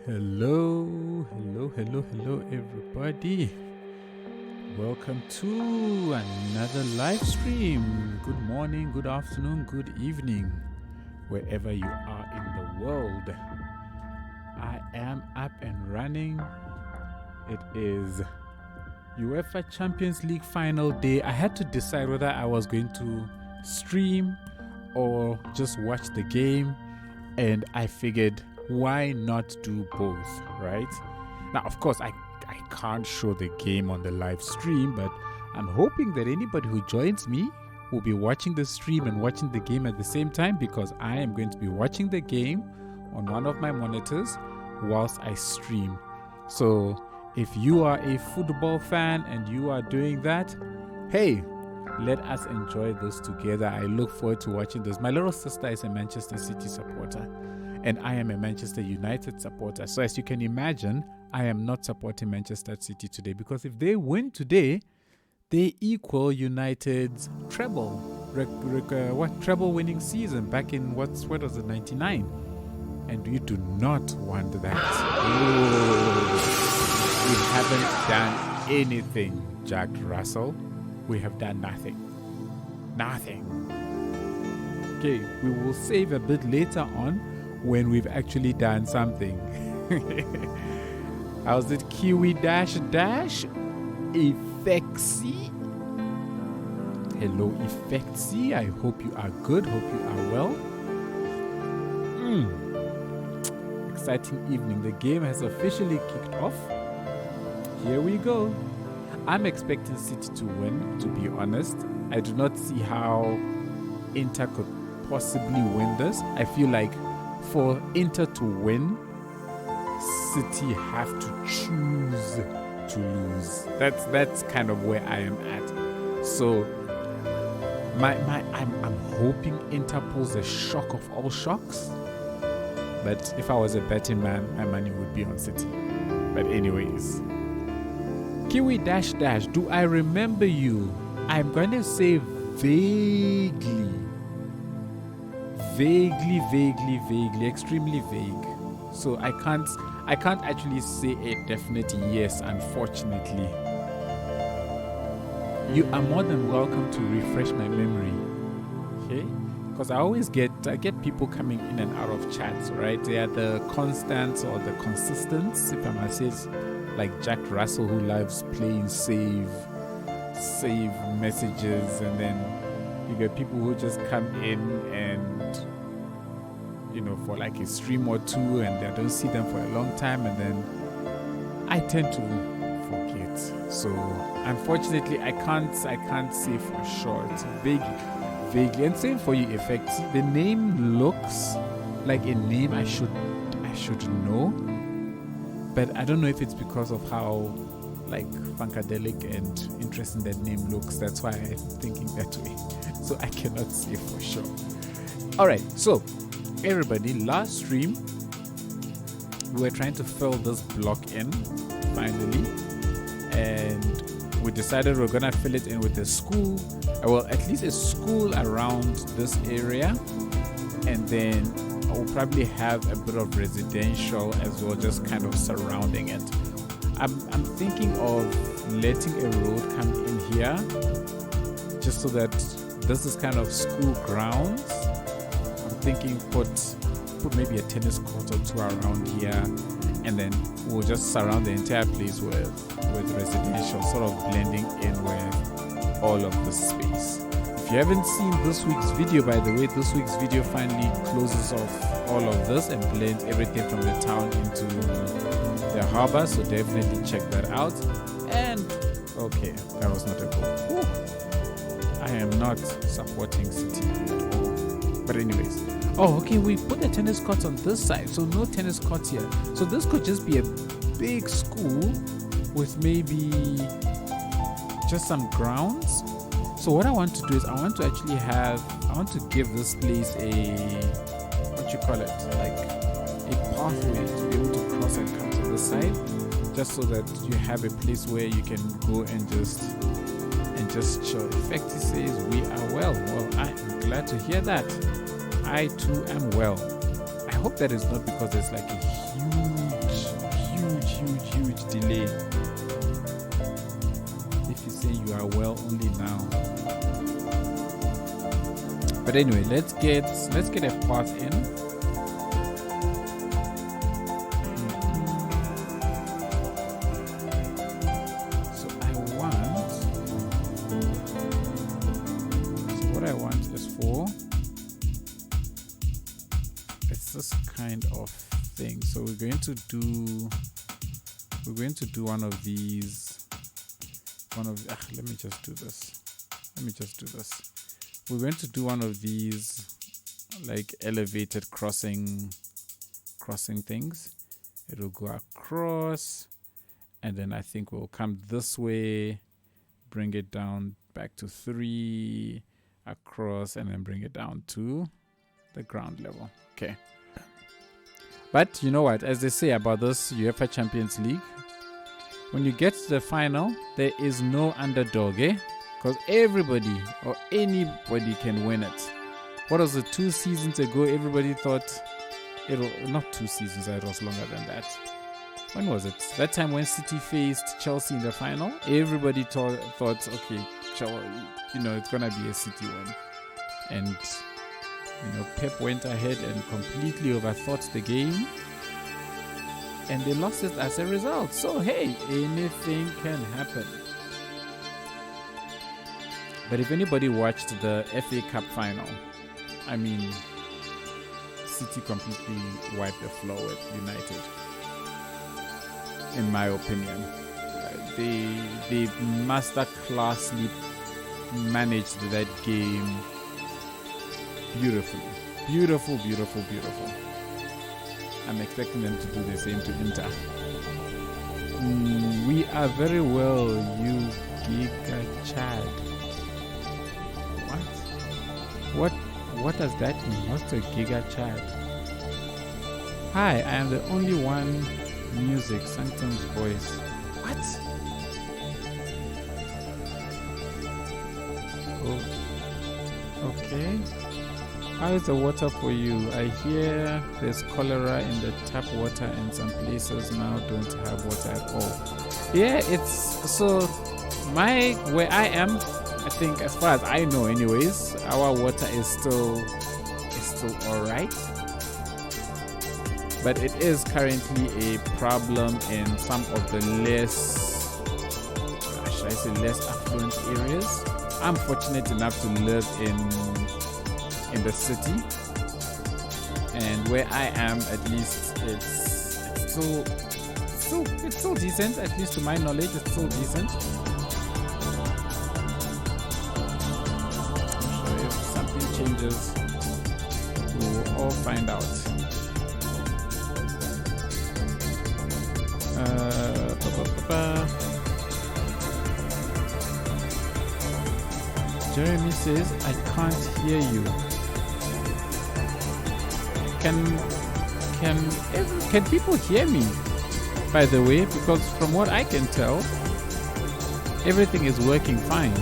Hello, everybody. Welcome to another live stream. Good morning, good afternoon, good evening, wherever you are in the world. I am up and running. It is UEFA Champions League final day. I had to decide whether I was going to stream or just watch the game, and I figured, why not do both, right? Now, of course, I can't show the game on the live stream, but I'm hoping that anybody who joins me will be watching the stream and watching the game at the same time, because I am going to be watching the game on one of my monitors whilst I stream. So if you are a football fan and you are doing that, hey, let us enjoy this together. I look forward to watching this. My little sister is a Manchester City supporter, and I am a Manchester United supporter. So as you can imagine, I am not supporting Manchester City today, because if they win today, they equal United's treble winning season back in what was it, 99? And you do not want that. We haven't done anything, Jack Russell. We have done nothing. Okay, we will save a bit later on when we've actually done something. How's it, Kiwi dash Effectsy? Hello, Effectsy. I hope you are good. Hope you are well. Exciting evening. The game has officially kicked off. Here we go. I'm expecting City to win, to be honest. I do not see how Inter could possibly win this. I feel like for Inter to win, City have to choose to lose. That's kind of where I am at. So I'm hoping Inter pulls a shock of all shocks. But if I was a betting man, my money would be on City. But anyways, Kiwi dash, do I remember you? I'm going to say vaguely, extremely vague. So I can't actually say a definite yes, unfortunately. You are more than welcome to refresh my memory, okay? Because I get people coming in and out of chats, right? They are the constants or the consistents, if I must say, like Jack Russell, who loves playing save messages, and then you get people who just come in and, you know, for like a stream or two, and I don't see them for a long time, and then I tend to forget. So unfortunately, I can't say for sure. It's vaguely, and same for you, Effects. The name looks like a name I should know, but I don't know if it's because of how like funkadelic and interesting that name looks. That's why I'm thinking that way. So I cannot say for sure. All right, so everybody, last stream we were trying to fill this block in finally, and we decided we're gonna fill it in with a school, well, at least a school around this area, and then we'll probably have a bit of residential as well, just kind of surrounding it. I'm thinking of letting a road come in here, just so that this is kind of school grounds. I'm thinking put maybe a tennis court or two around here, and then we'll just surround the entire place with residential, sort of blending in with all of the space. If you haven't seen this week's video, by the way, this week's video finally closes off all of this and blends everything from the town into the harbor, so definitely check that out. And okay, that was not a goal. I am not supporting City at all. But anyways, okay, we put the tennis courts on this side, so no tennis courts here. So this could just be a big school with maybe just some grounds. So what I want to do is I want to give this place a, what you call it, like a pathway to be able to cross and come to this side, just so that you have a place where you can go and just chill. Effecty says we are well. Well, I am glad to hear that. I too am well. I hope that is not because there's like a huge huge delay. If you say you are well only now. But anyway, let's get a path in. What I want is for this kind of thing. So we're going to do one of these. Let me just do this. We're going to do one of these like elevated crossing things. It will go across, and then I think we'll come this way, bring it down back to 3, across, and then bring it down to the ground level. Okay. But you know what? As they say about this UEFA Champions League, when you get to the final, there is no underdog, eh? Because everybody or anybody can win it. What was it? 2 seasons ago, everybody thought it was not 2 seasons, it was longer than that. When was it? That time when City faced Chelsea in the final, everybody thought, okay, it's gonna be a City win. And Pep went ahead and completely overthought the game, and they lost it as a result. So hey, anything can happen. But if anybody watched the FA Cup final, I mean, City completely wiped the floor with United. In my opinion, they masterclassly managed that game beautifully. Beautiful. I'm expecting them to do the same to Inter. We are very well, you Giga Chad. What does that mean? What's a Giga Chad? Hi, I am the only one. Music, Sanctum's voice. What? Oh. Okay. How is the water for you? I hear there's cholera in the tap water, and some places now don't have water at all. Yeah, it's so where I am, I think, as far as I know anyways, our water is still alright. But it is currently a problem in some of the less affluent areas. I'm fortunate enough to live in the city, and where I am, at least, it's still decent. At least to my knowledge, it's still decent. I'm sure if something changes, we will all find out. Jeremy says, I can't hear you. Can people hear me, by the way? Because from what I can tell, everything is working fine.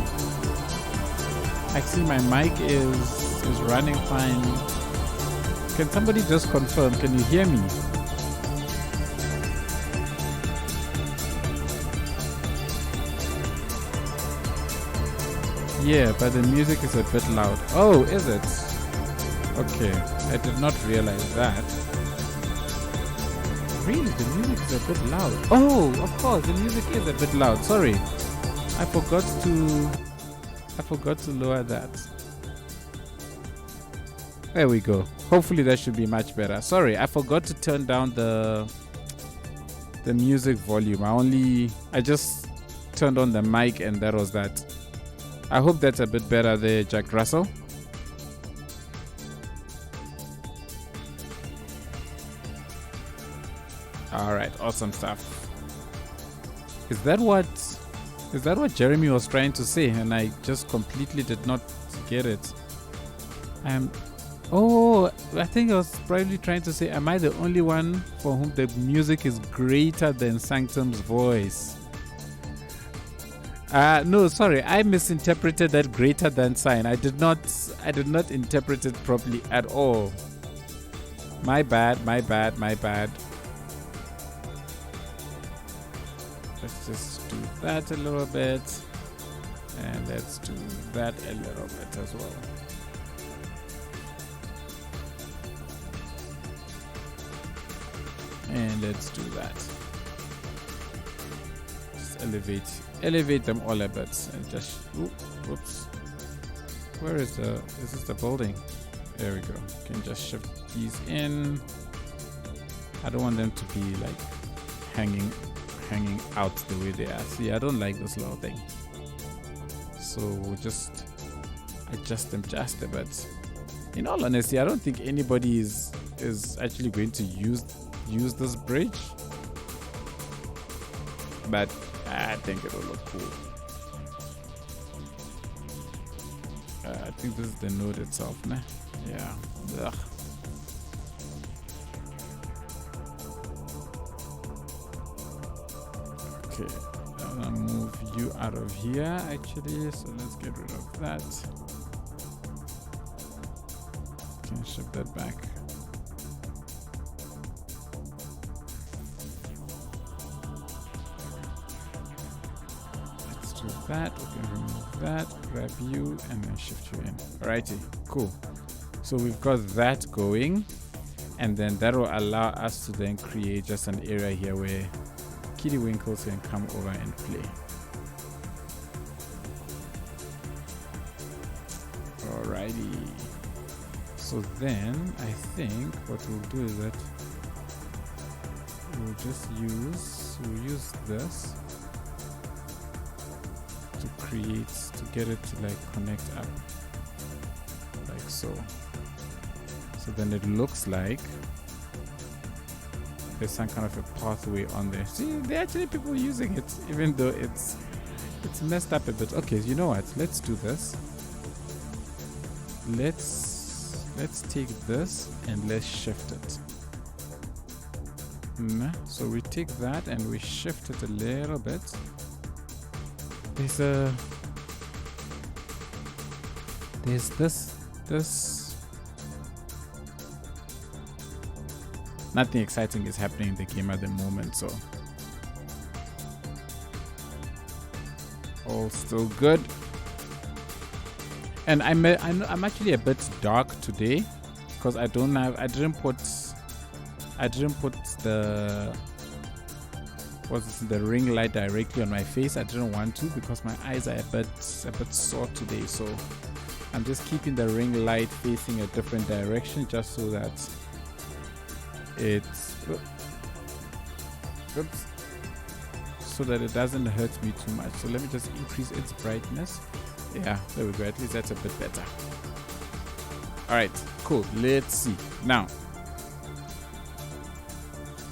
I see my mic is running fine. Can somebody just confirm? Can you hear me? Yeah, but the music is a bit loud. Oh, is it? Okay, I did not realize that. Really, the music is a bit loud. Oh, of course, the music is a bit loud. Sorry, I forgot to lower that. There we go. Hopefully that should be much better. Sorry, I forgot to turn down the music volume. I just turned on the mic and that was that. I hope that's a bit better there, Jack Russell. Alright, awesome stuff. Is that what Jeremy was trying to say, and I just completely did not get it? I think I was probably trying to say, am I the only one for whom the music is greater than Sanctum's voice? No, sorry, I misinterpreted that greater than sign. I did not interpret it properly at all. My bad. Let's just do that a little bit. And let's do that a little bit as well. And let's do that. Just elevate them all a bit and just whoops. Where is this the building? There we go. You can just shift these in. I don't want them to be like hanging out the way they are. See, I don't like this little thing. So we'll just adjust them just a bit. In all honesty, I don't think anybody is actually going to use this bridge, but I think it'll look cool. I think this is the node itself, nah? Yeah. Ugh. Okay, I'm gonna move you out of here actually, so let's get rid of that. Can shift that back. Let's do that. We can remove that, grab you, and then shift you in. Alrighty, cool. So we've got that going, and then that will allow us to then create just an area here where Kitty Winkles can come over and play. Alrighty. So then I think what we'll do is that we'll use this to get it to like connect up like so. So then it looks like there's some kind of a pathway on there. See, there are actually people using it, even though it's messed up a bit. Okay, you know what? Let's do this. Let's take this and let's shift it. So we take that and we shift it a little bit. There's this. Nothing exciting is happening in the game at the moment, so all still good. And I'm actually a bit dark today because I didn't put the ring light directly on my face. I didn't want to because my eyes are a bit sore today, so I'm just keeping the ring light facing a different direction just so that so that it doesn't hurt me too much. So let me just increase its brightness. Yeah, there we go. At least that's a bit better. Alright, cool. Let's see. Now,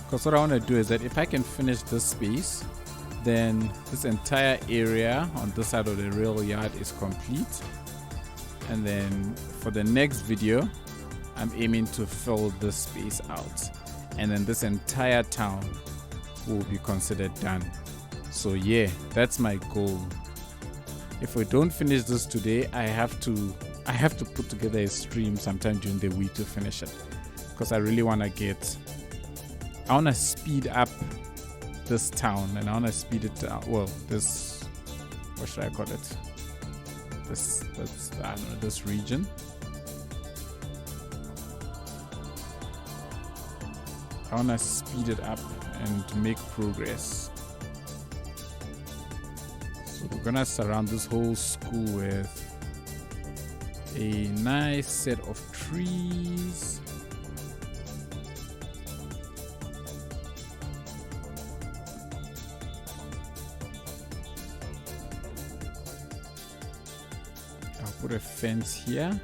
because what I want to do is that if I can finish this space, then this entire area on this side of the rail yard is complete. And then for the next video, I'm aiming to fill this space out, and then this entire town will be considered done. So yeah, that's my goal. If we don't finish this today, I have to put together a stream sometime during the week to finish it, because I really want to speed up this town, and I want to speed it down. Well, this, what should I call it? This I don't know, this region. I want to speed it up and make progress. So we're gonna surround this whole school with a nice set of trees. I'll put a fence here.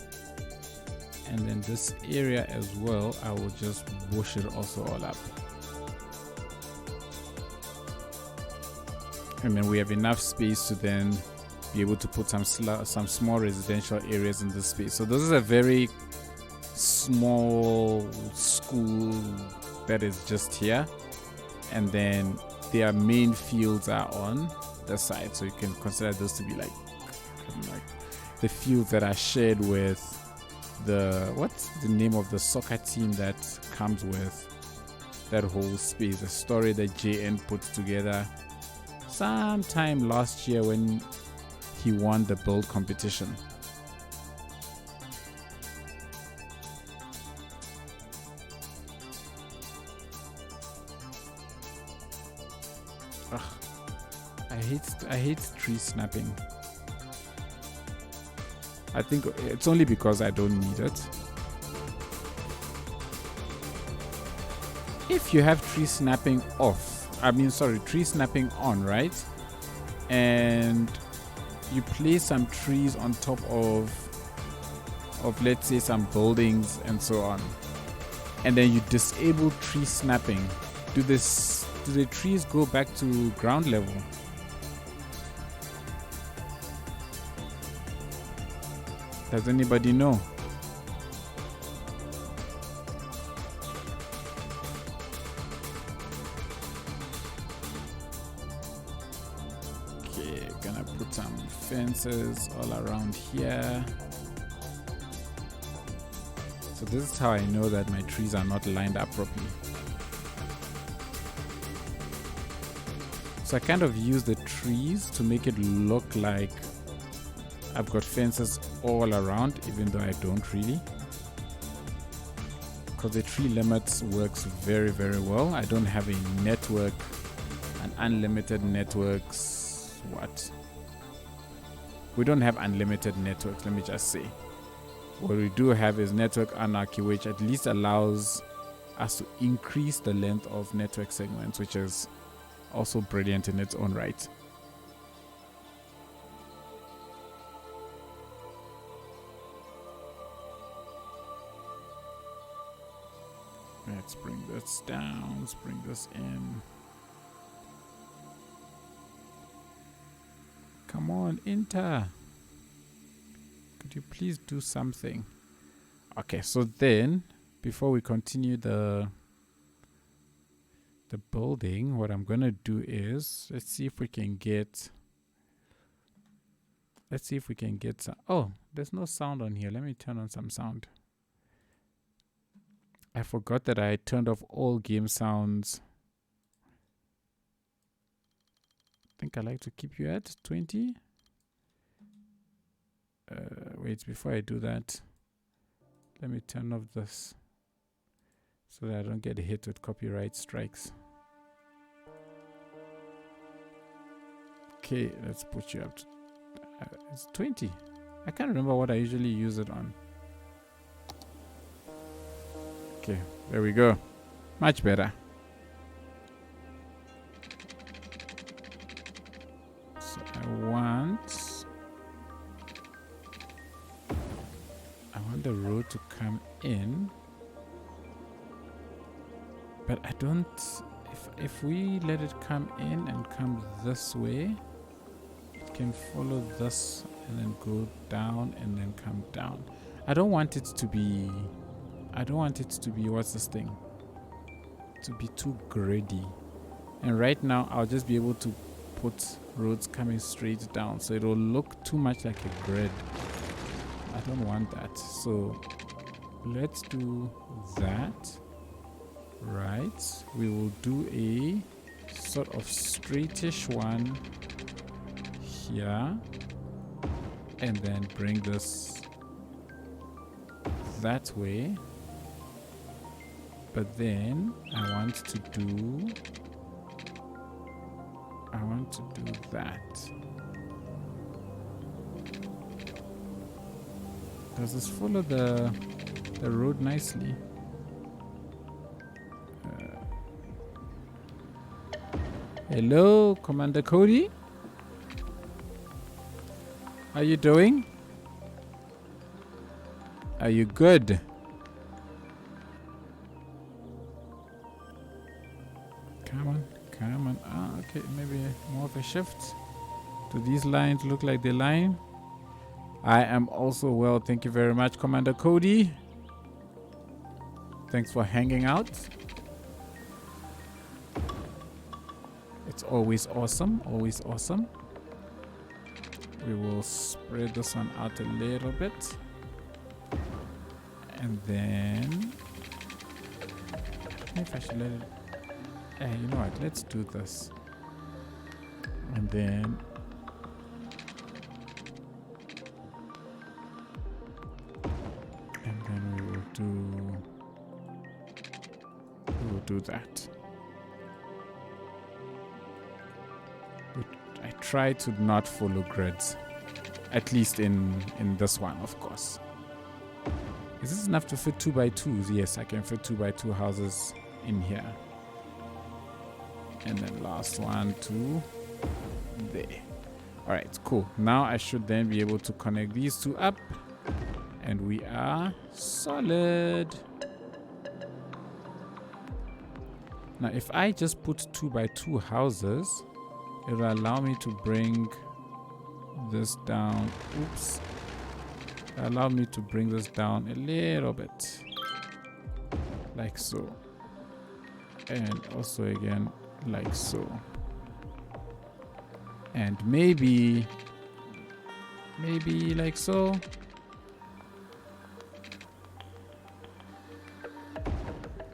And then this area as well, I will just bush it also all up. And then we have enough space to then be able to put some small residential areas in this space. So this is a very small school that is just here. And then their main fields are on the side. So you can consider those to be like the fields that are shared with what's the name of the soccer team that comes with that whole space, the story that JN puts together. sometime last year when he won the build competition. Ugh, I hate tree snapping. I think it's only because I don't need it. If you have tree snapping tree snapping on, right? And you place some trees on top of let's say some buildings and so on, and then you disable tree snapping, do the trees go back to ground level? Does anybody know? Okay, gonna put some fences all around here. So this is how I know that my trees are not lined up properly. So I kind of use the trees to make it look like I've got fences all around, even though I don't really. Because the tree limits works very, very well. I don't have a network, an unlimited networks. What? We don't have unlimited networks, let me just say. What we do have is network anarchy, which at least allows us to increase the length of network segments, which is also brilliant in its own right. Let's bring this down, let's bring this in. Come on, enter. Could you please do something? Okay, so then, before we continue the building, what I'm gonna do is, let's see if we can get some, oh, there's no sound on here. Let me turn on some sound. I forgot that I turned off all game sounds. I think I like to keep you at 20. Wait, before I do that, let me turn off this so that I don't get hit with copyright strikes. Okay, let's put you up to, it's 20. I can't remember what I usually use it on. Okay, there we go. Much better. So I want the road to come in, but I don't, if we let it come in and come this way, it can follow this and then go down and then come down. I don't want it to be, what's this thing? To be too gridy. And right now, I'll just be able to put roads coming straight down. So it'll look too much like a grid. I don't want that. So let's do that. Right. We will do a sort of straightish one here. And then bring this that way. But then I want to do that. Does this follow the road nicely? Hello, Commander Cody. How you doing? Are you good? Come on. Ah, okay, maybe more of a shift. Do these lines look like they line? I am also well, thank you very much, Commander Cody. Thanks for hanging out. It's always awesome, always awesome. We will spread this one out a little bit. And then, I don't know if I should let it, you know what, let's do this. then we will do that. I try to not follow grids, at least in this one, of course. Is this enough to fit 2x2s? Yes, I can fit 2x2 houses in here. And then last one to there. Alright, cool. Now I should then be able to connect these two up. And we are solid. Now if I just put 2x2 houses, it will allow me to bring this down. Oops. Allow me to bring this down a little bit. Like so. And also again like so. And maybe like so.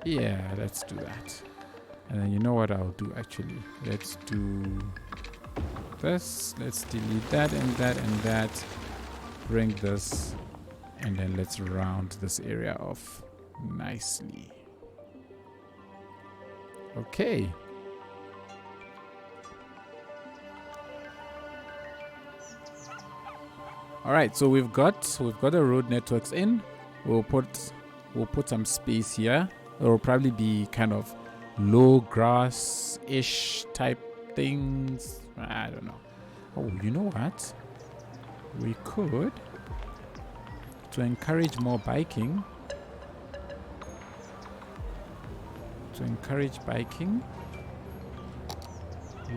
Yeah, let's do that. And then you know what I'll do actually? Let's do this. Let's delete that and that and that. Bring this. And then let's round this area off nicely. Okay. All right, so we've got the road networks in. We'll put some space here. It will probably be kind of low grass-ish type things. I don't know. Oh, you know what? We could, to encourage more biking.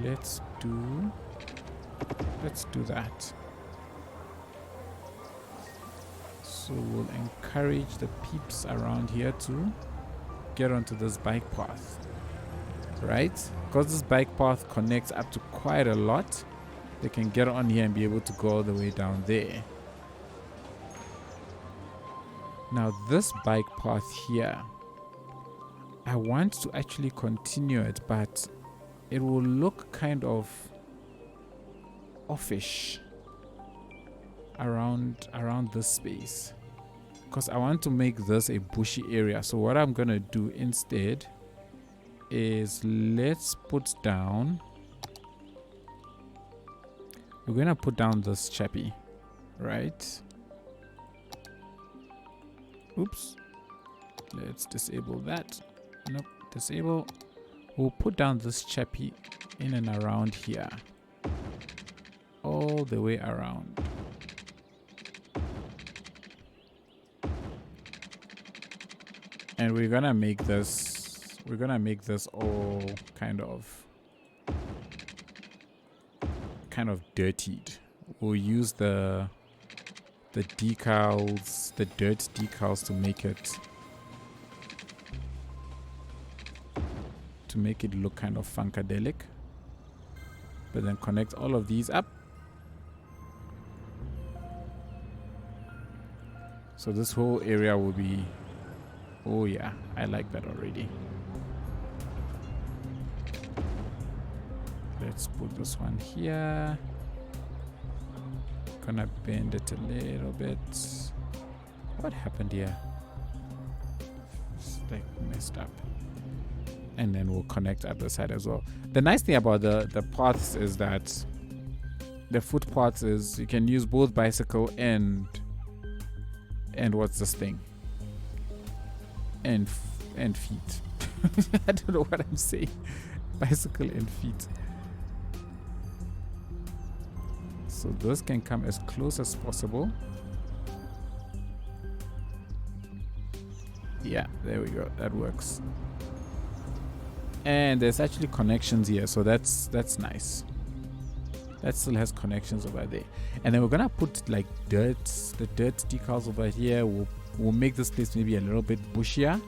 Let's do that. So we'll encourage the peeps around here to get onto this bike path, right? Because this bike path connects up to quite a lot, they can get on here and be able to go all the way down there. Now this bike path here, I want to actually continue it, but it will look kind of offish around this space, because I want to make this a bushy area. So what I'm gonna do instead is let's put down, we're gonna put down this chappy, right? Oops, let's disable that. Nope, disable. We'll put down this chappy in and around here, all the way around. And we're gonna make this all kind of dirtied. We'll use the decals, the dirt decals, to make it look kind of funkadelic. But then connect all of these up. So this whole area will be, oh yeah, I like that already. Let's put this one here. Gonna bend it a little bit. What happened here? It's like messed up. And then we'll connect at the side as well. The nice thing about the paths is that the footpaths is you can use both bicycle and what's this thing? And feet. I don't know what I'm saying. Bicycle and feet. So those can come as close as possible. Yeah, there we go. That works. And there's actually connections here, so that's nice. That still has connections over there. And then we're gonna put like the dirt decals over here. We'll make this place maybe a little bit bushier,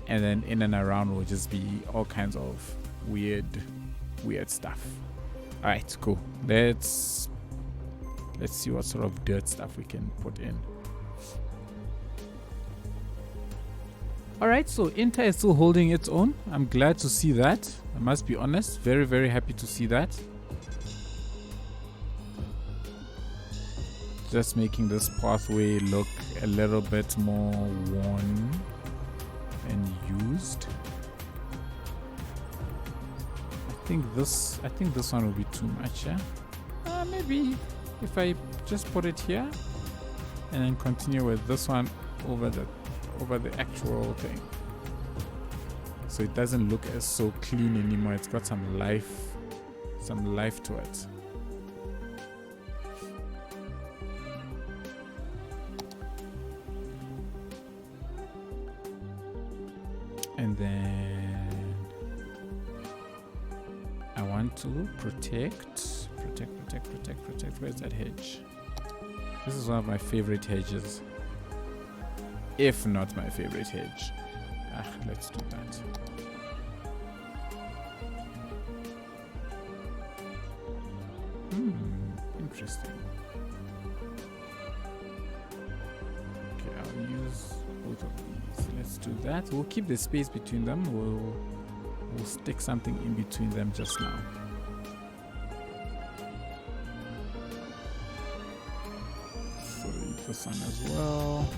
and then in and around will just be all kinds of weird stuff. All right, cool. Let's see what sort of dirt stuff we can put in. All right, so Inter is still holding its own. I'm glad to see that. I must be honest, very, very happy to see that. just making this pathway look a little bit more worn and used. I think this one will be too much, yeah? Maybe if I just put it here and then continue with this one over the actual thing, so it doesn't look as so clean anymore. It's got some life to it. And then I want to protect. Where's that hedge? This is one of my favorite hedges, if not my favorite hedge. Let's do that. Interesting. Okay, I'll use both of these. Let's do that. We'll keep the space between them. We'll stick something in between them just now. So leave this one as well.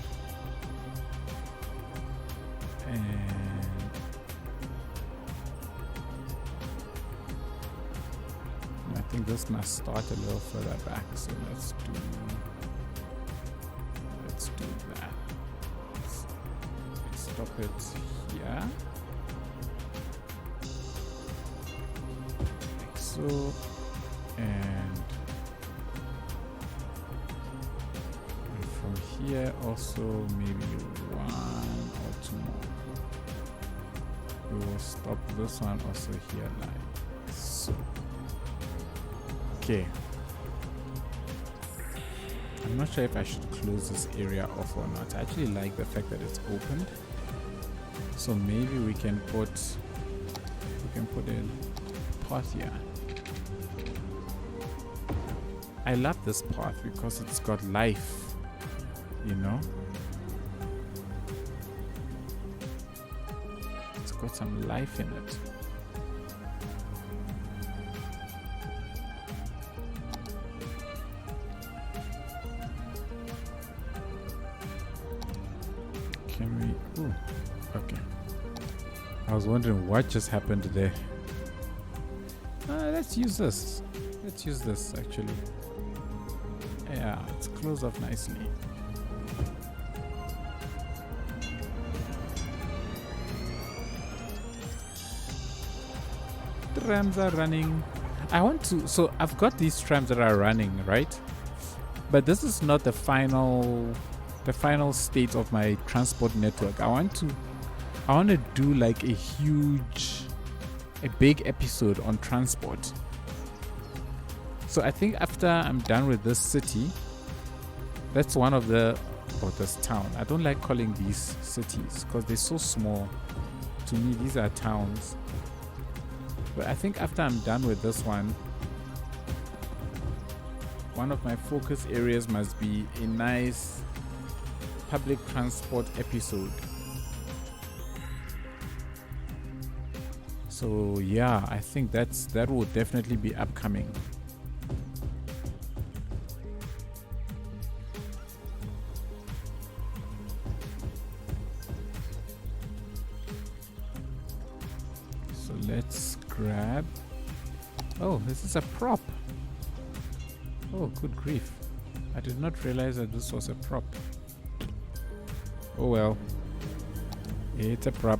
And I think this must start a little further back, so let's do that. Let's stop it here, like so, and from here also maybe one or two more. We will stop this one also here like so. Okay. I'm not sure if I should close this area off or not. I actually like the fact that it's opened. So maybe we can put a path here. I love this path because it's got life, you know? It's got some life in it. Ooh, okay. I was wondering what just happened there. Let's use this. Let's use this actually. Yeah, it's closed off nicely. Trams are running. So I've got these trams that are running, right? But this is not the final state of my transport network. I want to do like a big episode on transport. So I think after I'm done with this city, that's one of this town. I don't like calling these cities because they're so small. To me, these are towns. But I think after I'm done with this one of my focus areas must be a nice public transport episode. So yeah, I think that will definitely be upcoming. So let's grab. Oh, this is a prop. Oh, good grief. I did not realize that this was a prop. Oh well, it's a prop.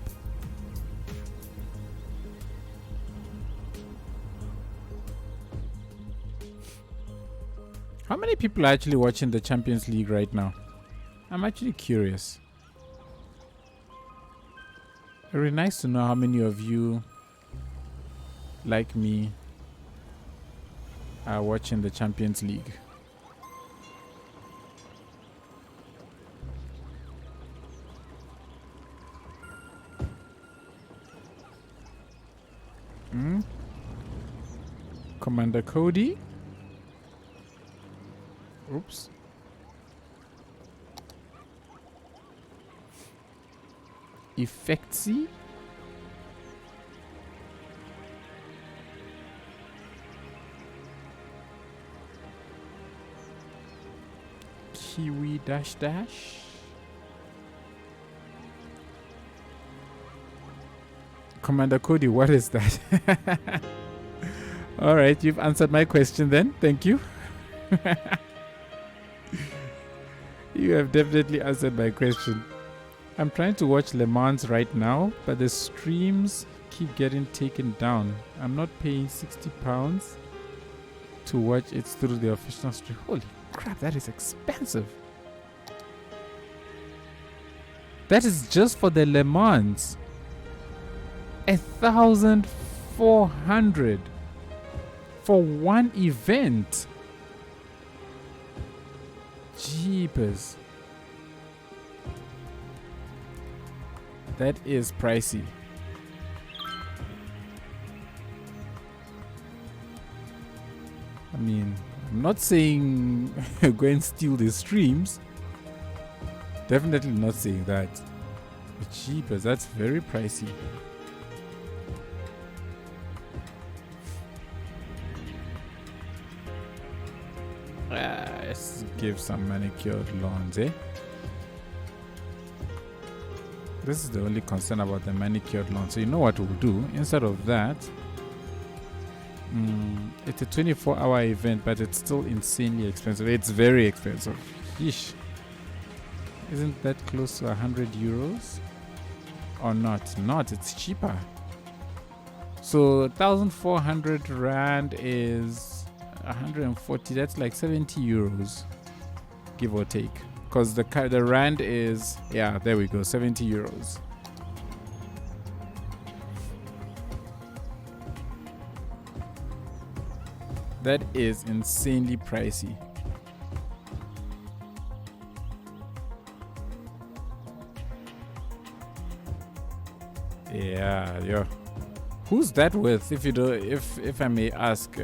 How many people are actually watching the Champions League right now? I'm actually curious. Very nice to know how many of you, like me, are watching the Champions League. Commander Cody. Oops. Effectsy. Kiwi dash dash. Commander Cody, what is that? All right, you've answered my question then. Thank you. You have definitely answered my question. I'm trying to watch Le Mans right now, but the streams keep getting taken down. I'm not paying £60 to watch it through the official stream. Holy crap, that is expensive. That is just for the Le Mans. 1,400 for one event. Jeepers. That is pricey. I mean, I'm not saying go and steal the streams. Definitely not saying that. But jeepers, that's very pricey. Let's give some manicured lawns, eh? This is the only concern about the manicured lawn. So you know what we'll do? Instead of that, it's a 24-hour event, but it's still insanely expensive. It's very expensive. Yeesh. Isn't that close to 100 euros? Or not? Not, it's cheaper. So 1,400 rand is 140. That's like 70 euros, give or take. Because the rand is, yeah, there we go, 70 euros. That is insanely pricey. Yeah. Who's that with? If you do, if I may ask,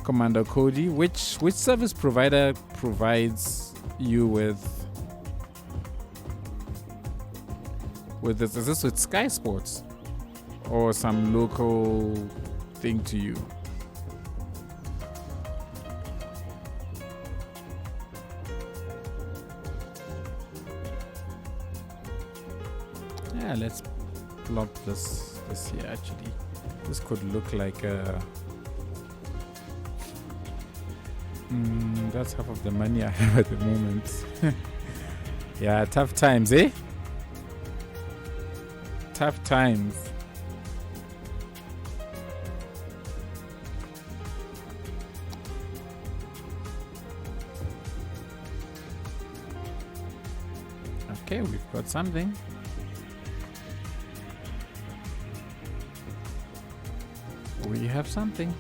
Commander Cody, which service provider provides you with this? Is this with Sky Sports or some local thing to you? Yeah, let's plop this here. Actually, this could look like a. That's half of the money I have at the moment. Yeah, tough times, eh? Tough times. Okay, we've got something. We have something.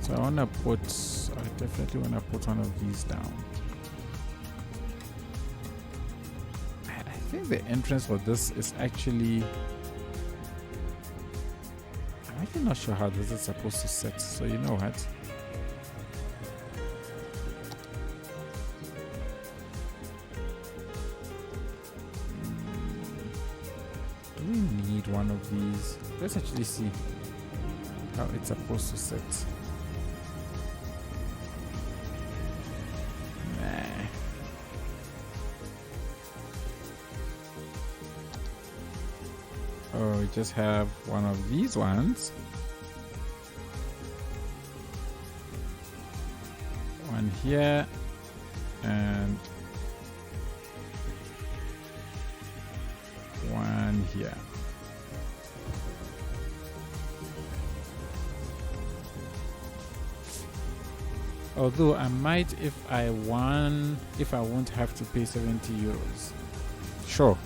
So I want to I definitely want to put one of these down. I think the entrance for this is actually, I'm actually not sure how this is supposed to set. So you know what? Do we need one of these? Let's actually see how it's supposed to set. Oh, we just have one of these ones. One here and one here. Although I might if I won't have to pay 70 euros. Sure.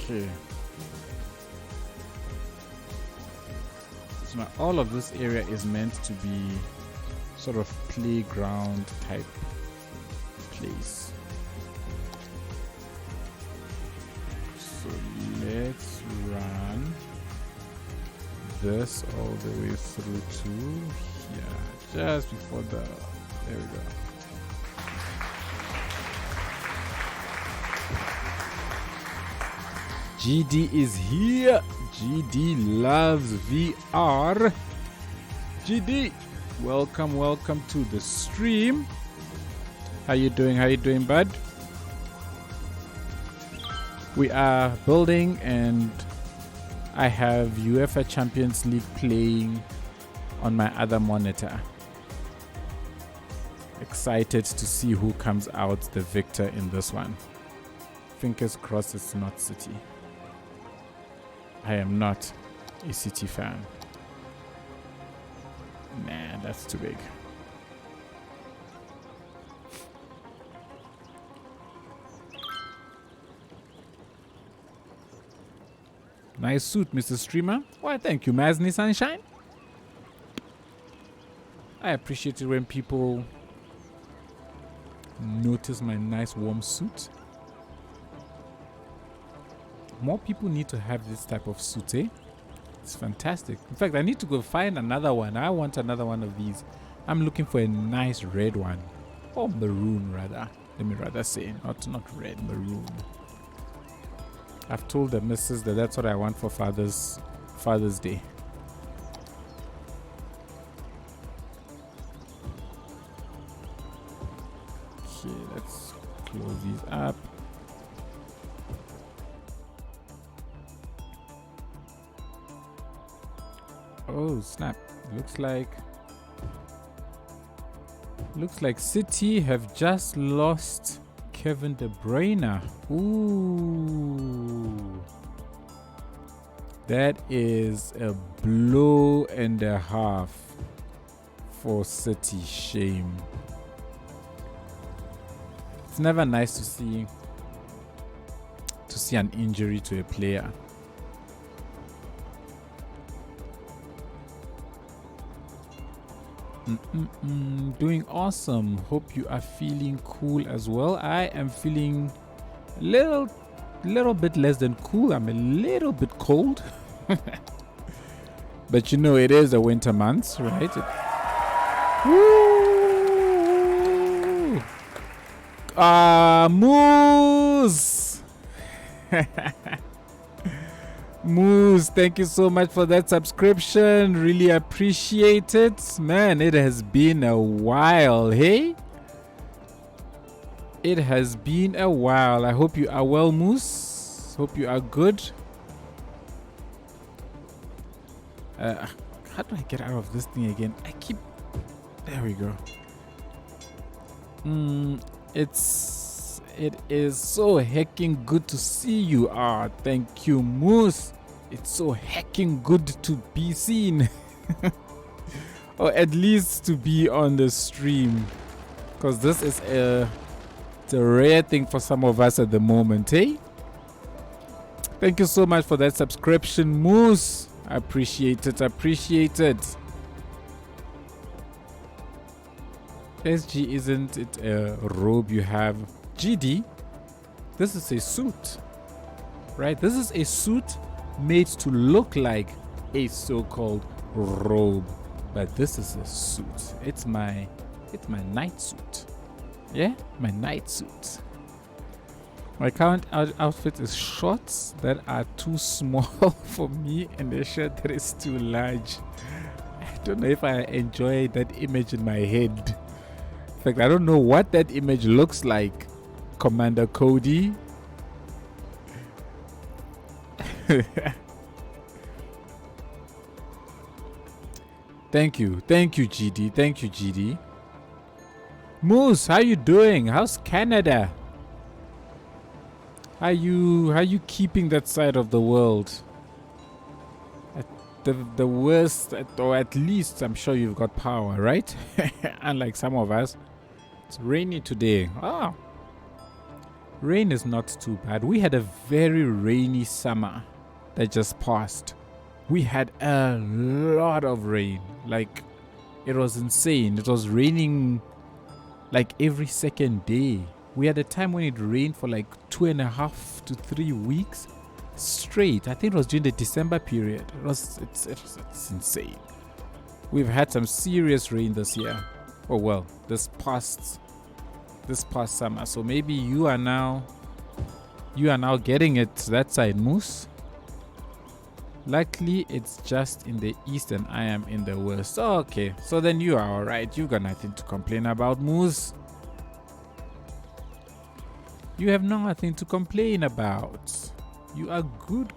Okay. So now all of this area is meant to be sort of playground type place. this all the way through to here, just before the, there we go. GD is here. GD loves VR. GD, welcome to the stream. How you doing, bud? We are building, and I have UEFA Champions League playing on my other monitor. Excited to see who comes out the victor in this one. Fingers crossed it's not City. I am not a City fan. Nah, that's too big. Nice suit, Mr. Streamer. Why, thank you, Masni Sunshine. I appreciate it when people notice my nice warm suit. More people need to have this type of suit, eh? It's fantastic. In fact, I need to go find another one. I want another one of these. I'm looking for a nice red one. Or maroon, rather. Let me rather say. Not red, maroon. I've told the missus that that's what I want for Father's Day. Okay, let's close these up. Oh snap! Looks like City have just lost Kevin De Bruyne. Ooh, that is a blow and a half for City. Shame. It's never nice to see an injury to a player. Doing awesome. Hope you are feeling cool as well. I am feeling a little bit less than cool. I'm a little bit cold. But you know, it is the winter months, right? Woo! Moose! Moose, thank you so much for that subscription. Really appreciate it. Man, it has been a while, hey? It has been a while. I hope you are well, Moose. Hope you are good. How do I get out of this thing again? There we go. It is so hecking good to see you. Thank you, Moose. It's so hecking good to be seen. Or at least to be on the stream. Because this is it's a rare thing for some of us at the moment, eh? Thank you so much for that subscription, Moose. I appreciate it. SG, isn't it a robe you have? GD, this is a suit, right? This is a suit made to look like a so-called robe, but this is a suit. It's my night suit. Yeah, my night suit. My current outfit is shorts that are too small for me and a shirt that is too large. I don't know if I enjoy that image in my head. In fact, I don't know what that image looks like, Commander Cody. Thank you, GD. Moose, how you doing? How's Canada? How you keeping that side of the world? The worst, or at least I'm sure you've got power, right? Unlike some of us. It's rainy today. Rain is not too bad. We had a very rainy summer that just passed. We had a lot of rain. Like, it was insane. It was raining like every second day. We had a time when it rained for like 2.5 to 3 weeks. straight. I think it was during the December period. It's insane. We've had some serious rain this year. Oh well, this past summer. So maybe you are now getting it that side, Moose. Luckily, it's just in the east and I am in the west. Okay, so then you are alright. You got nothing to complain about, Moose. You have nothing to complain about. You are good.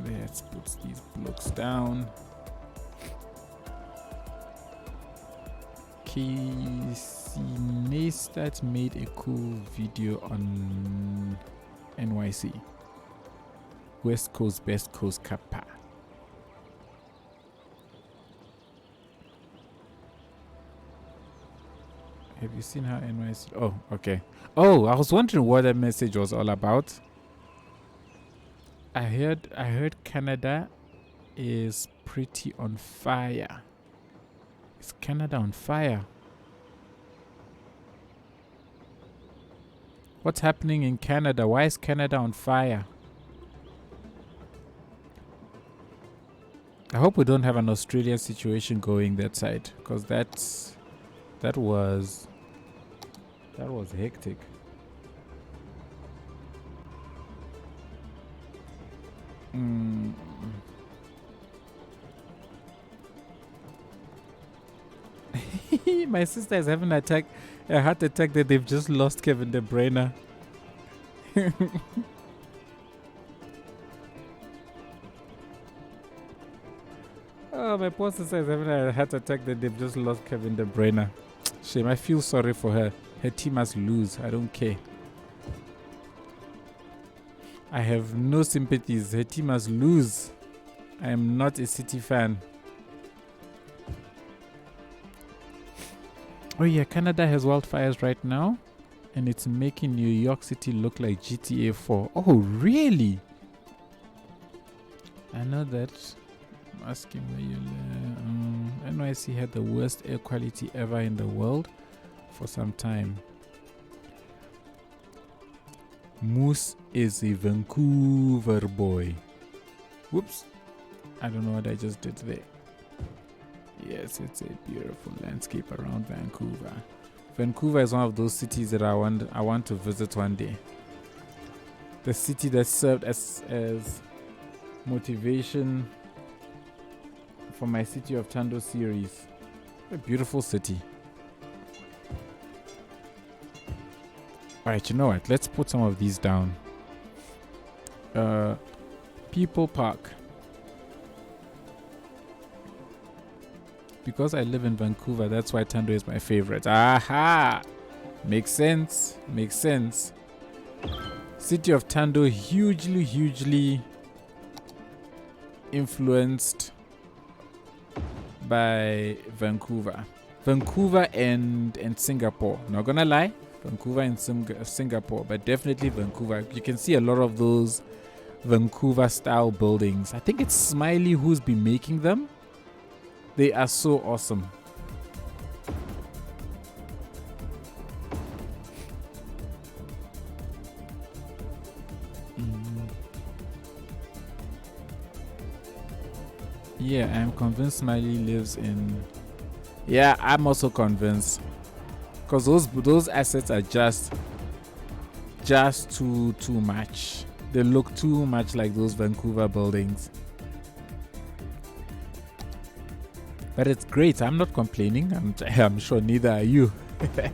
Let's put these blocks down. Casey Neistat made a cool video on NYC. West Coast, Best Coast, Kappa. Have you seen how NYC? Oh, okay. Oh, I was wondering what that message was all about. I heard Canada is pretty on fire. Is Canada on fire? What's happening in Canada? Why is Canada on fire? I hope we don't have an Australian situation going that side, because that was hectic. My sister is having a heart attack that they've just lost Kevin De Bruyne. Oh, my poor sister is having a heart attack that they've just lost Kevin De Bruyne. Shame, I feel sorry for her. Her team must lose. I don't care. I have no sympathies. Her team must lose. I am not a City fan. Oh yeah, Canada has wildfires right now, and it's making New York City look like GTA 4. Oh, really? I know that. I'm asking where you live. NYC had the worst air quality ever in the world for some time. Moose is a Vancouver boy. Whoops. I don't know what I just did there. Yes, it's a beautiful landscape around Vancouver. Vancouver is one of those cities that I want to visit one day. The city that served as motivation for my City of Tando series. A beautiful city. Alright, you know what? Let's put some of these down. People Park. Because I live in Vancouver, that's why Tando is my favorite. Aha! Makes sense. Makes sense. City of Tando hugely influenced by Vancouver. Vancouver and Singapore. Not gonna lie. Vancouver and Singapore, but definitely Vancouver. You can see a lot of those Vancouver style buildings. I think it's Smiley who's been making them. They are so awesome. Yeah, I'm convinced Smiley lives in... Yeah, I'm also convinced. Because those assets are just too much. They look too much like those Vancouver buildings. But it's great. I'm not complaining. I'm sure neither are you. I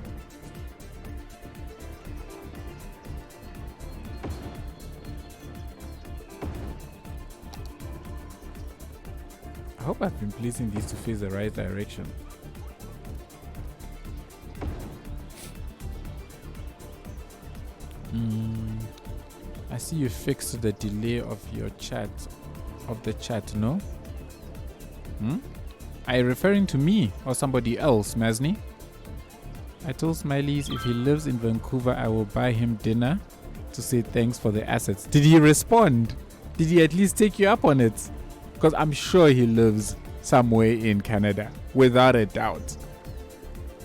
hope I've been placing these to face the right direction. I see you fixed the delay of your chat, no? Are you referring to me or somebody else, Mazni? I told Smileys if he lives in Vancouver, I will buy him dinner to say thanks for the assets. Did he respond? Did he at least take you up on it? Because I'm sure he lives somewhere in Canada, without a doubt.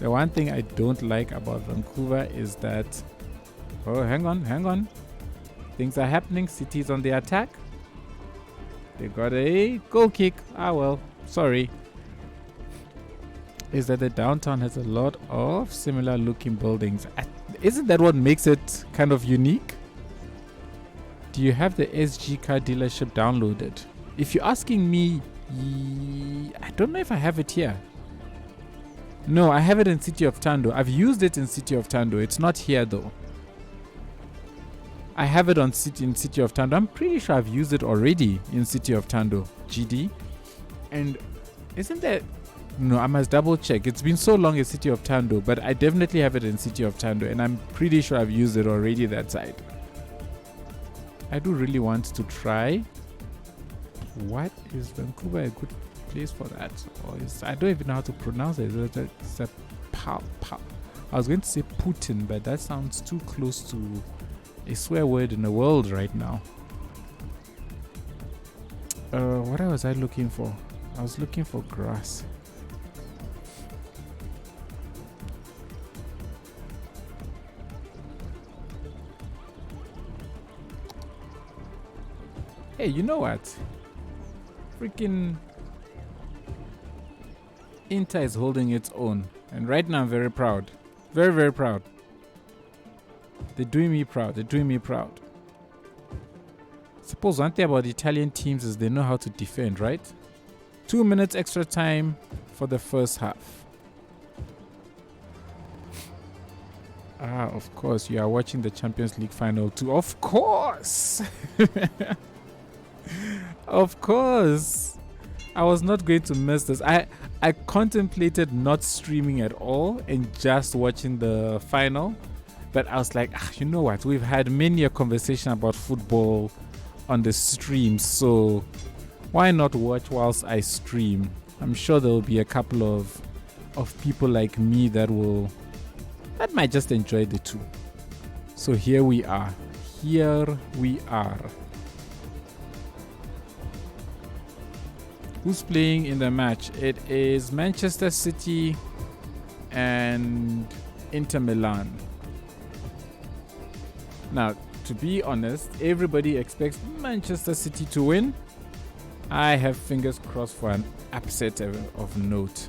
The one thing I don't like about Vancouver is that... Oh, hang on. Things are happening. City's on the attack. They got a goal kick. Ah, well, sorry. Is that the downtown has a lot of similar looking buildings. Isn't that what makes it kind of unique? Do you have the SG car dealership downloaded? If you're asking me, I don't know if I have it here. No, I have it in City of Tando. I've used it in City of Tando. It's not here though. I have it in City of Tando. I'm pretty sure I've used it already in City of Tando, GD. And isn't that... No, I must double check. It's been so long in City of Tando, but I definitely have it in City of Tando, and I'm pretty sure I've used it already that side. I do really want to try. Is Vancouver a good place for that? Or I don't even know how to pronounce it. It's a I was going to say Putin, but that sounds too close to a swear word in the world right now. What was I looking for? I was looking for grass. Hey, you know what? Freaking Inter is holding its own. And right now I'm very proud. Very, very proud. They're doing me proud. Suppose one thing about Italian teams is they know how to defend, right? 2 minutes extra time for the first half. Ah, of course, you are watching the Champions League final too. Of course! Of course! I was not going to miss this. I contemplated not streaming at all and just watching the final. But I was like, you know what? We've had many a conversation about football on the stream, so why not watch whilst I stream? I'm sure there will be a couple of people like me that might just enjoy the two. So here we are. Who's playing in the match? It is Manchester City and Inter Milan. Now, to be honest, everybody expects Manchester City to win. I have fingers crossed for an upset of note.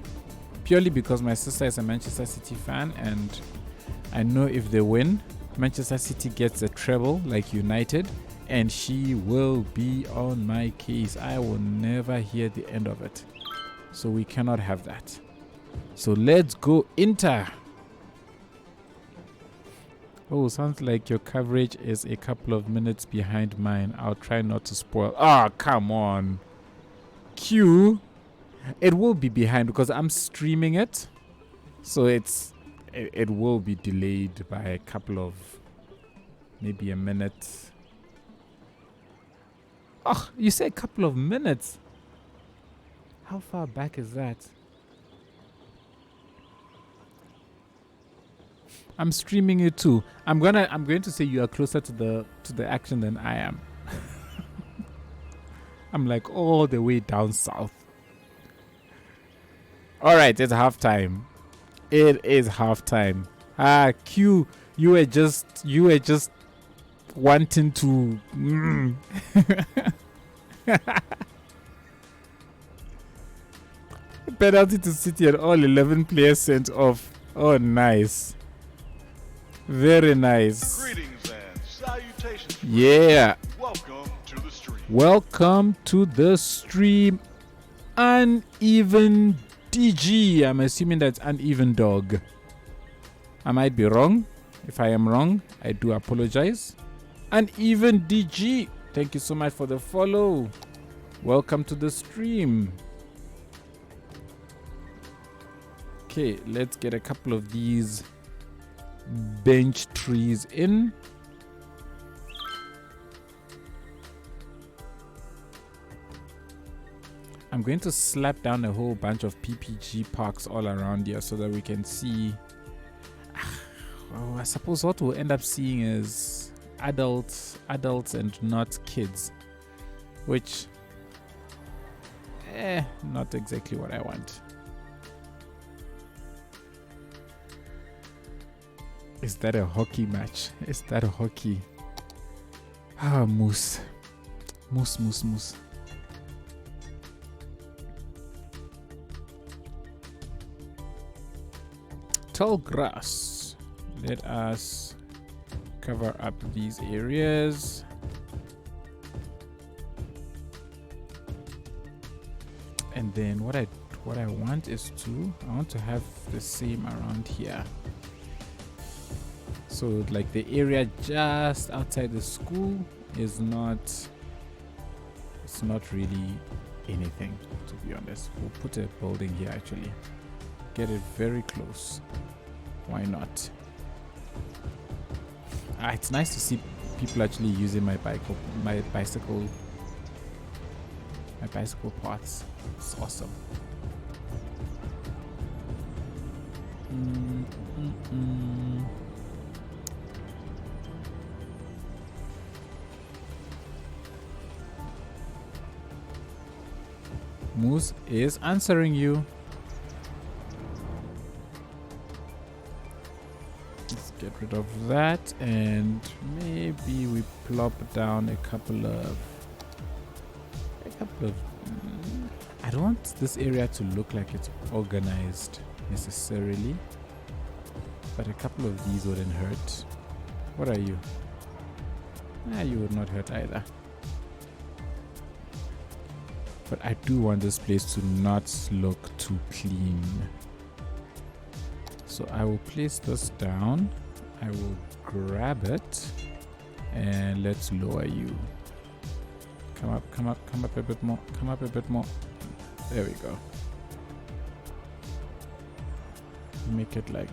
Purely because my sister is a Manchester City fan, and I know if they win, Manchester City gets a treble like United, and she will be on my case. I will never hear the end of it. So we cannot have that. So let's go Inter. Oh, sounds like your coverage is a couple of minutes behind mine. I'll try not to spoil. Ah, come on. Q. It will be behind because I'm streaming it. So it will be delayed by a couple of, maybe a minute. Oh, you say a couple of minutes. How far back is that? I'm streaming it too. I'm going to say you are closer to the action than I am. I'm like all the way down south. All right, it's halftime. It is halftime. Q, you were just wanting to. Penalty to City and all 11 players sent off. Oh, nice. Very nice. Greetings and salutations. Yeah. Welcome to the stream. Welcome to the stream. Uneven DG. I'm assuming that's uneven dog. I might be wrong. If I am wrong, I do apologize. Uneven DG. Thank you so much for the follow. Welcome to the stream. Okay, let's get a couple of these bench trees in. I'm going to slap down a whole bunch of PPG parks all around here so that we can see. I suppose what we'll end up seeing is adults and not kids, which not exactly what I want. Is that a hockey match? Is that a hockey? Ah, moose. Moose. Tall grass. Let us cover up these areas. And then what I want is I want to have the same around here. So like the area just outside the school is not, it's not really anything, to be honest. We'll put a building here actually. Get it very close. Why not? It's nice to see people actually using my bicycle paths. It's awesome. Moose is answering you. Let's get rid of that, and maybe we plop down a couple of I don't want this area to look like it's organized necessarily, but a couple of these wouldn't hurt. What are you? You would not hurt either. But I do want this place to not look too clean. So I will place this down. I will grab it, and let's lower you. Come up a bit more. Come up a bit more. There we go. Make it like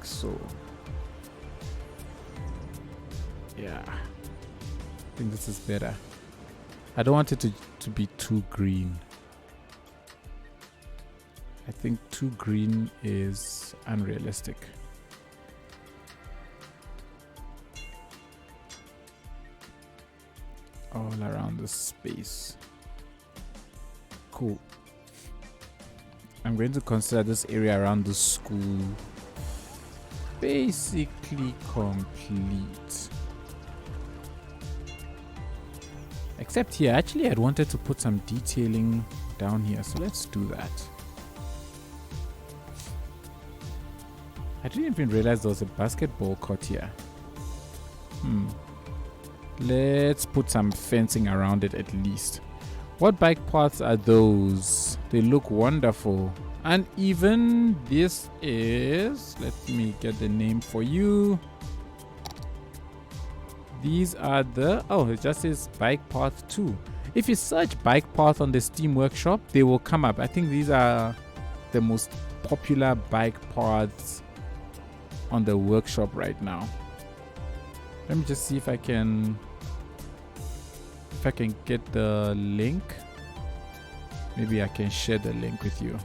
so. Yeah. I think this is better. I don't want it to be too green. I think too green is unrealistic. All around the space. Cool. I'm going to consider this area around the school basically complete. Except here, actually I'd wanted to put some detailing down here, so let's do that. I didn't even realize there was a basketball court here. Let's put some fencing around it at least. What bike paths are those? They look wonderful. And even this is, let me get the name for you. These are the, it just says bike path 2. If you search bike path on the Steam Workshop, they will come up. I think these are the most popular bike paths on the workshop right now. Let me just see if I can get the link. Maybe I can share the link with you.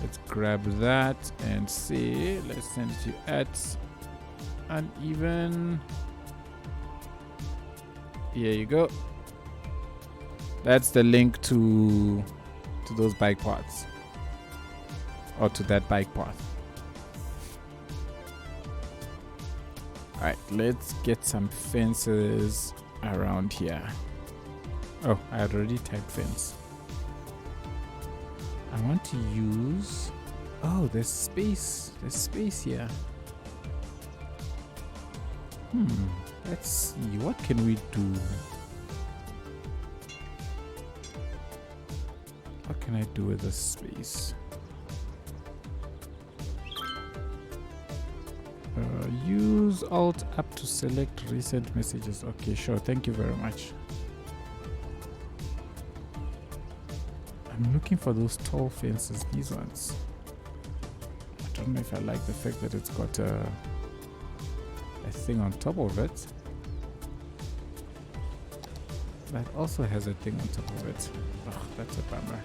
Let's grab that and see. Let's send it to at uneven. Here you go. That's the link to those bike paths, or to that bike path. Alright, let's get some fences around here. Oh, I had already typed fence. I want to use, there's space here. Let's see, what can we do? What can I do with this space? Use Alt up to select recent messages. Okay, sure. Thank you very much. I'm looking for those tall fences, these ones. I don't know if I like the fact that it's got a thing on top of it. That also has a thing on top of it. Oh, that's a bummer.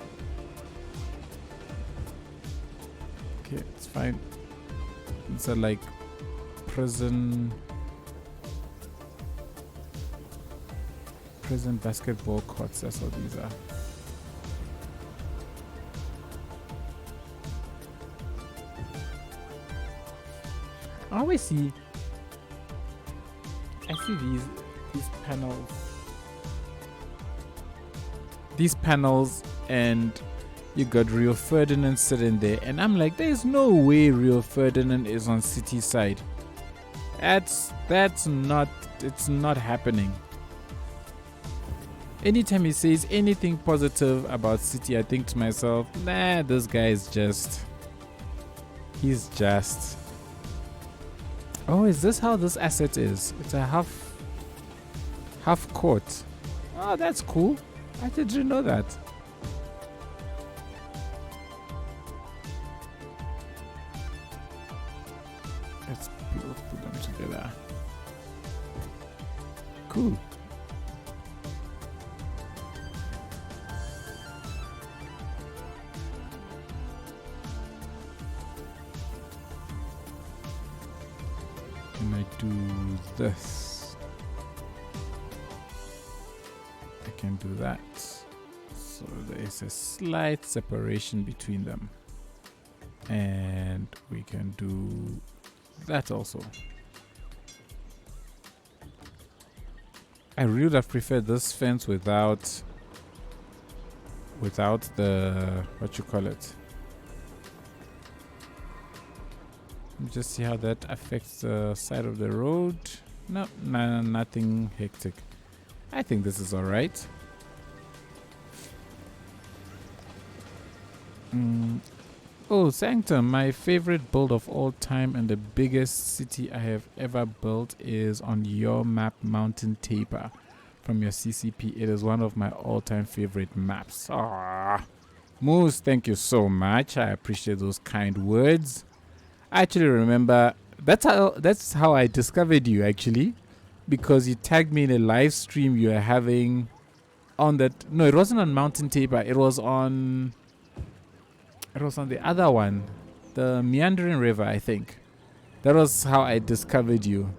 Okay, it's fine. These are like prison basketball courts. That's what these are. I always see. I see these panels. These panels, and you got Rio Ferdinand sitting there, and I'm like, there's no way Rio Ferdinand is on City side. It's not happening. Anytime he says anything positive about City, I think to myself, nah, this guy is he's just. Oh, is this how this asset is? It's a half court. Oh, that's cool. I didn't know that. Let's put them together. Cool. Can I do this? I can do that. So there is a slight separation between them. And we can do that also. I really would have preferred this fence without the, what you call it. Just see how that affects the side of the road. No, nothing hectic. I think this is alright. Oh, Sanctum, my favorite build of all time and the biggest city I have ever built is on your map, Mountain Taper, from your CCP. It is one of my all-time favorite maps. Ah, Moose, thank you so much. I appreciate those kind words. I actually remember that's how I discovered you, actually, because you tagged me in a live stream you were having on that. No, it wasn't on Mountain Taper. It was on the other one, the Meandering River, I think. That was how I discovered you.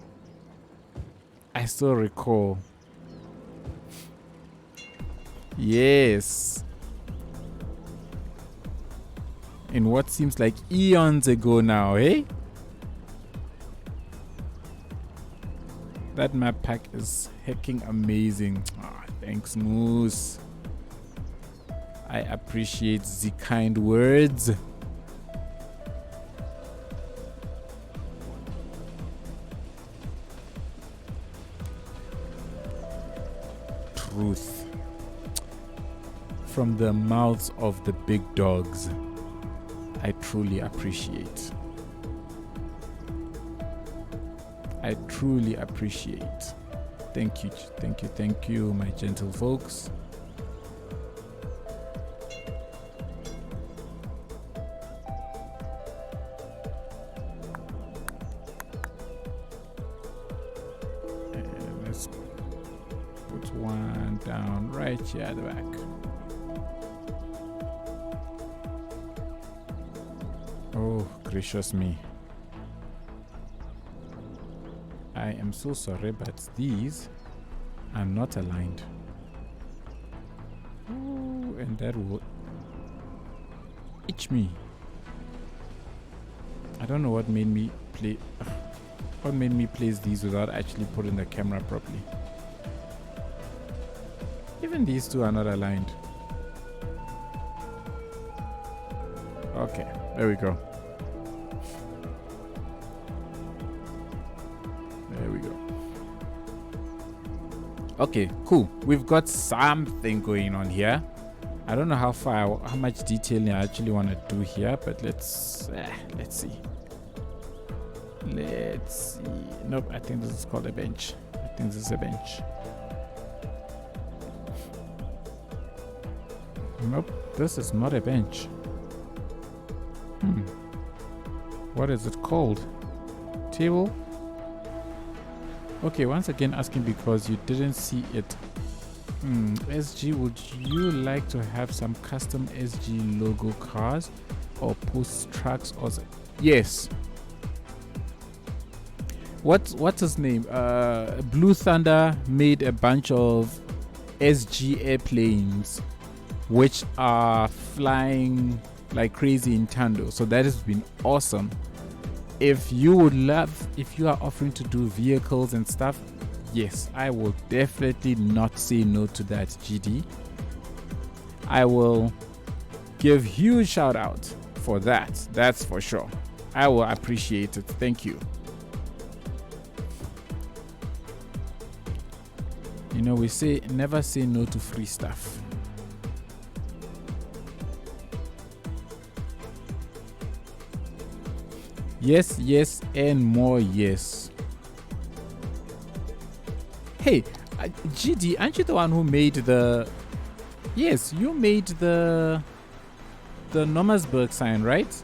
I still recall. Yes. In what seems like eons ago now, eh? That map pack is hecking amazing. Oh, thanks, Moose. I appreciate the kind words. Truth from the mouths of the big dogs. I truly appreciate. I truly appreciate. Thank you, my gentle folks. And let's put one down right here at the back. Oh, gracious me. I am so sorry, but these are not aligned. Oh, and that will itch me. I don't know what made me place these without actually putting the camera properly. Even these two are not aligned. Okay, there we go. There we go. Okay, cool. We've got something going on here. I don't know how much detailing I actually want to do here, but let's see. Let's see. Nope, I think this is called a bench. I think this is a bench. Nope, this is not a bench. What is it called? Table? Okay, once again asking because you didn't see it. SG, would you like to have some custom SG logo cars or post trucks or yes. What's his name? Blue Thunder made a bunch of SG airplanes which are flying like crazy in Tando, so that has been awesome. if you are offering to do vehicles and stuff, yes, I will definitely not say no to that, GD. I will give huge shout out for that. That's for sure. I will appreciate it. Thank you. You know, we say never say no to free stuff. Yes, yes, and more yes. Hey, GD, aren't you the one who made the... Yes, you made the Nomasburg sign, right?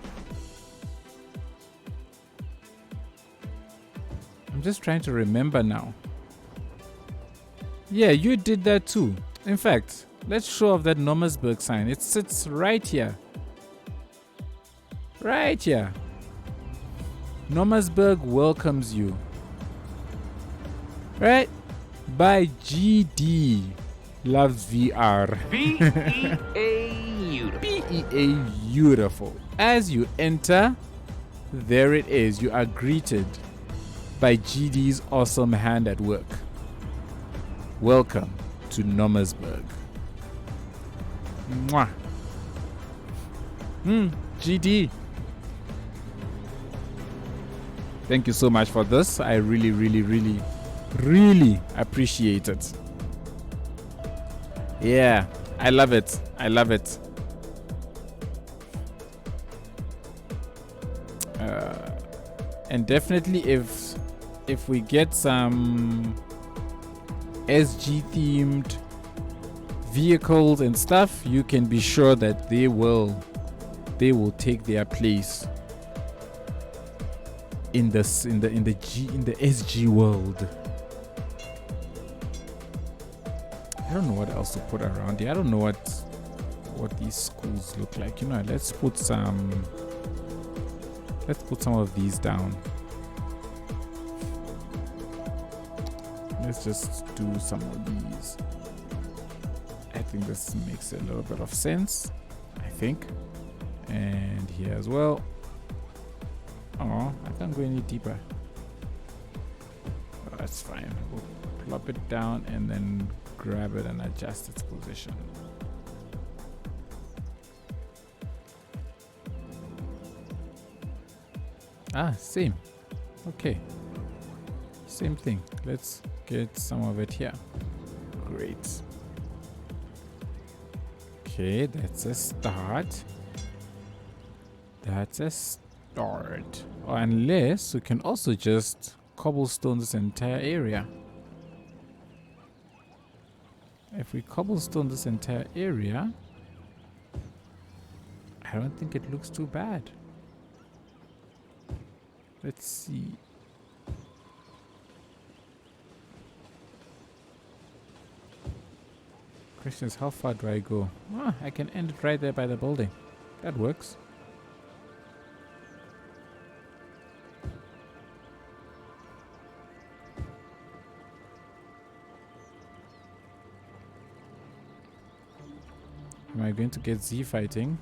I'm just trying to remember now. Yeah, you did that too. In fact, let's show off that Nomasburg sign. It sits right here. Right here. Nomasburg welcomes you. Right? By GD. Loves VR. BEA beautiful. As you enter, there it is. You are greeted by GD's awesome hand at work. Welcome to Nomasburg. Mwah. GD. Thank you so much for this. I really, really, really, really appreciate it. Yeah, I love it. I love it. And definitely if we get some SG themed vehicles and stuff, you can be sure that they will take their place in the SG world. I don't know what else to put around here. I don't know what these schools look like. You know, let's put some of these down. Let's just do some of these. I think this makes a little bit of sense. I think. And here as well. Oh, I can't go any deeper. Oh, that's fine. We'll plop it down and then grab it and adjust its position. Ah, same. Okay. Same thing. Let's get some of it here. Great. Okay, that's a start. That's a start. Or unless we can also just cobblestone this entire area. If we cobblestone this entire area, I don't think it looks too bad. Let's see. Question is, how far do I go? Ah, I can end it right there by the building. That works. Am I going to get Z fighting?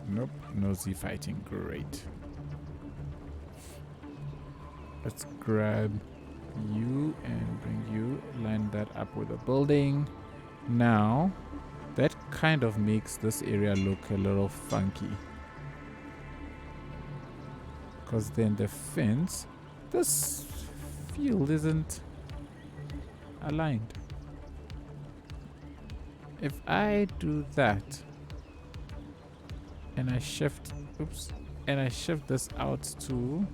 Nope, no Z fighting. Great. Let's grab you and bring you, line that up with a building. Now, that kind of makes this area look a little funky. Because then the fence, this field isn't aligned. If I do that and I shift, and I shift this out to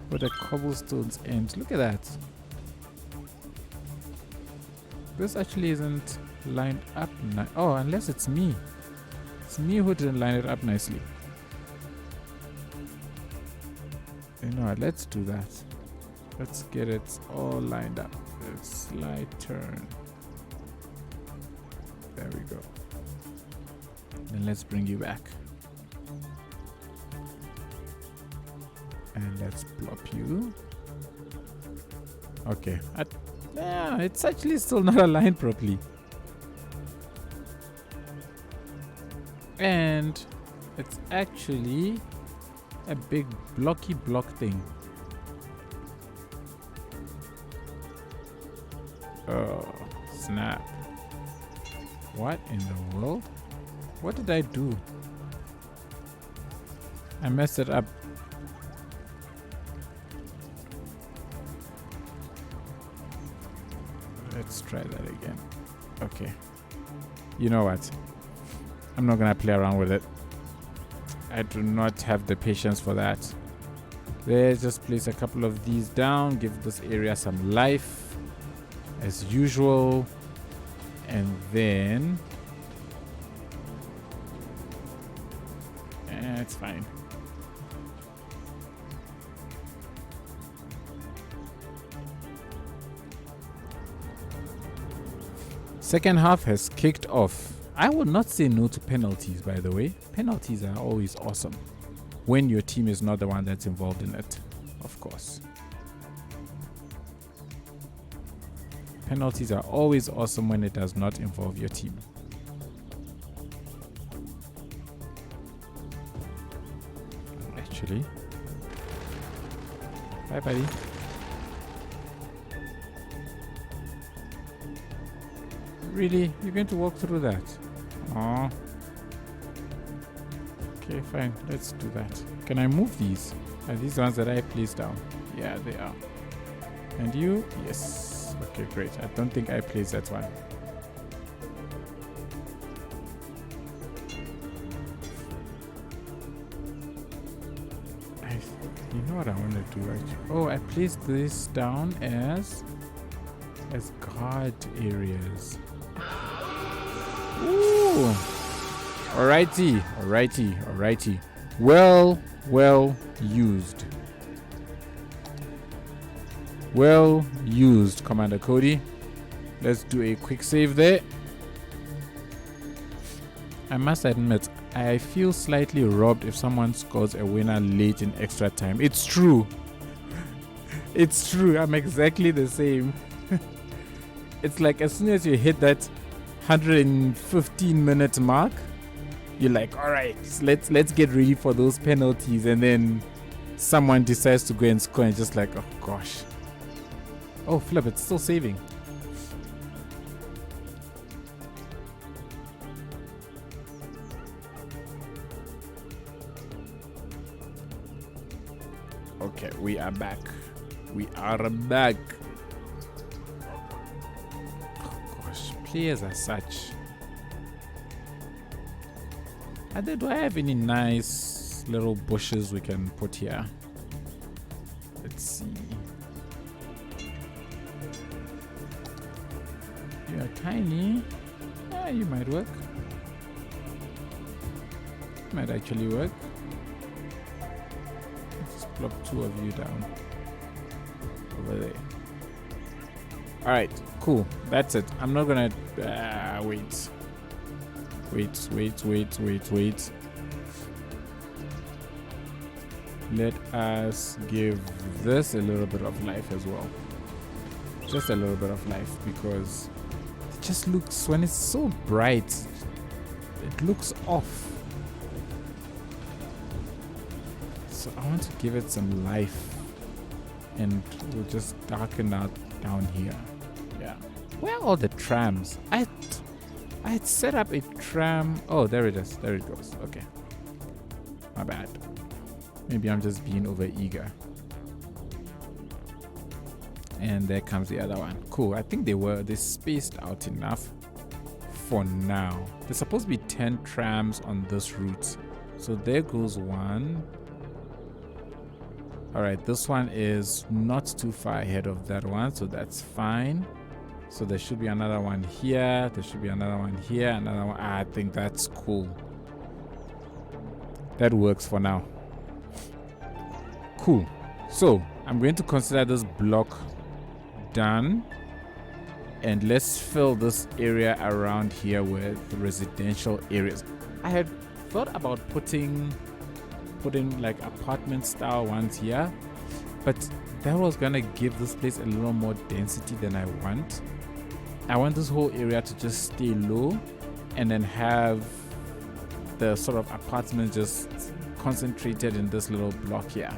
where the cobblestones end, look at that. This actually isn't lined up nice. Oh, unless it's me. It's me who didn't line it up nicely. You know what, let's do that. Let's get it all lined up. Let's slide turn. There we go. Then let's bring you back. And let's plop you. Okay. Yeah, it's actually still not aligned properly. And it's actually A big blocky block thing. Oh, snap. What in the world? What did I do? I messed it up. Let's try that again. Okay. You know what? I'm not gonna play around with it. I do not have the patience for that. Let's just place a couple of these down, give this area some life as usual, and then it's fine. Second half has kicked off. I would not say no to penalties, by the way. Penalties are always awesome when your team is not the one that's involved in it, of course. Penalties are always awesome when it does not involve your team. Actually, bye, buddy. Really? You're going to walk through that? Aww. Okay, fine. Let's do that. Can I move these? Are these ones that I placed down? Yeah, they are. And you? Yes. Okay, great. I don't think I placed that one. You know what I want to do actually? Oh, I placed this down as guard areas. Ooh. Alrighty. Well used. Well used, Commander Cody. Let's do a quick save there. I must admit, I feel slightly robbed if someone scores a winner late in extra time. It's true. It's true. I'm exactly the same. It's like as soon as you hit that 115-minute mark, you're like, all right, let's get ready for those penalties, and then someone decides to go and score, and just like, oh gosh. Oh, flip, it's still saving. Okay, we are back. Oh gosh, players are such. Do I have any nice little bushes we can put here? Let's see. You're tiny. You might work. Might actually work. Let's plop two of you down over there. Alright, cool. That's it. I'm not gonna wait. Let us give this a little bit of life as well. Just a little bit of life, because it just looks, when it's so bright, it looks off. So I want to give it some life, and we'll just darken out down here. Yeah. Where are all the trams? I had set up a tram. Oh, there it is. There it goes. Okay. My bad. Maybe I'm just being over eager. And there comes the other one. Cool. I think they spaced out enough for now. There's supposed to be 10 trams on this route. So there goes one. Alright, this one is not too far ahead of that one, so that's fine. So there should be another one here. There should be another one here. Another one. I think that's cool. That works for now. Cool. So I'm going to consider this block done. And let's fill this area around here with residential areas. I had thought about putting like apartment style ones here, but that was gonna give this place a little more density than I want. I want this whole area to just stay low and then have the sort of apartments just concentrated in this little block here,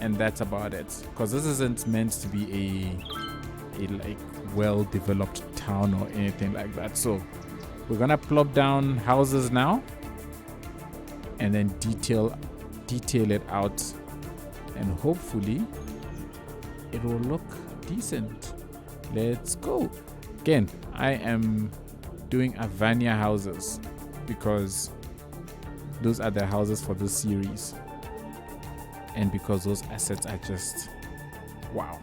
and that's about it, because this isn't meant to be a like well-developed town or anything like that. So we're gonna plop down houses now and then detail it out, and hopefully it will look decent. Let's go. Again, I am doing Avania houses because those are the houses for this series, and because those assets are just wow.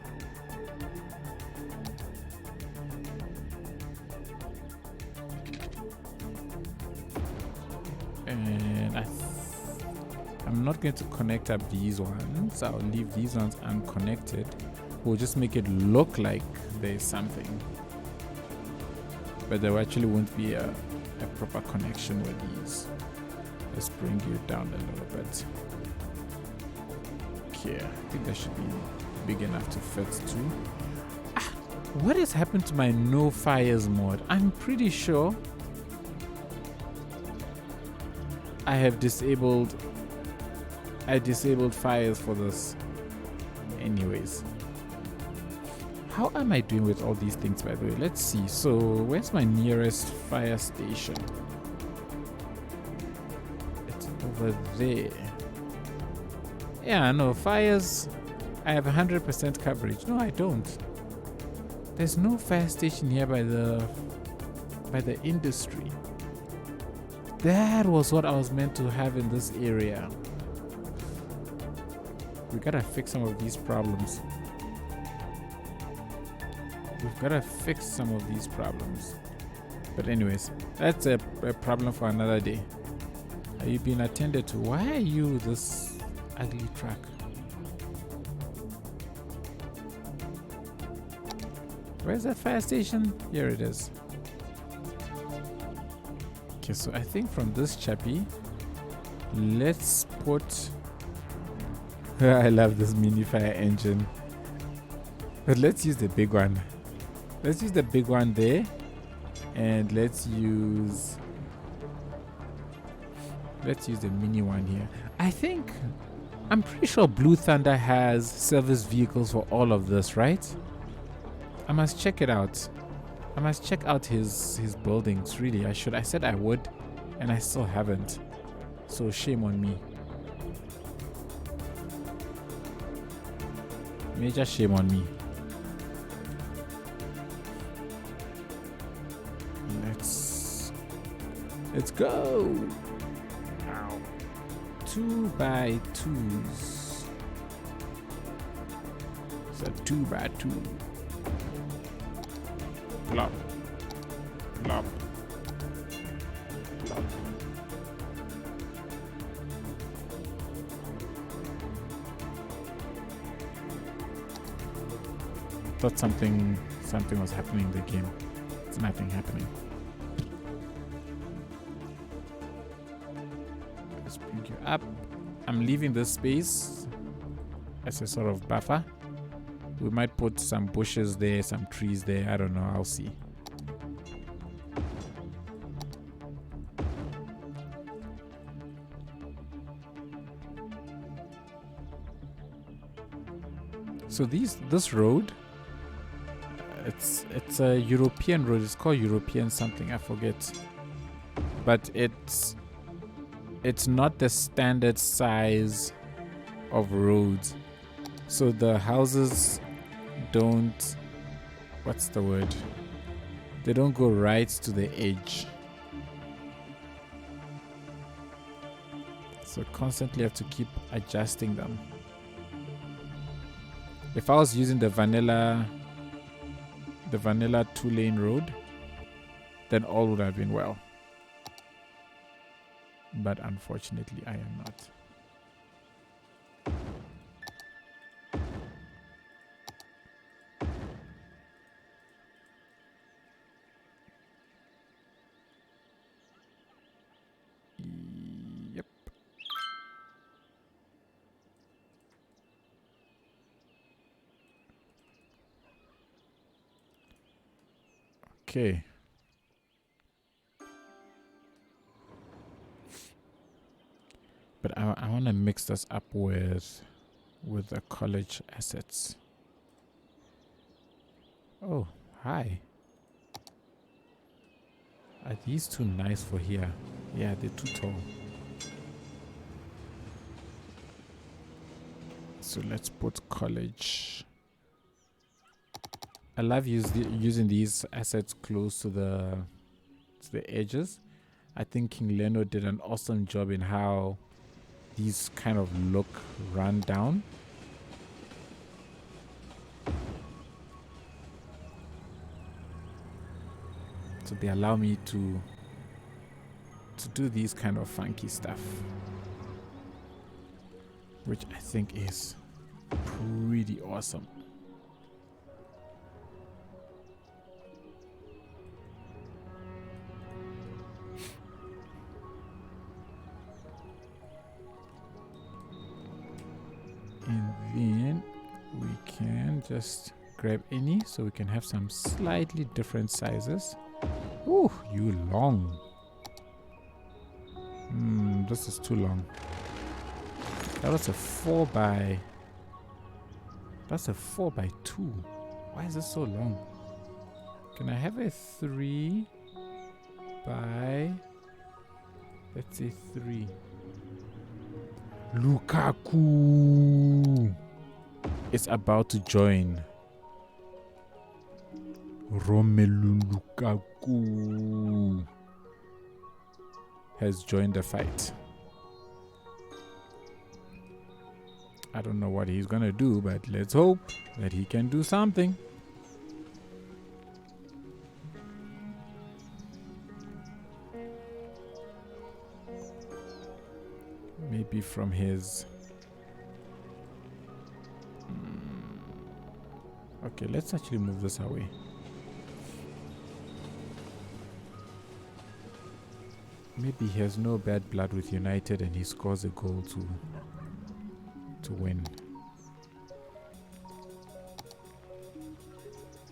And I'm not going to connect up these ones. I'll leave these ones unconnected. We'll just make it look like there's something, but there actually won't be a proper connection with these. Let's bring you down a little bit. Okay, I think that should be big enough to fit too. What has happened to my no fires mod? I'm pretty sure I disabled fires for this. Anyways, how am I doing with all these things, by the way? Let's see. So where's my nearest fire station? It's over there. Yeah, no fires. I have 100% coverage. No, I don't. There's no fire station here by the industry. That was what I was meant to have in this area. We gotta fix some of these problems. We've gotta fix some of these problems. But anyways, that's a problem for another day. Are you being attended to? Why are you this ugly truck? Where's that fire station? Here it is. Okay, so I think from this chappy, let's put... I love this mini fire engine. But let's use the big one. Let's use the big one there. And let's use the mini one here. I'm pretty sure Blue Thunder has service vehicles for all of this, right? I must check it out. I must check out his buildings, really. I said I would, and I still haven't. So shame on me. Major shame on me. Let's go. Ow. 2x2s. It's a 2x2. Plop. Plop. Plop. Thought something was happening in the game. It's nothing happening. Let's bring you up. I'm leaving this space as a sort of buffer. We might put some bushes there, some trees there. I don't know. I'll see. So this road, it's a European road. It's called European something. I forget. But it's not the standard size of roads. So the houses don't, what's the word? They don't go right to the edge. So constantly have to keep adjusting them. If I was using the vanilla 2-lane road, then all would have been well. But unfortunately, I am not. Yep. Okay. But I want to mix this up with the college assets. Oh, hi. Are these too nice for here? Yeah, they're too tall. So let's put college. I love using these assets close to the edges. I think King Leno did an awesome job in how these kind of look run down. So they allow me to do these kind of funky stuff, which I think is pretty awesome. And then we can just grab any so we can have some slightly different sizes. Ooh, you long. This is too long. That was a 4x. That's a 4x2. Why is this so long? Can I have a 3 by, let's say 3. Lukaku is about to join. Romelu Lukaku has joined the fight. I don't know what he's gonna do, but let's hope that he can do something. Maybe from his... Okay, let's actually move this away. Maybe he has no bad blood with United and he scores a goal to win.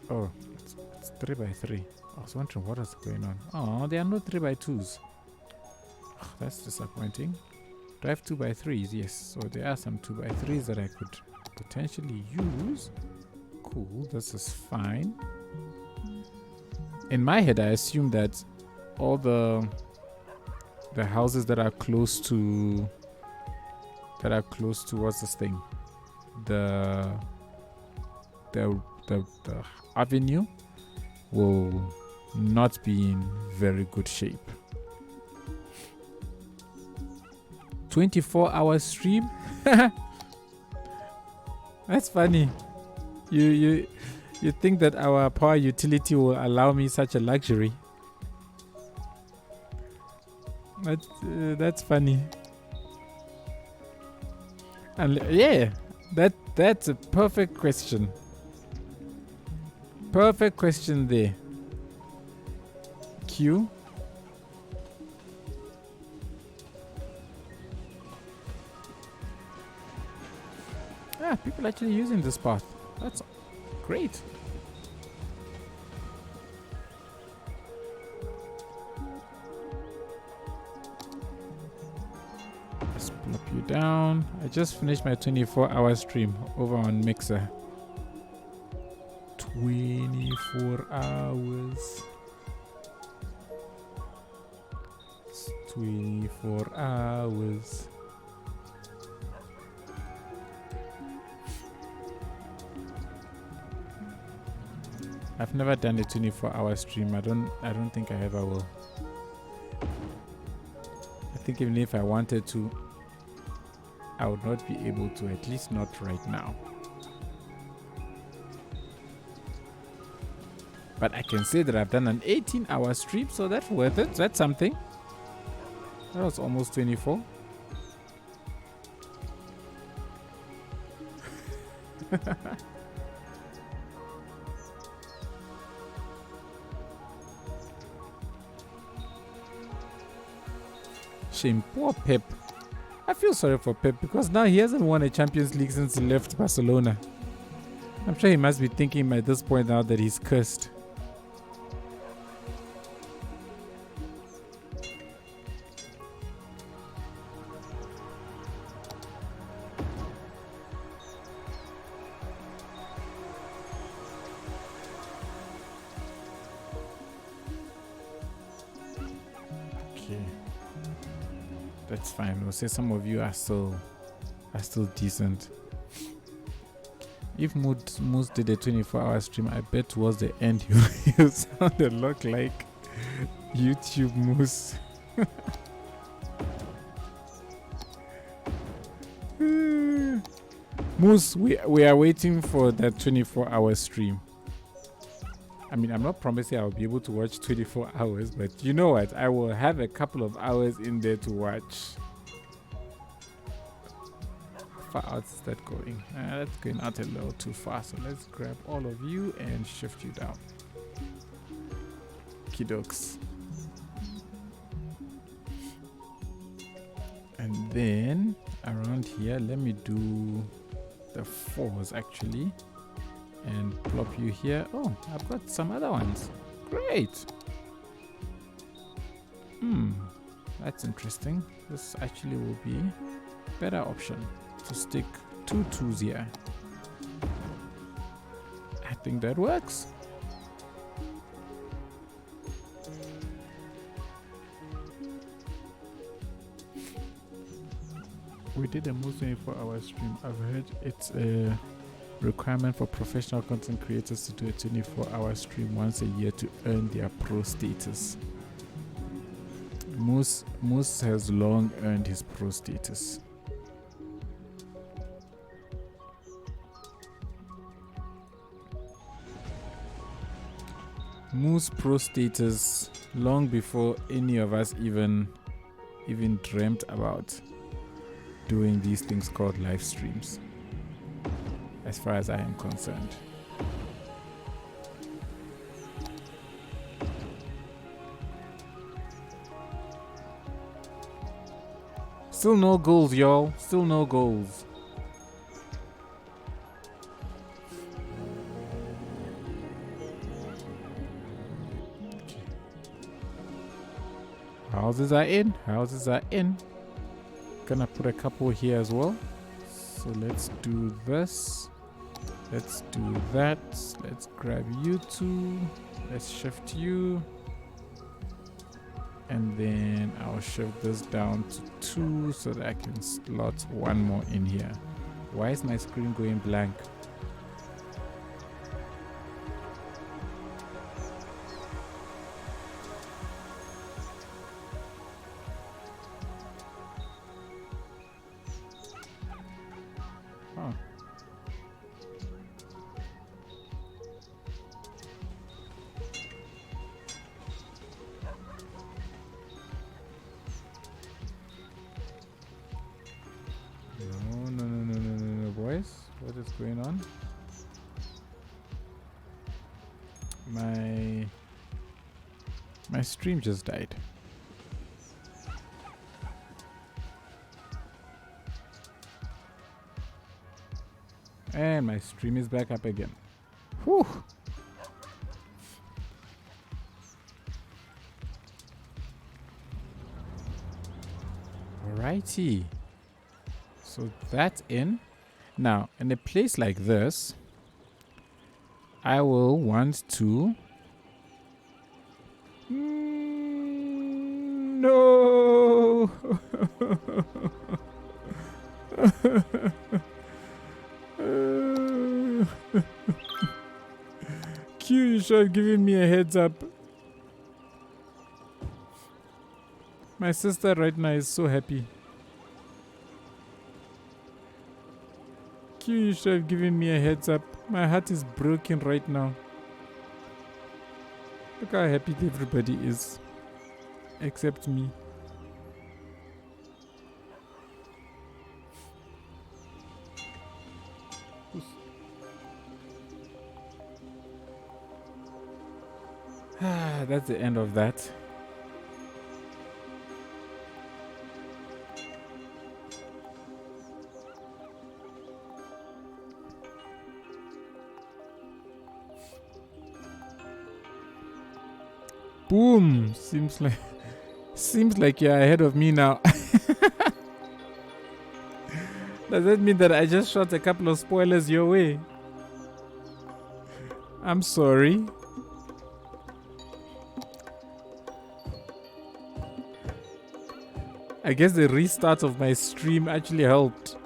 Oh, it's 3x3. I was wondering what is going on. Oh, there are no 3x2s. Oh, that's disappointing. Do I have 2x3s? Yes. So there are some 2x3s that I could potentially use. Cool, this is fine. In my head, I assume that all the houses that are close to what's this thing? The avenue will not be in very good shape. 24-hour stream? That's funny. You think that our power utility will allow me such a luxury? But that's funny. And yeah, that's a perfect question. Perfect question there. Q. Ah, people actually using this path. That's great. Let's plop you down. I just finished my 24-hour stream over on Mixer. 24 hours. It's 24 hours. I've never done a 24-hour stream. I don't think I ever will. I think even if I wanted to, I would not be able to, at least not right now. But I can say that I've done an 18-hour stream, so that's worth it. That's something. That was almost 24. Shame, poor Pep. I feel sorry for Pep because now he hasn't won a Champions League since he left Barcelona. I'm sure he must be thinking at this point now that he's cursed. That's fine. We'll say some of you are still decent. If Moose did a 24-hour stream, I bet towards the end he'll sound a lot like YouTube Moose. Moose, we are waiting for that 24-hour stream. I mean, I'm not promising I'll be able to watch 24 hours, but you know what? I will have a couple of hours in there to watch. How far out is that going? That's going out a little too far, so let's grab all of you and shift you down. Kidokes. And then around here, let me do the 4s actually. And plop you here. Oh, I've got some other ones. Great. That's interesting. This actually will be a better option to stick 2 2s here. I think that works. We did a Moose 24-hour stream. I've heard it's a requirement for professional content creators to do a 24-hour stream once a year to earn their pro status. Moose has long earned his pro status. Moose pro status long before any of us even dreamt about doing these things called live streams, as far as I am concerned. Still no goals, y'all. Still no goals. Okay. Houses are in. Houses are in. Gonna put a couple here as well. So let's do this. Let's do that. Let's grab you two. Let's shift you. And then I'll shift this down to 2 so that I can slot one more in here. Why is my screen going blank? Huh. No, boys. What is going on? My stream just died. And my stream is back up again. Whew. Alrighty. So that's in. Now, in a place like this, I will want to... No! Q, you should have given me a heads up. My sister right now is so happy. Q, you should have given me a heads up. My heart is broken right now. Look how happy everybody is. Except me. That's the end of that. Boom! Seems like you're ahead of me now. Does that mean that I just shot a couple of spoilers your way? I'm sorry. I guess the restart of my stream actually helped.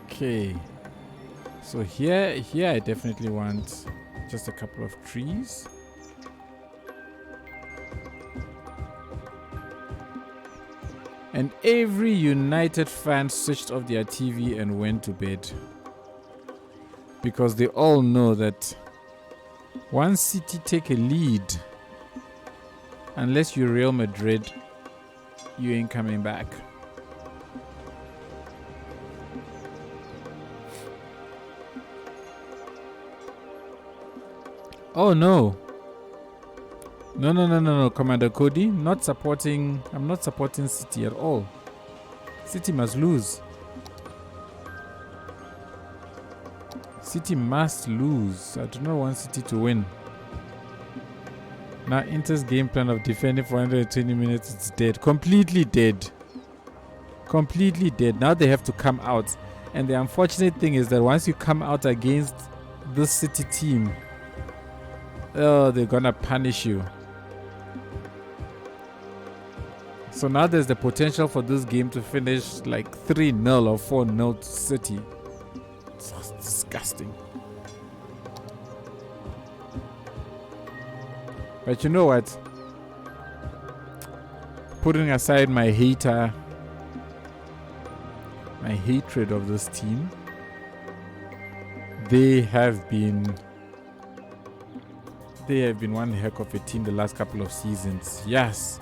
Okay. So here I definitely want just a couple of trees. And every United fan switched off their TV and went to bed. Because they all know that once City take a lead, unless you're Real Madrid, you ain't coming back. Oh no. No, Commander Cody. I'm not supporting City at all. City must lose. City must lose. I do not want City to win. Now Inter's game plan of defending for 120 minutes is dead. Completely dead. Completely dead. Now they have to come out. And the unfortunate thing is that once you come out against this City team, oh, they're gonna punish you. So now there's the potential for this game to finish like 3-0 or 4-0 to City. It's disgusting. But you know what? Putting aside my hatred of this team, they have been one heck of a team the last couple of seasons. Yes.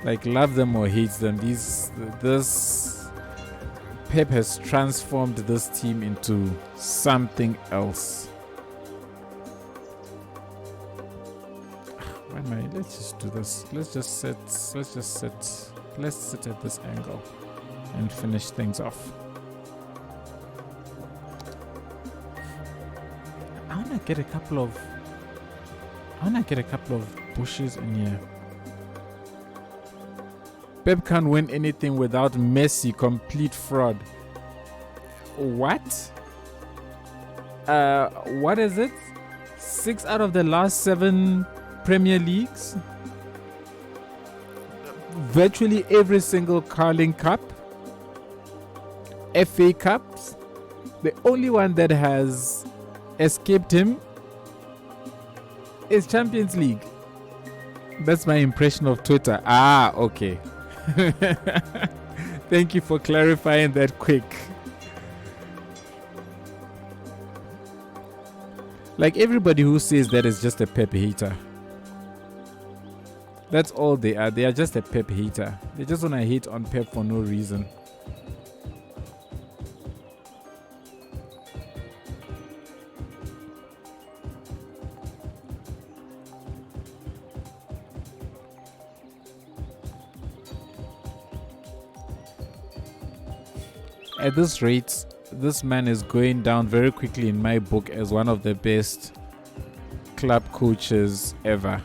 Like, love them or hate them, this Pep has transformed this team into something else. Why am I? Let's just do this. Let's sit at this angle and finish things off. I wanna get a couple of bushes in here. Pep can't win anything without Messi. Complete fraud. What? What is it? 6 out of the last 7 Premier Leagues? Virtually every single Carling Cup? FA Cups? The only one that has escaped him is Champions League. That's my impression of Twitter. Ah, okay. Thank you for clarifying that quick. Like, everybody who says that is just a Pep hater. That's all they are. They are just a Pep hater. They just want to hate on Pep for no reason. At this rate, this man is going down very quickly in my book as one of the best club coaches ever.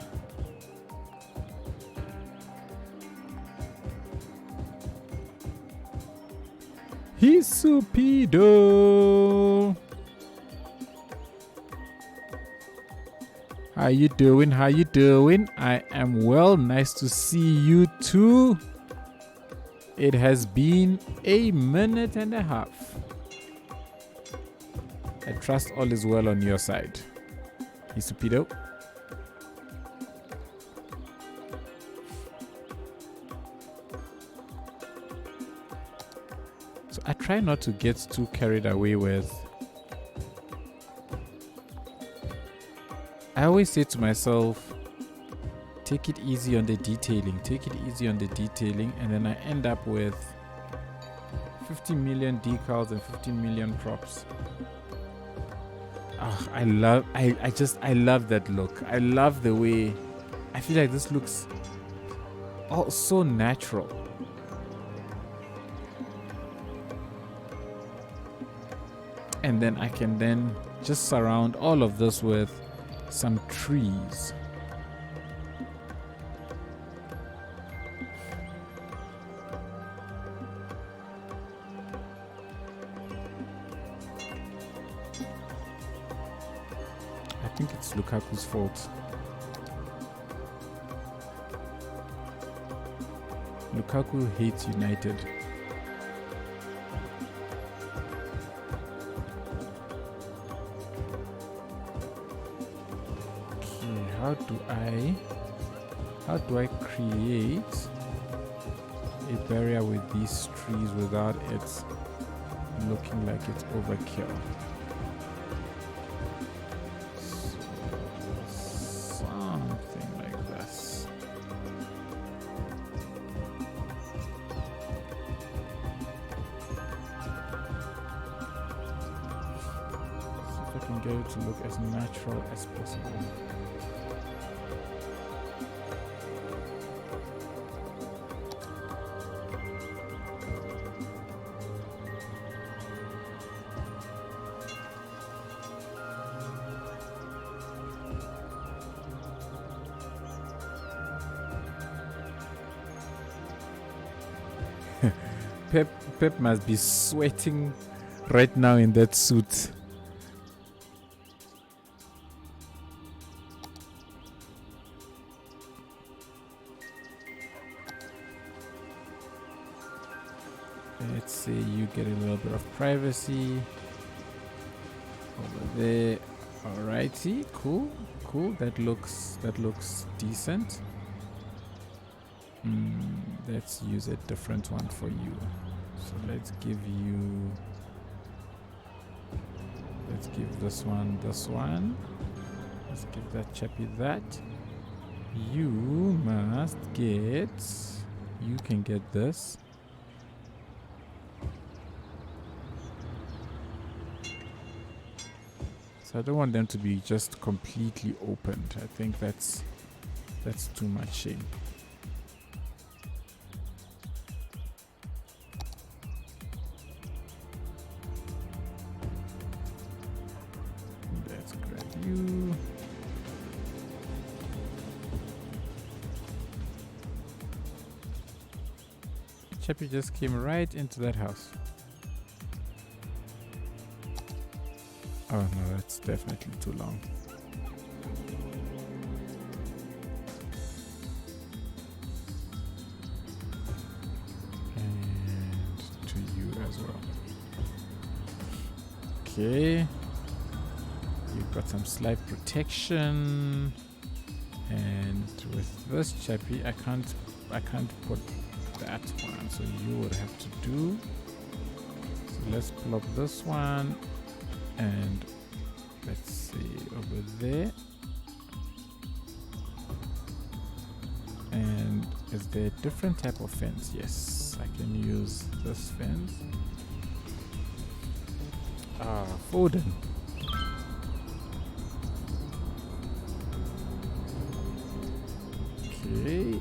He's Supido. How you doing? How you doing? I am well. Nice to see you too. It has been a minute and a half. I trust all is well on your side. Isupido. So I try not to get too carried away with. I always say to myself, take it easy on the detailing, and then I end up with 50 million decals and 50 million props. I love that look. I love the way I feel like this looks all so natural. And then I can then just surround all of this with some trees. think it's Lukaku's fault. Lukaku hates United. Okay, how do I create a barrier with these trees without it looking like it's overkill? So, something like this. See if I can get it to look as natural as possible. Pep must be sweating right now in that suit. Let's say you get a little bit of privacy over there. Alrighty, cool. That looks decent. Let's use a different one for you. So let's give this one. Let's give that chappy that. You can get this. So I don't want them to be just completely opened. I think that's too much shame. Let's grab you. Chappy just came right into that house. Oh no, that's definitely too long. And to you as well. Okay. You've got some slight protection. And with this chappy, I can't put that one. So you would have to do. So let's plop this one. And let's see over there. And is there a different type of fence? Yes, I can use this fence. Foden. Okay.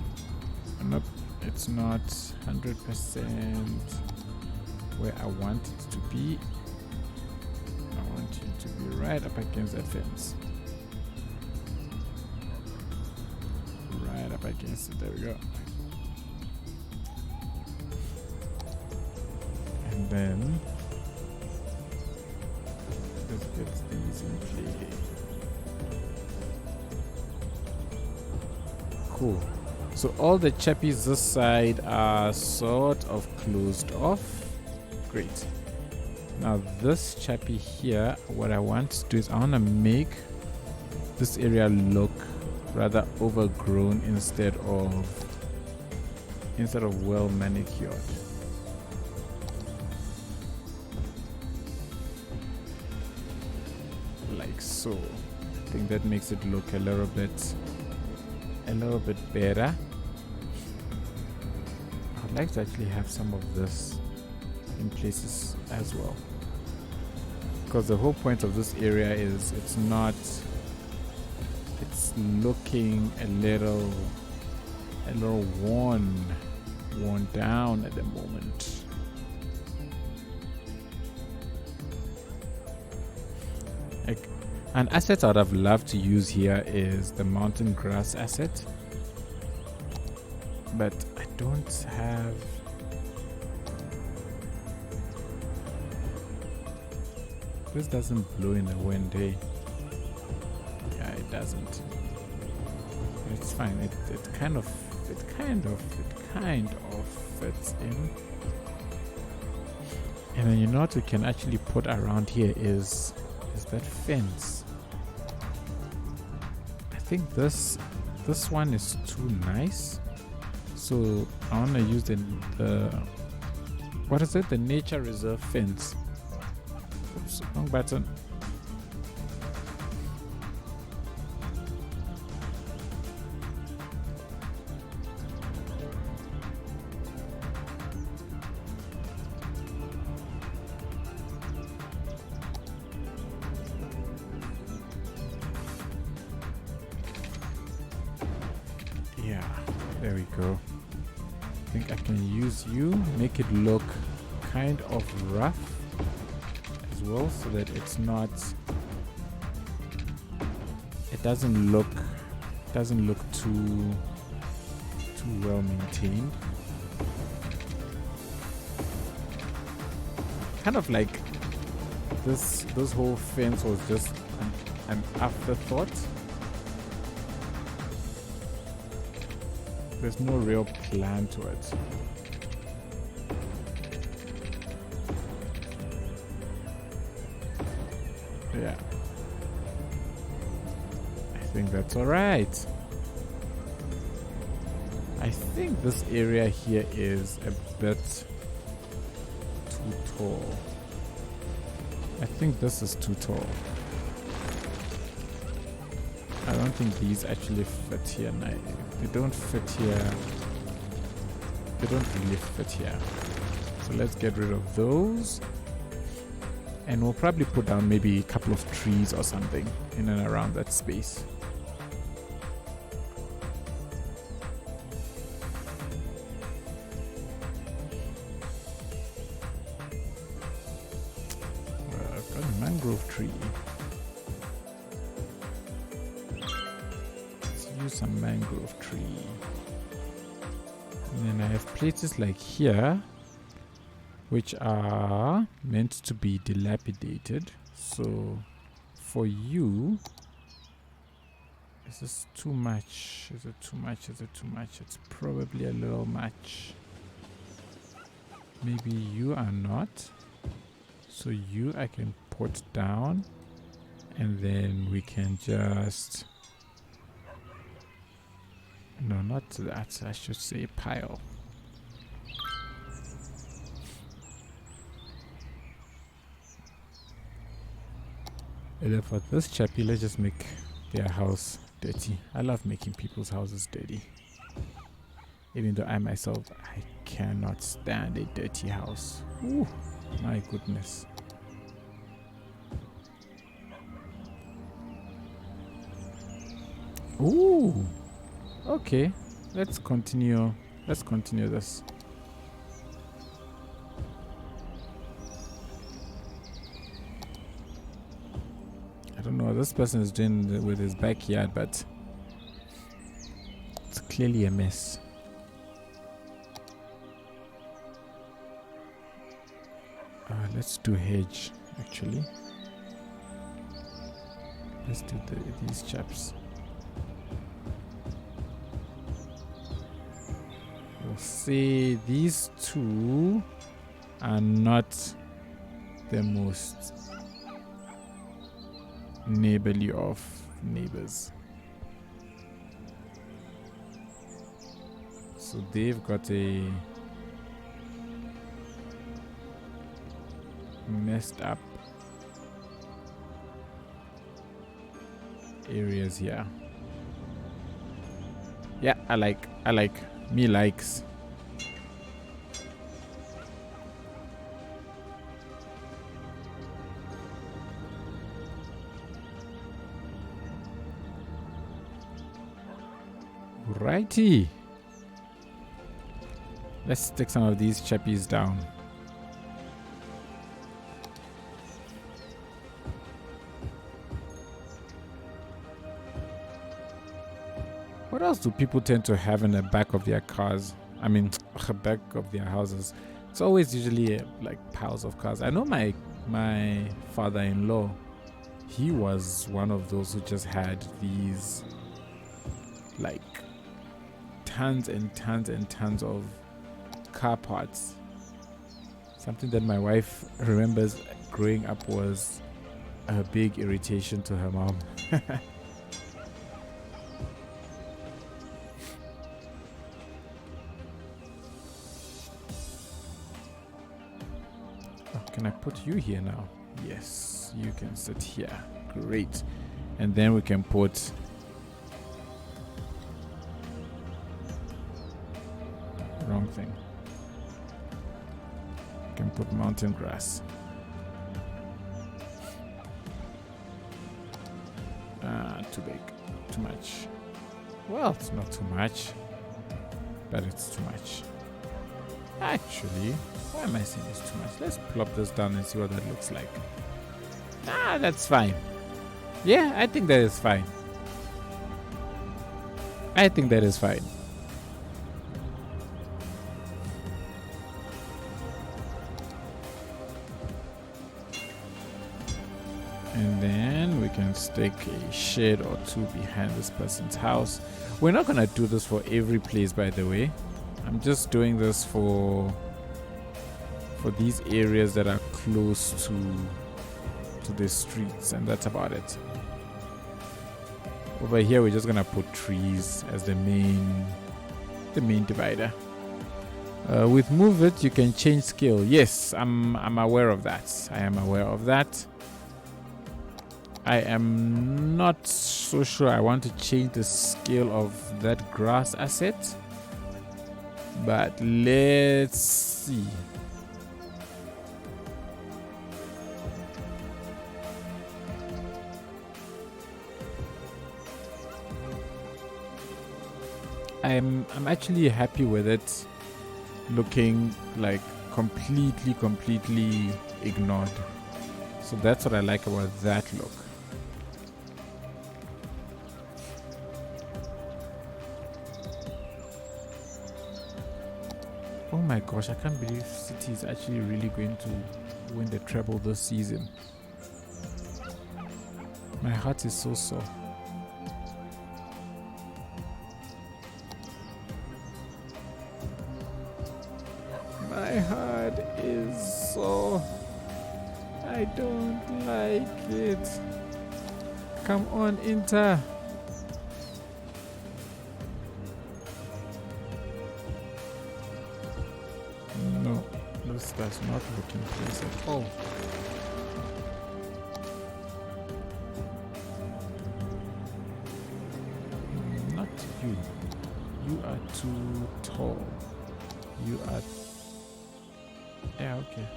Nope, it's not 100% where I want it to be. To be right up against that fence. Right up against it. There we go. And then let's get these in play. Cool. So all the chappies this side are sort of closed off. Great. Now this chappy here, what I want to do is I want to make this area look rather overgrown instead of well manicured. Like so. I think that makes it look a little bit better. I'd like to actually have some of this in places as well, because the whole point of this area is it's looking a little worn down at the moment. Like an asset I'd have loved to use here is the mountain grass asset, but I don't have. This doesn't blow in the wind, eh? doesn't. It's fine. It kind of fits in. And then you know what we can actually put around here is that fence. I think this one is too nice. So I want to use the what is it? The nature reserve fence. Oops, wrong button. Yeah, there we go. I think I can use you, make it look kind of rough as well, so that it's not, it doesn't look too well maintained. Kind of like this whole fence was just an afterthought. There's no real plan to it. Yeah. I think that's alright. I think this area here is a bit too tall. I think this is too tall. I don't think these actually fit here. No, they don't fit here. They don't really fit here. So let's get rid of those. And we'll probably put down maybe a couple of trees or something in and around that space. Well, I've got a mangrove tree. Some mangrove tree, and then I have places like here which are meant to be dilapidated. So for you, is this too much? Is it too much? Is it too much? It's probably a little much. Maybe you are not. So you I can put down, and then we can just, no, not that. I should say pile. And then for this chappie, let's just make their house dirty. I love making people's houses dirty. Even though I myself, I cannot stand a dirty house. Ooh, my goodness. Ooh. Okay, let's continue this. I don't know what this person is doing with his backyard, but it's clearly a mess. Let's do hedge, actually. Let's do these chaps. See, these two are not the most neighborly of neighbors. So they've got a messed up areas here. Yeah, I like me likes. Righty. Let's stick some of these chappies down. What else do people tend to have in the back of their cars? I mean, the back of their houses. It's always usually like piles of cars. I know my father-in-law, he was one of those who just had these like tons and tons and tons of car parts. Something that my wife remembers growing up was a big irritation to her mom. Can I put you here now? Yes, you can sit here. Great. And then we can put wrong thing. We can put mountain grass. Too big. Too much. Well, it's not too much, but it's too much. Actually, why am I saying it's too much? Let's plop this down and see what that looks like. That's fine. Yeah, I think that is fine. I think that is fine. And then we can stick a shed or two behind this person's house. We're not gonna do this for every place, by the way. I'm just doing this for these areas that are close to the streets, and that's about it. Over here, we're just gonna put trees as the main divider. With Move It, you can change scale. Yes, I'm aware of that. I am aware of that. I am not so sure I want to change the scale of that grass asset, but let's see. I'm actually happy with it looking like completely ignored. So that's what I like about that look. Oh my gosh, I can't believe City is actually really going to win the treble this season. My heart is so sore. My heart is so... I don't like it. Come on, Inter. No, this does not look in place at all. Not you. You are too tall. You are... Yeah, okay.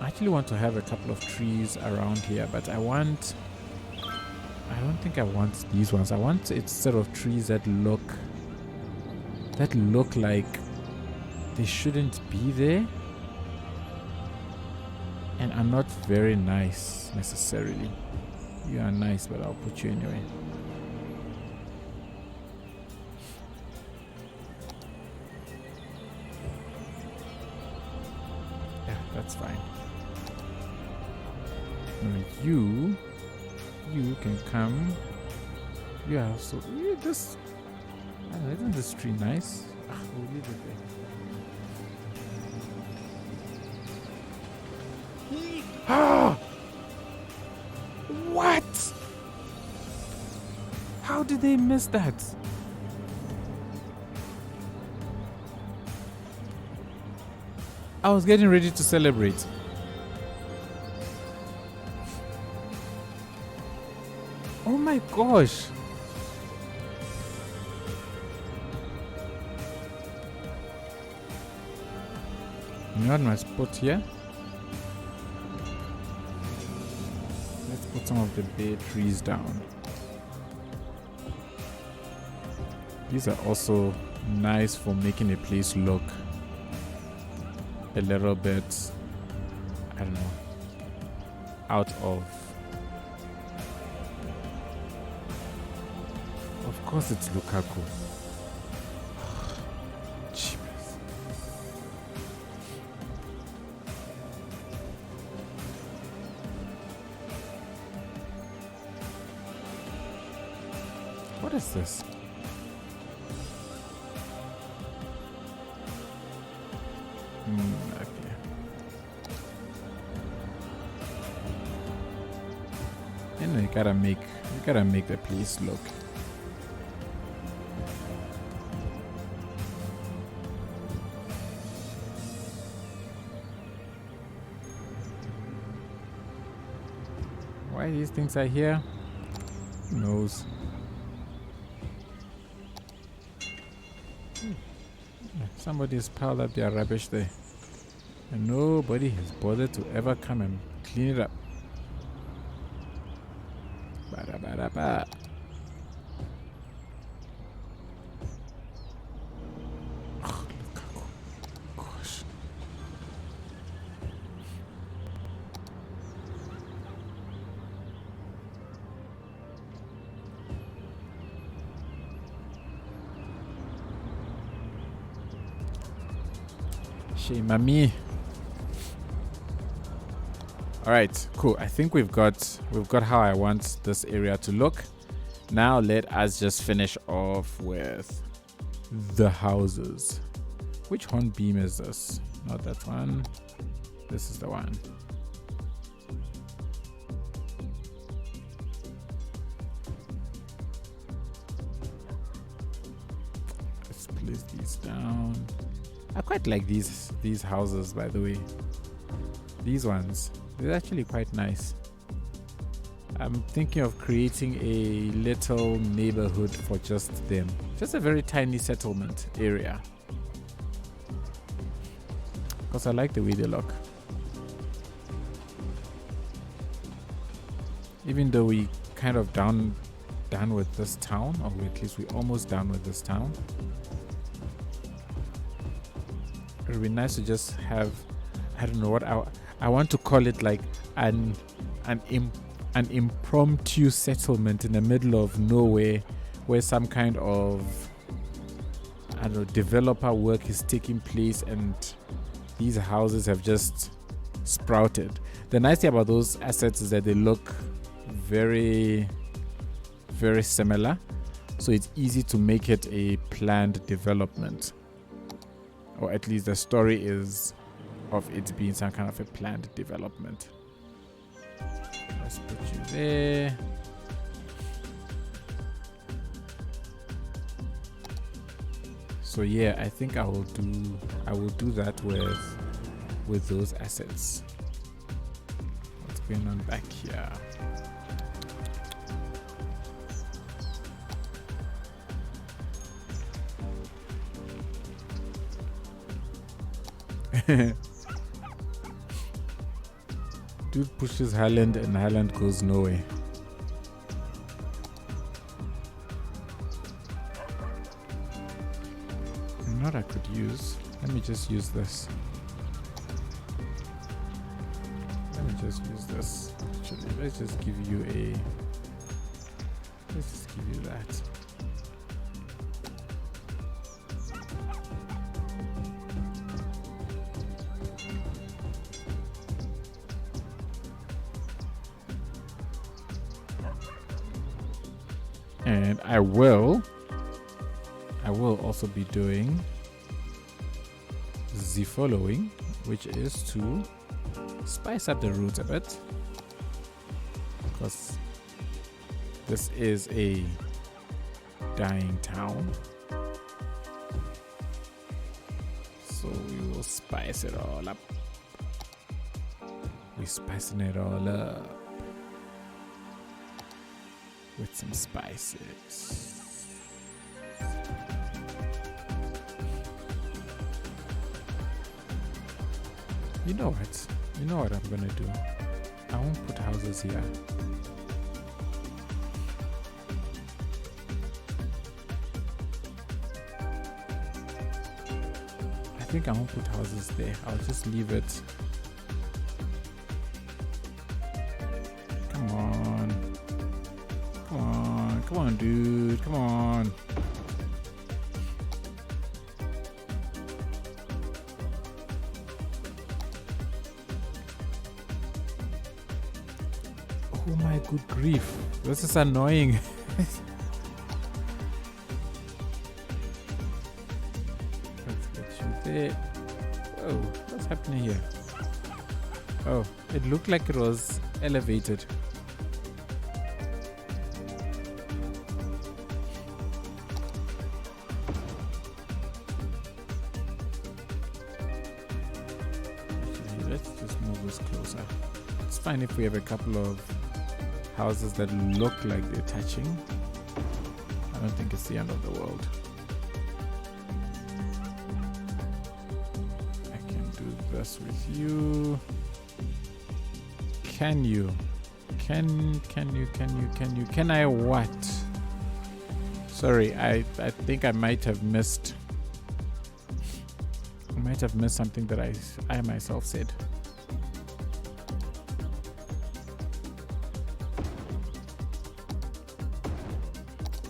I actually want to have a couple of trees around here, but I don't think I want these ones. I want it sort of trees that look like they shouldn't be there and are not very nice necessarily. You are nice, but I'll put you anyway. Yeah, that's fine. You can come. Yeah, so this. Isn't this tree nice? We'll leave it there. What? How did they miss that? I was getting ready to celebrate. Oh my gosh. You know what I must put here? Let's put some of the bare trees down. These are also nice for making a place look a little bit, I don't know, out of... Of course it's Lukaku. Jeepers. What is this? Okay. You know, you gotta make the place look. Why these things are here? Who knows? Somebody's piled up their rubbish there, and nobody has bothered to ever come and clean it up. Ba-da-ba-da-ba. Oh, gosh. Shame on me. All right, cool. I think we've got how I want this area to look. Now let us just finish off with the houses. Which horn beam is this? Not that one. This is the one. Let's place these down. I quite like these houses, by the way. These ones, they're actually quite nice. I'm thinking of creating a little neighborhood for just them. Just a very tiny settlement area. Because I like the way they look. Even though we kind of done with this town, or at least we're almost done with this town. It would be nice to just have, I don't know what I want to call it, like an impromptu settlement in the middle of nowhere, where some kind of, I don't know, developer work is taking place and these houses have just sprouted. The nice thing about those assets is that they look very, very similar, so it's easy to make it a planned development. Or at least the story is of it being some kind of a planned development. Let's put you there. So yeah, I think I will do that with those assets. What's going on back here? Dude pushes Haaland and Haaland goes nowhere. You know what I could use? Let me just use this. Actually, let's just give you that. And I will also be doing the following, which is to spice up the route a bit, because this is a dying town. So we will spice it all up. We're spicing it all up with some spices. You know what I'm gonna do? I won't put houses here. I think I won't put houses there. I'll just leave it. Come on, dude. Come on. Oh my good grief. This is annoying. Oh, what's happening here? Oh, it looked like it was elevated. Okay, let's just move this closer. It's fine if we have a couple of houses that look like they're touching. I don't think it's the end of the world. I can do this with you. Can you? Can I what? Sorry, I think I might have missed. I might have missed something that I myself said.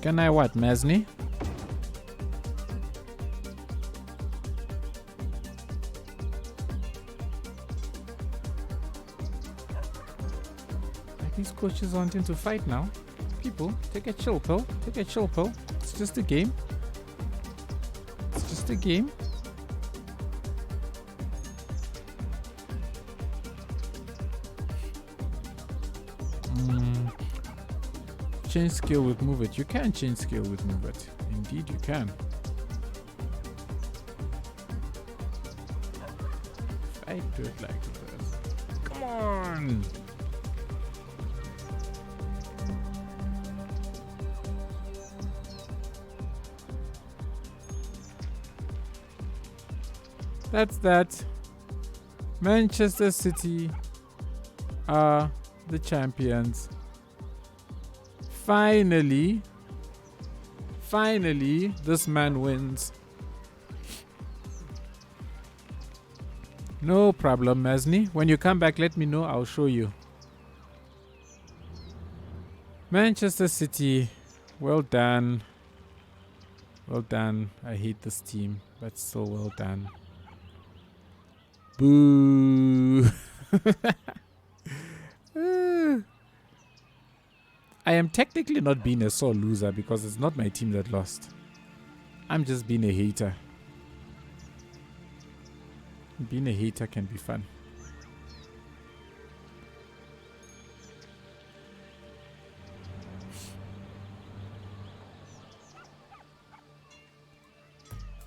Can I what, Mesny? These coaches wanting to fight now. People, take a chill pill. Take a chill pill. It's just a game. It's just a game. Change skill with move it. You can change skill with move it. Indeed you can. If I do it like this. Come on! That's that. Manchester City are the champions. Finally, this man wins. No problem, Mesny. When you come back, let me know. I'll show you. Manchester City, well done. Well done. I hate this team, but still well done. Boo. I am technically not being a sore loser because it's not my team that lost. I'm just being a hater. Being a hater can be fun.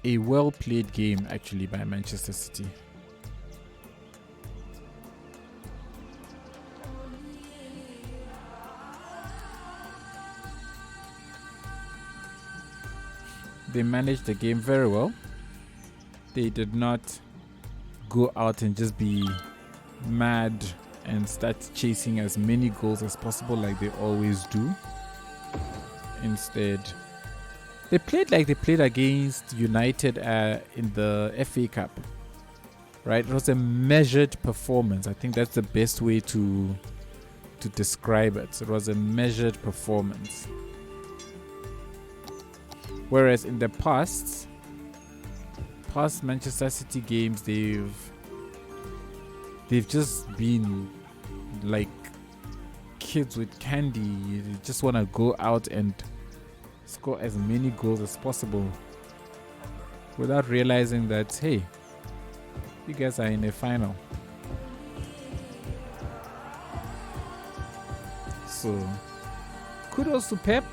A well-played game actually by Manchester City. They managed the game very well. They did not go out and just be mad and start chasing as many goals as possible like they always do. Instead, they played like they played against United in the FA Cup. Right? It was a measured performance. I think that's the best way to describe it. It was a measured performance. Whereas in the past Manchester City games, they've just been like kids with candy. They just want to go out and score as many goals as possible without realizing that, hey, you guys are in a final. So kudos to Pep.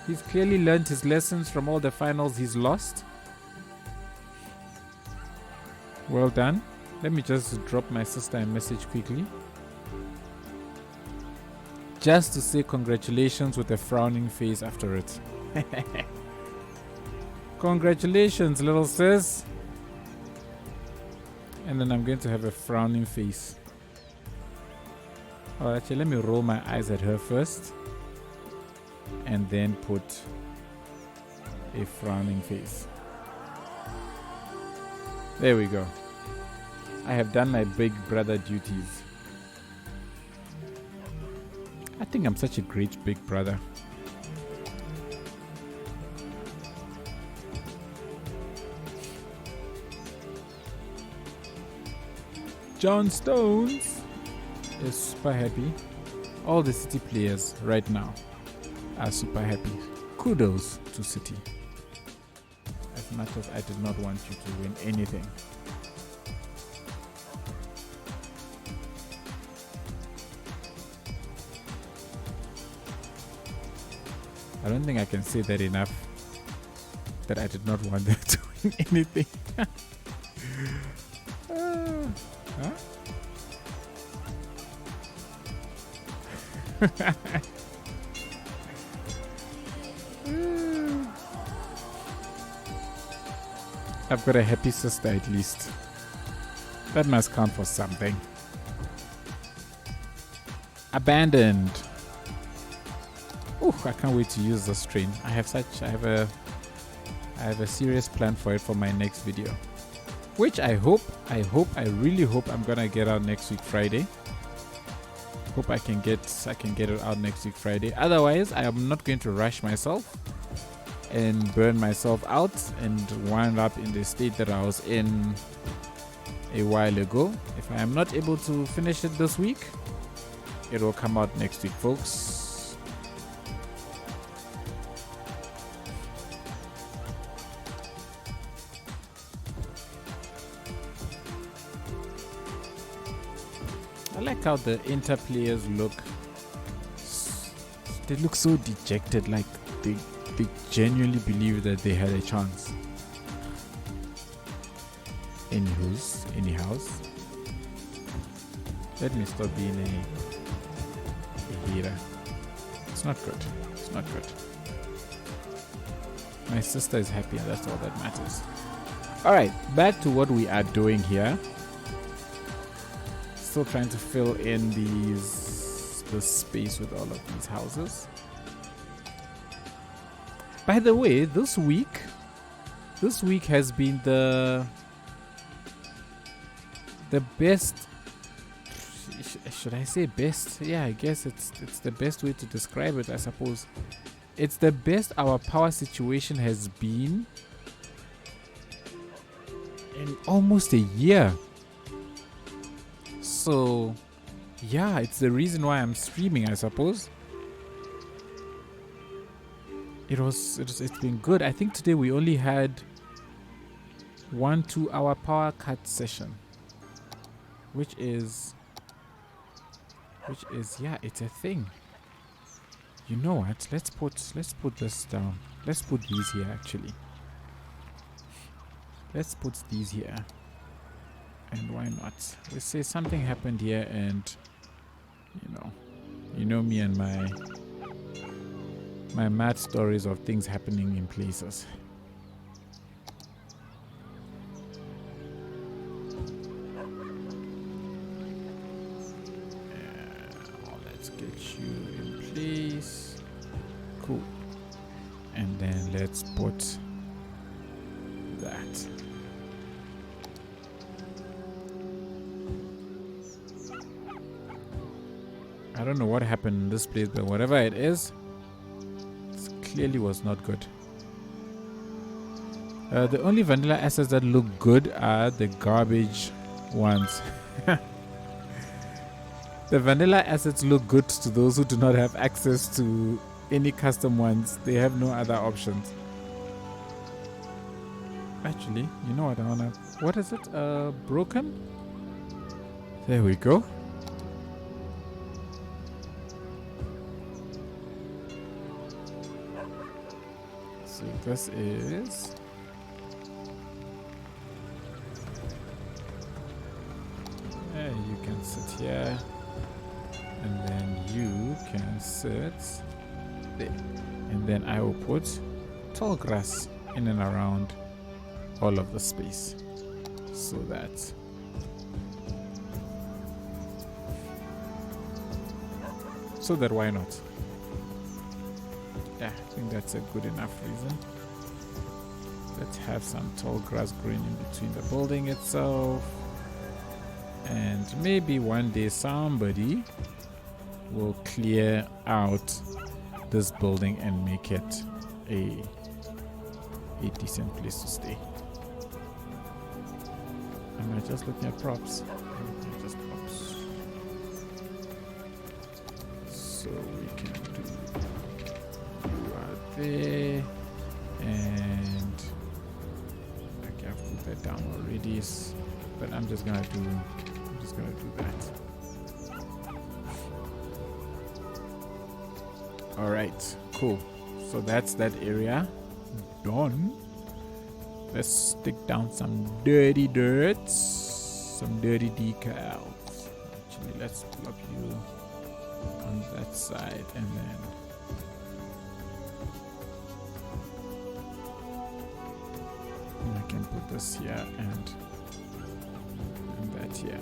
He's clearly learned his lessons from all the finals he's lost. Well done. Let me just drop my sister a message quickly. Just to say congratulations with a frowning face after it. Congratulations, little sis. And then I'm going to have a frowning face. Oh, actually, let me roll my eyes at her first. And then put a frowning face. There we go. I have done my big brother duties. I think I'm such a great big brother. John Stones is super happy. All the City players right now are super happy. Kudos to City. I as much as I did not want you to win anything. I don't think I can say that enough, that I did not want them to win anything. Huh? I've got a happy sister at least. That must count for something. Abandoned. Ooh, I can't wait to use this train. I have a serious plan for it for my next video, which I really hope I'm gonna get out next week Friday. Hope I can get it out next week Friday. Otherwise, I am not going to rush myself and burn myself out and wind up in the state that I was in a while ago. If I am not able to finish it this week, it will come out next week, folks. I like how the inter players look. They look so dejected, like they genuinely believe that they had a chance. Anyhows, let me stop being a hater. It's not good. It's not good. My sister is happy, and that's all that matters. Alright, back to what we are doing here. Still trying to fill in this space with all of these houses. By the way, this week has been the best. Should I say best? Yeah, I guess it's the best way to describe it, I suppose. It's the best our power situation has been in almost a year. So, yeah, it's the reason why I'm streaming, I suppose. It's been good. I think today we only had 1 2-hour power cut session, which is yeah, it's a thing. You know what? Let's put this down. Let's put these here actually. Let's put these here. And why not? Let's say something happened here, and you know me and my mad stories of things happening in places. Let's get you in place. Cool. And then let's put that. I don't know what happened in this place, but whatever it is, clearly was not good. The only vanilla assets that look good are the garbage ones. The vanilla assets look good to those who do not have access to any custom ones. They have no other options. Actually, you know what I wanna... What is it? Broken? There we go. So this is... you can sit here. And then you can sit there. And then I will put tall grass in and around all of the space. So that why not? Yeah, I think that's a good enough reason. Let's have some tall grass growing in between the building itself. And maybe one day somebody will clear out this building and make it a decent place to stay. Am I just looking at props? Just props. So we can do right there, and just gonna do that. All right, cool. So that's that area done. Let's stick down some dirty dirt, some dirty decals. Actually, let's plop you on that side, and then I can put this here and that here.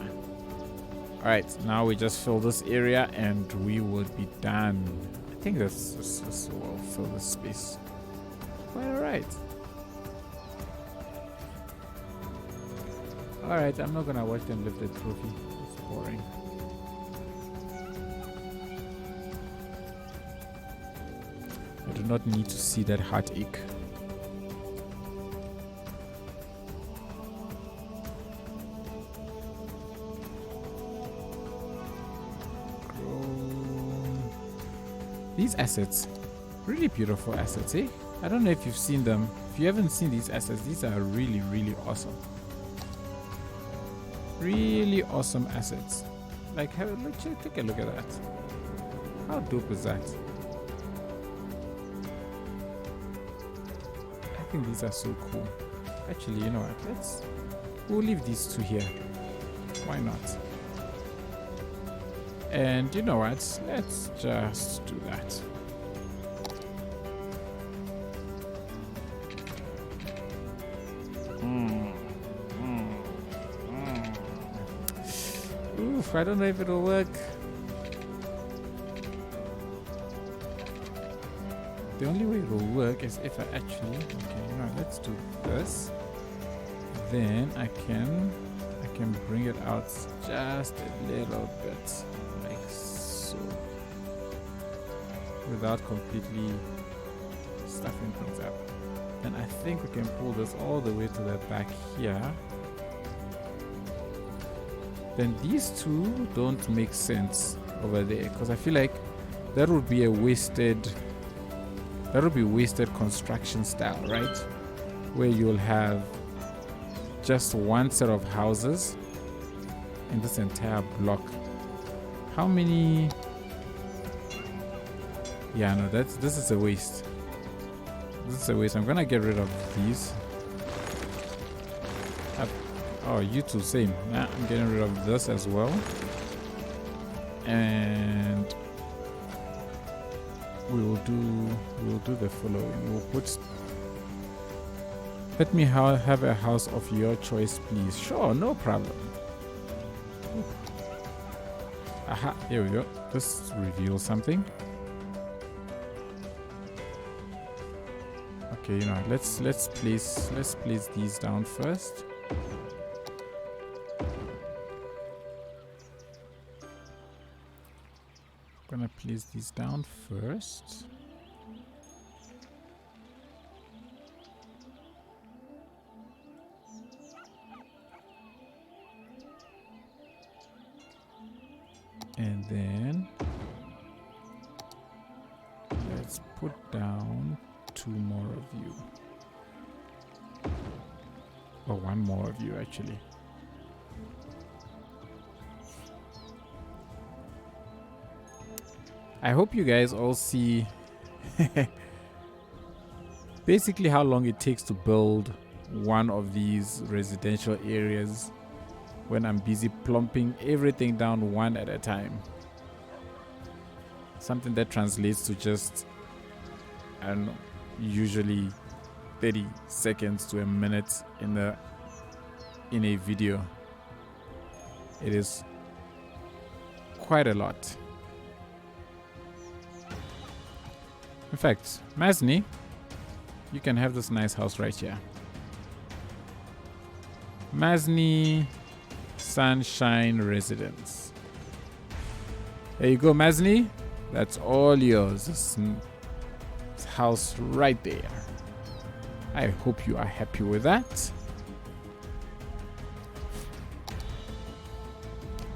All right, now we just fill this area and we would be done. I think this will fill this space quite all right. All right, I'm not gonna watch them lift the trophy. It's boring. I do not need to see that heartache. These assets, really beautiful assets, eh? I don't know if you've seen them. If you haven't seen these assets, these are really, really awesome. Really awesome assets. Like, take a look at that. How dope is that? I think these are so cool. Actually, you know what? We'll leave these two here. Why not? And you know what? Let's just do that. Oof, I don't know if it'll work. The only way it will work is if I actually... Okay, you know, let's do this. Then I can bring it out just a little bit. So, without completely stuffing things up. And I think we can pull this all the way to the back here. Then these two don't make sense over there, because I feel like that would be wasted construction style, right? Where you'll have just one set of houses in this entire block. How many? Yeah, no, this is a waste. This is a waste. I'm gonna get rid of these. Oh, you two, same. Nah, I'm getting rid of this as well. And we will do the following. We'll put. Let me have a house of your choice, please. Sure, no problem. Aha, here we go. This reveals something. Okay, you know, let's place these down first. Gonna place these down first. And then let's put down 2 more of you. Or 1 more of you, actually. I hope you guys all see basically how long it takes to build one of these residential areas when I'm busy plumping everything down one at a time. Something that translates to just, I don't know, usually 30 seconds to a minute in a video. It is quite a lot. In fact, Masni, you can have this nice house right here. Masni Sunshine Residence. There you go, Masni. That's all yours. This house right there. I hope you are happy with that.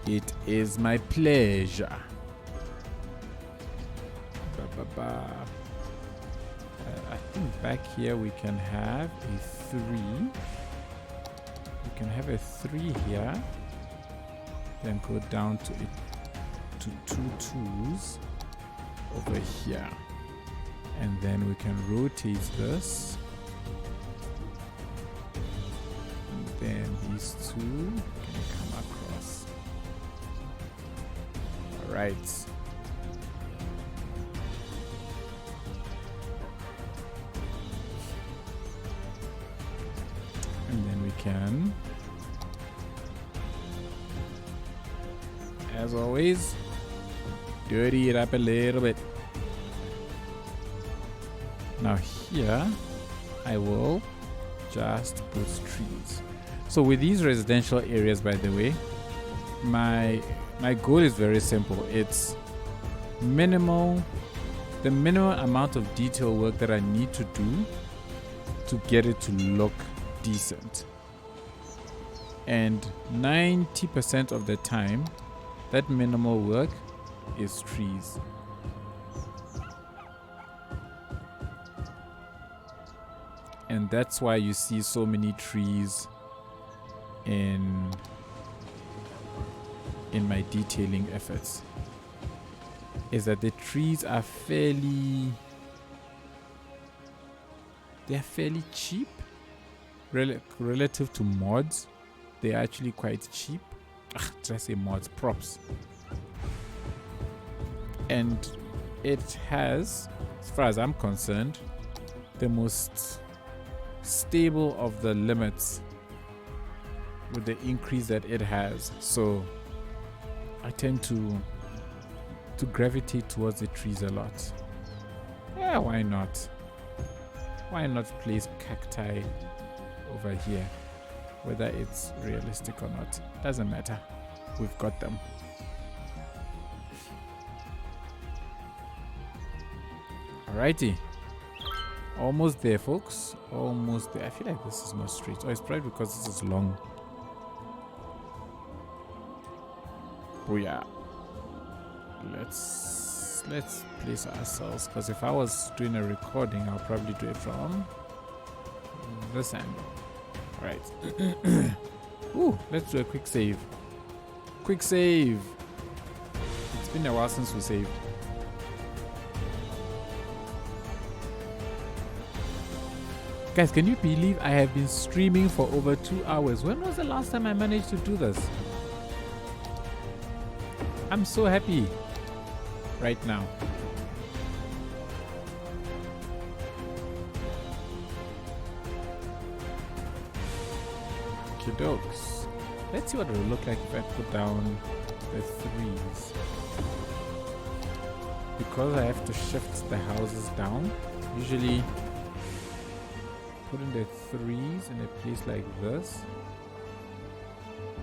It is my pleasure. I think back here we can have a 3. We can have a 3 here, then go down to 2 2s over here, and then we can rotate this, and then these 2 can come across. All right. And then we can, as always, dirty it up a little bit. Now here, I will just put trees. So with these residential areas, by the way, my goal is very simple. It's the minimal amount of detail work that I need to do to get it to look decent. And 90% of the time, that minimal work is trees. And that's why you see so many trees in my detailing efforts, is that the trees are fairly cheap relative to mods. They're actually quite cheap. Did I say mods? Props. And it has, as far as I'm concerned, the most stable of the limits with the increase that it has. So I tend to gravitate towards the trees a lot. Yeah, why not? Why not place cacti over here? Whether it's realistic or not, doesn't matter. We've got them. Alrighty. Almost there, folks. Almost there. I feel like this is not straight. Oh, it's probably because this is long. Oh yeah. Let's place ourselves, because if I was doing a recording, I'll probably do it from this angle. Right. Ooh, let's do a quick save. Quick save. It's been a while since we saved. Guys, can you believe I have been streaming for over 2 hours? When was the last time I managed to do this? I'm so happy right now. Dokes. Let's see what it will look like if I put down the 3s. Because I have to shift the houses down, usually putting the 3s in a place like this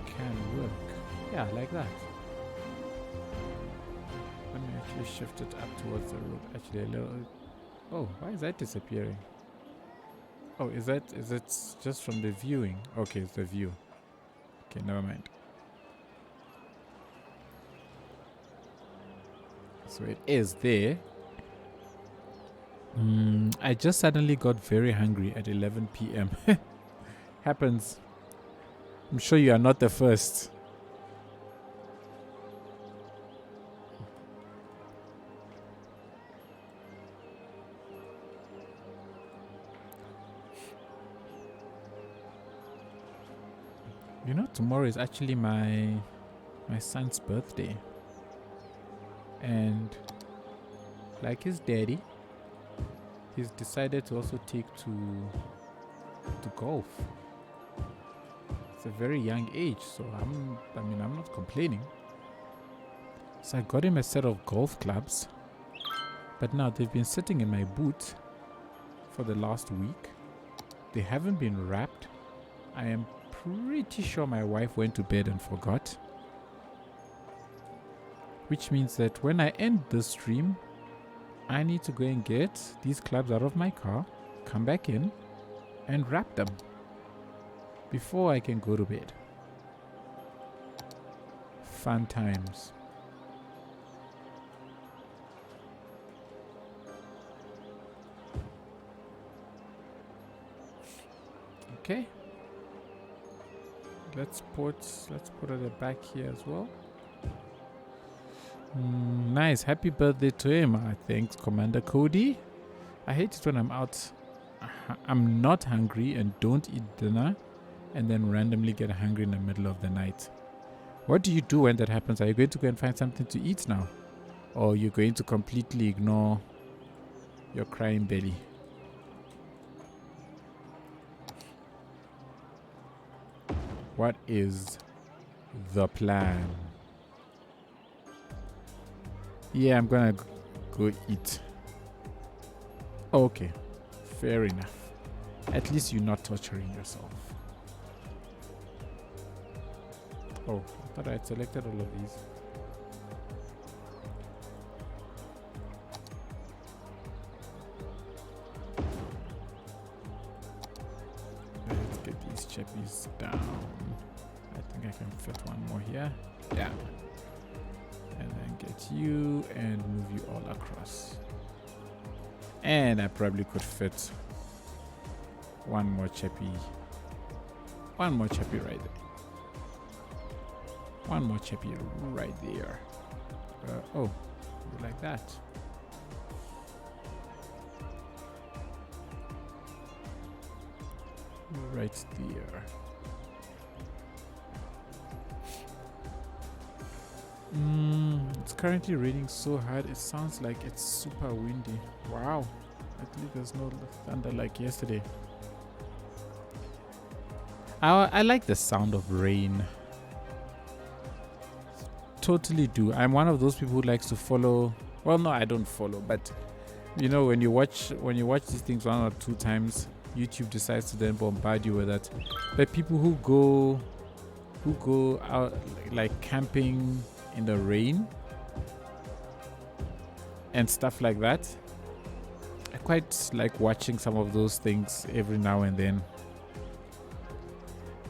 can work. Yeah, like that. Let me actually shift it up towards the road. Actually a little. Oh, why is that disappearing? Oh, is it just from the viewing? Okay, it's the view. Okay, never mind. So it is there. I just suddenly got very hungry at 11 p.m. Happens. I'm sure you are not the first. You know, tomorrow is actually my son's birthday. And like his daddy, he's decided to also take to golf. It's a very young age, so I'm not complaining. So I got him a set of golf clubs, but now they've been sitting in my boot for the last week. They haven't been wrapped. I am pretty sure my wife went to bed and forgot. Which means that when I end this stream, I need to go and get these clubs out of my car, come back in, and wrap them before I can go to bed. Fun times. Okay. Let's put it at the back here as well. Nice. Happy birthday to him. Thanks, Commander Cody. I hate it when I'm out. I'm not hungry and don't eat dinner and then randomly get hungry in the middle of the night. What do you do when that happens? Are you going to go and find something to eat now? Or you're going to completely ignore your crying belly? What is the plan? Yeah, I'm gonna go eat. Okay, fair enough. At least you're not torturing yourself. Oh, I thought I had selected all of these. Let's get these chappies down. I think I can fit one more here. Yeah. And then get you and move you all across. And I probably could fit one more chappy. One more chappy right there. One more chappy right there. Oh, like that. Right there. It's currently raining so hard it sounds like it's super windy. Wow. At least there's no thunder like yesterday. I like the sound of rain. Totally do. I'm one of those people who likes to follow. Well, no, I don't follow, but you know, when you watch these things 1 or 2 times, YouTube decides to then bombard you with that. But people who go out like camping in the rain and stuff like that, I quite like watching some of those things every now and then.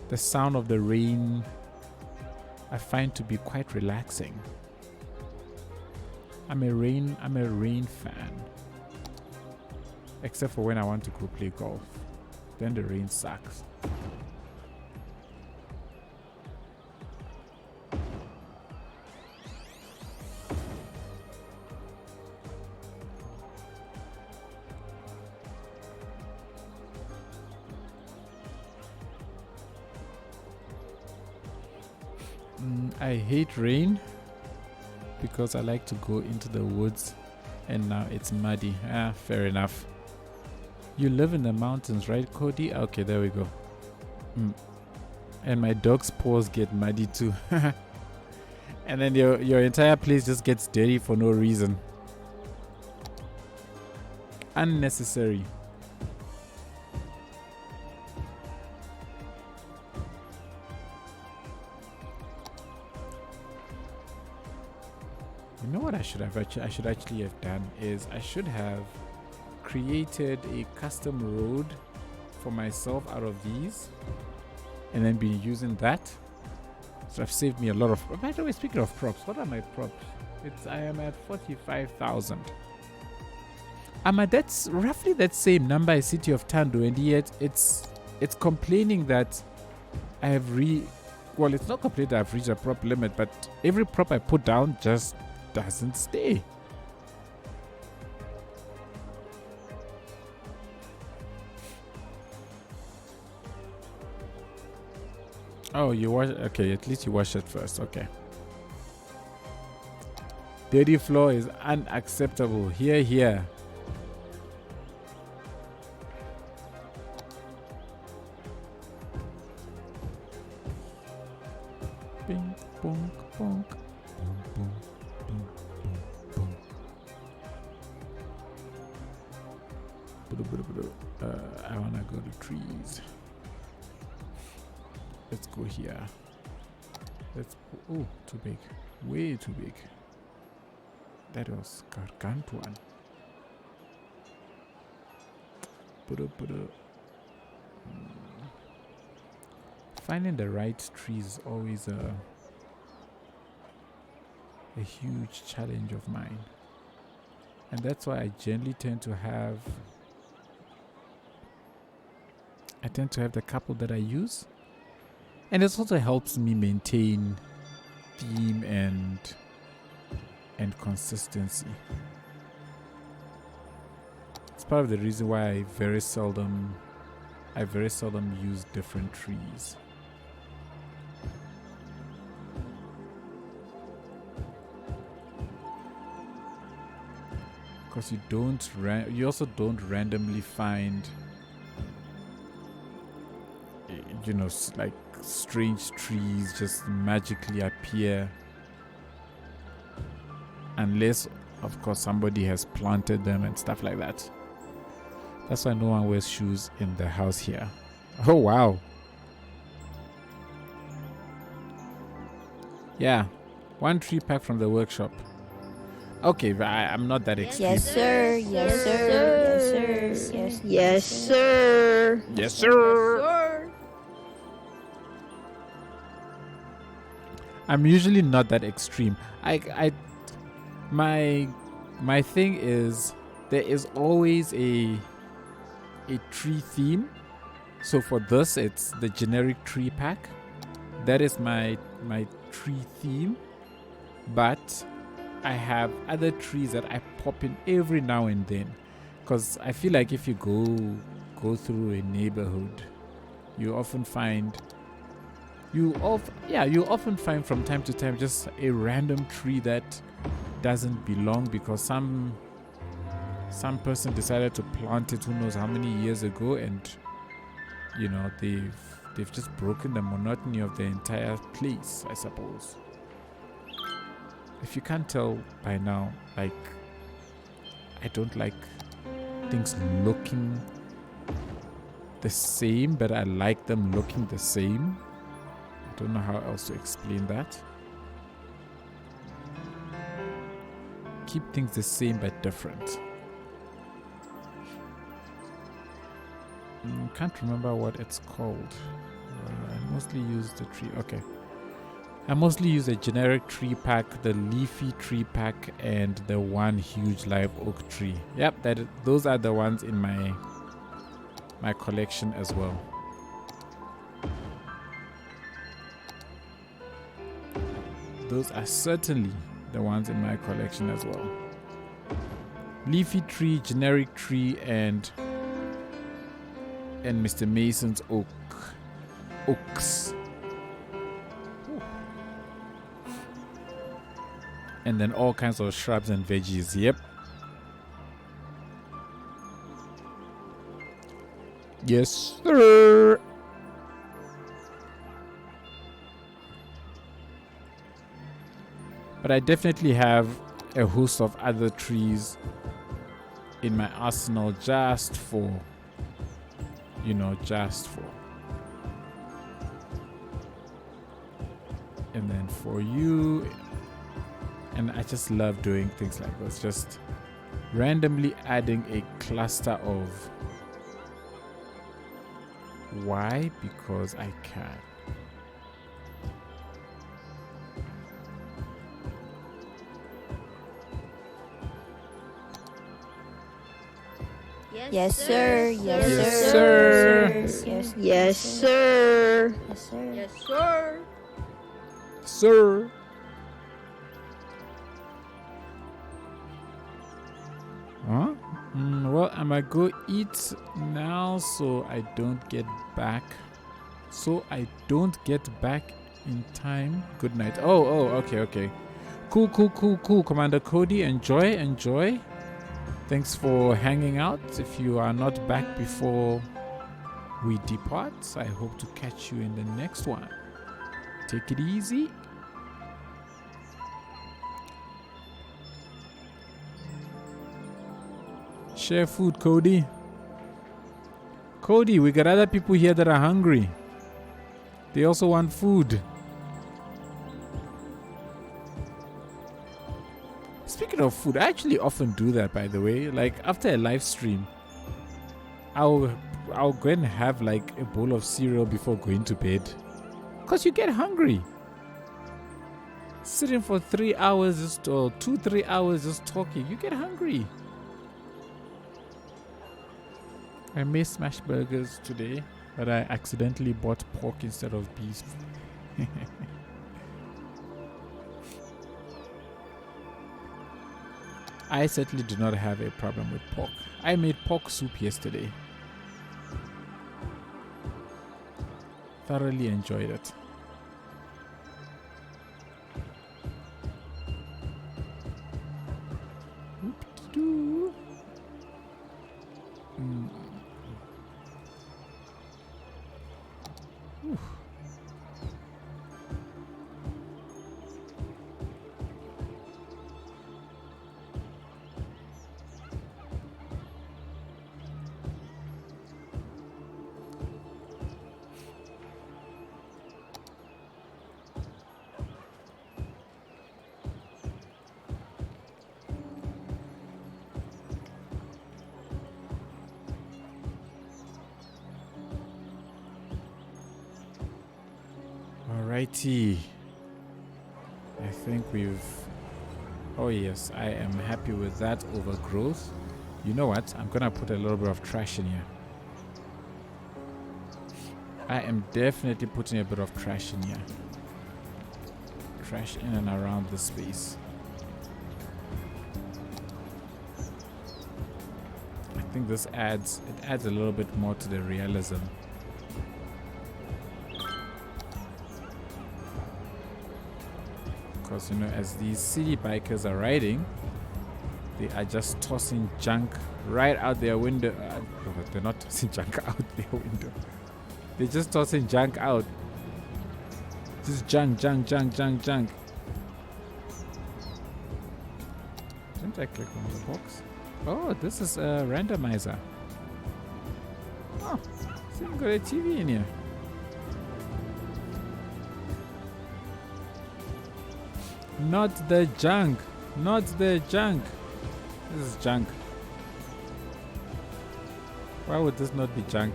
The sound of the rain I find to be quite relaxing. I'm a rain fan. Except for when I want to go play golf. Then the rain sucks. I hate rain because I like to go into the woods and now it's muddy. Fair enough. You live in the mountains, right, Cody? Okay, there we go. And my dog's paws get muddy too. And then your entire place just gets dirty for no reason. Unnecessary. You know what I should actually have done is I should have created a custom road for myself out of these and then be using that. So I've saved me a lot of. By the way, speaking of props, what are my props? I am at 45,000. I'm at that's roughly that same number as City of Tando, and yet it's complaining that I have well, it's not complaining that I've reached a prop limit, but every prop I put down just doesn't stay. Oh, you wash. Okay, at least you wash it first. Okay. Dirty floor is unacceptable. Here. Bing, bonk, bonk. Boom, boom, boom, boom, boom. I wanna go to trees. Let's go here. Oh, too big. Way too big. That was gargantuan. Finding the right trees is always a huge challenge of mine. And that's why I generally tend to have the couple that I use. And it also helps me maintain theme and consistency. It's part of the reason why I very seldom use different trees. Because you also don't randomly find, you know, like strange trees just magically appear, unless of course somebody has planted them and stuff like that. That's why no one wears shoes in the house here. Oh wow. Yeah, 1 tree pack from the workshop. Okay, but I'm not that extreme. Yes, sir. Yes, sir. Yes, sir. Yes, sir. Yes, sir. I'm usually not that extreme. My thing is there is always a tree theme. So for this, it's the generic tree pack. That is my tree theme. But I have other trees that I pop in every now and then, because I feel like if you go through a neighborhood, you often find from time to time just a random tree that doesn't belong because some person decided to plant it who knows how many years ago, and you know they've just broken the monotony of the entire place, I suppose. If you can't tell by now, like, I don't like things looking the same, but I like them looking the same. I don't know how else to explain that. Keep things the same but different. Can't remember what it's called. I mostly use the tree. Okay. I mostly use a generic tree pack, the leafy tree pack, and the one huge live oak tree. Yep, those are the ones in my collection as well. Those are certainly the ones in my collection as well. Leafy tree, generic tree, and Mr. Mason's oaks. And then all kinds of shrubs and veggies. Yep. Yes, sir. But I definitely have a host of other trees in my arsenal just for. And then for you. And I just love doing things like this. Just randomly adding a cluster of. Why? Because I can. Yes, sir. Yes, Yes, sir. sir. Yes, sir. Yes, sir. Sir. Huh? Well, I might go eat now so I don't get back. In time. Good night. Oh, okay. Cool. Commander Cody, enjoy. Thanks for hanging out. If you are not back before we depart, I hope to catch you in the next one. Take it easy. Share food, Cody. Cody, we got other people here that are hungry. They also want food. Speaking of food, I actually often do that, by the way. Like after a live stream, I'll go and have like a bowl of cereal before going to bed. Because you get hungry. Sitting for 3 hours or 2-3 hours just talking, you get hungry. I may smash burgers today, But I accidentally bought pork instead of beef. I certainly do not have a problem with pork. I made pork soup yesterday. Thoroughly enjoyed it. Whoop-de-doo. Oof. Alrighty. I think we've... Oh yes, I am happy with that overgrowth. You know what? I'm gonna put a little bit of trash in here. I am definitely putting a bit of trash in here. Trash in and around the space. I think this adds a little bit more to the realism. Because, you know, as these city bikers are riding, they are just tossing junk right out their window. They're not tossing junk out their window. They're just tossing junk out. Just junk. Didn't I click on the box? Oh, this is a randomizer. Oh, it's even got a TV in here. Not the junk. Not the junk. This is junk. Why would this not be junk?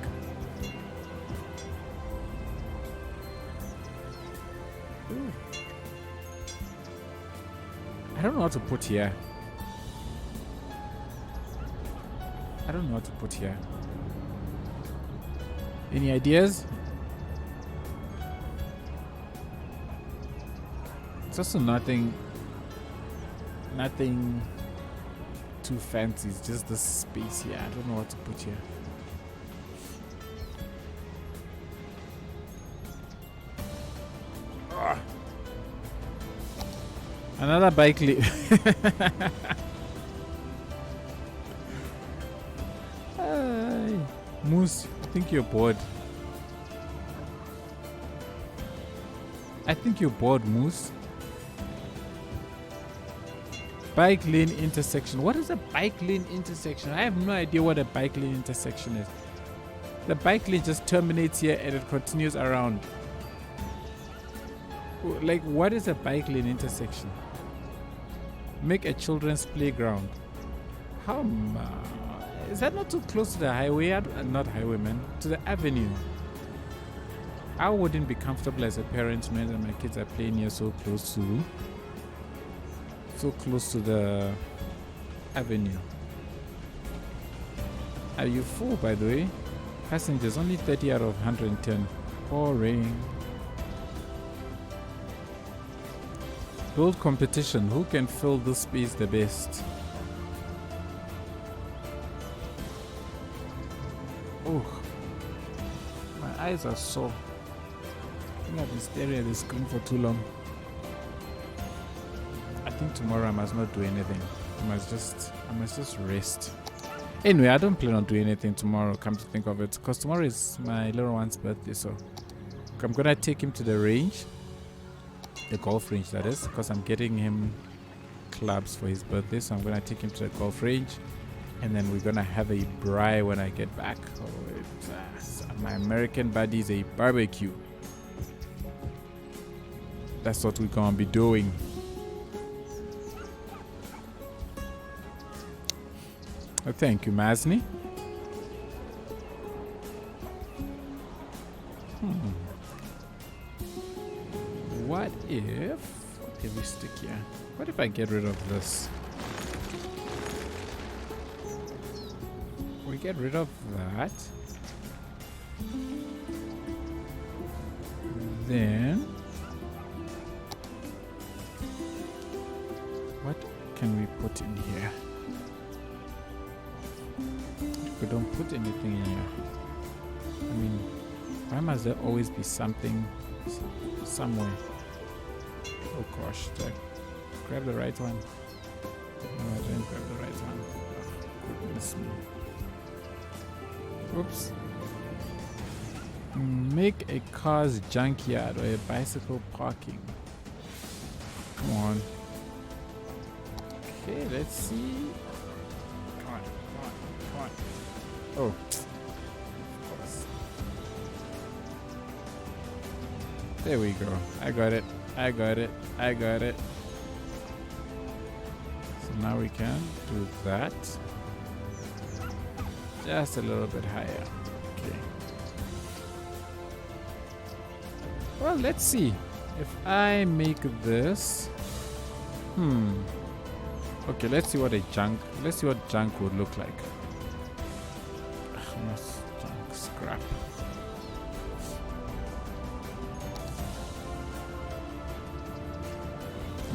Ooh. I don't know what to put here. I don't know what to put here. Any ideas? It's also nothing too fancy. It's just the space here. I don't know what to put here. Ugh. Another bike Moose, I think you're bored. I think you're bored, Moose. Bike lane intersection. What is a bike lane intersection? I have no idea what a bike lane intersection is. The bike lane just terminates here and it continues around. Like, what is a bike lane intersection? Make a children's playground. How is that not too close to the highway? Not highway, man. To the avenue. I wouldn't be comfortable as a parent knowing that my kids are playing here so close to the avenue. Are you full, by the way? Passengers only 30 out of 110. Boring. Build competition. Who can fill this space the best? Oh, my eyes are sore. I think I've been staring at the screen for too long. I think tomorrow I must not do anything. I must just rest. Anyway, I don't plan on doing anything tomorrow, come to think of it, because tomorrow is my little one's birthday, so I'm gonna take him to the range, the golf range that is, because I'm getting him clubs for his birthday, so I'm gonna take him to the golf range, and then we're gonna have a braai when I get back. My American buddies, a barbecue. That's what we're gonna be doing. Oh, thank you, Masni. What if... What can we stick here? What if I get rid of this? We get rid of that. Then what can we put in here? We don't put anything in here. I mean, why must there always be something somewhere? Oh gosh, did I grab the right one? No, I didn't grab the right one. Oh, goodness me. Oops. Make a car's junkyard or a bicycle parking. Come on. Okay, let's see. Come on, come on, come on. Oh, of course. There we go. I got it. I got it. I got it. So now we can do that. Just a little bit higher. Okay. Well, let's see. If I make this. Okay, let's see what junk would look like. Junk scrap.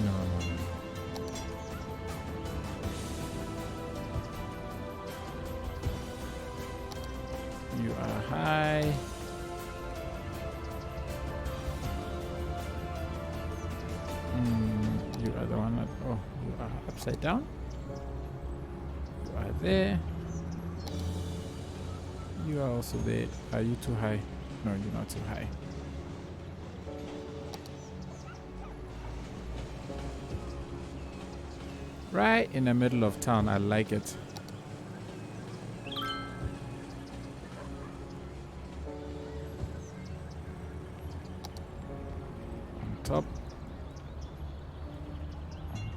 No. You are high. You are the one that, oh, you are upside down. You are there. You are also there. Are you too high? No, you're not too high. Right in the middle of town. I like it. On top.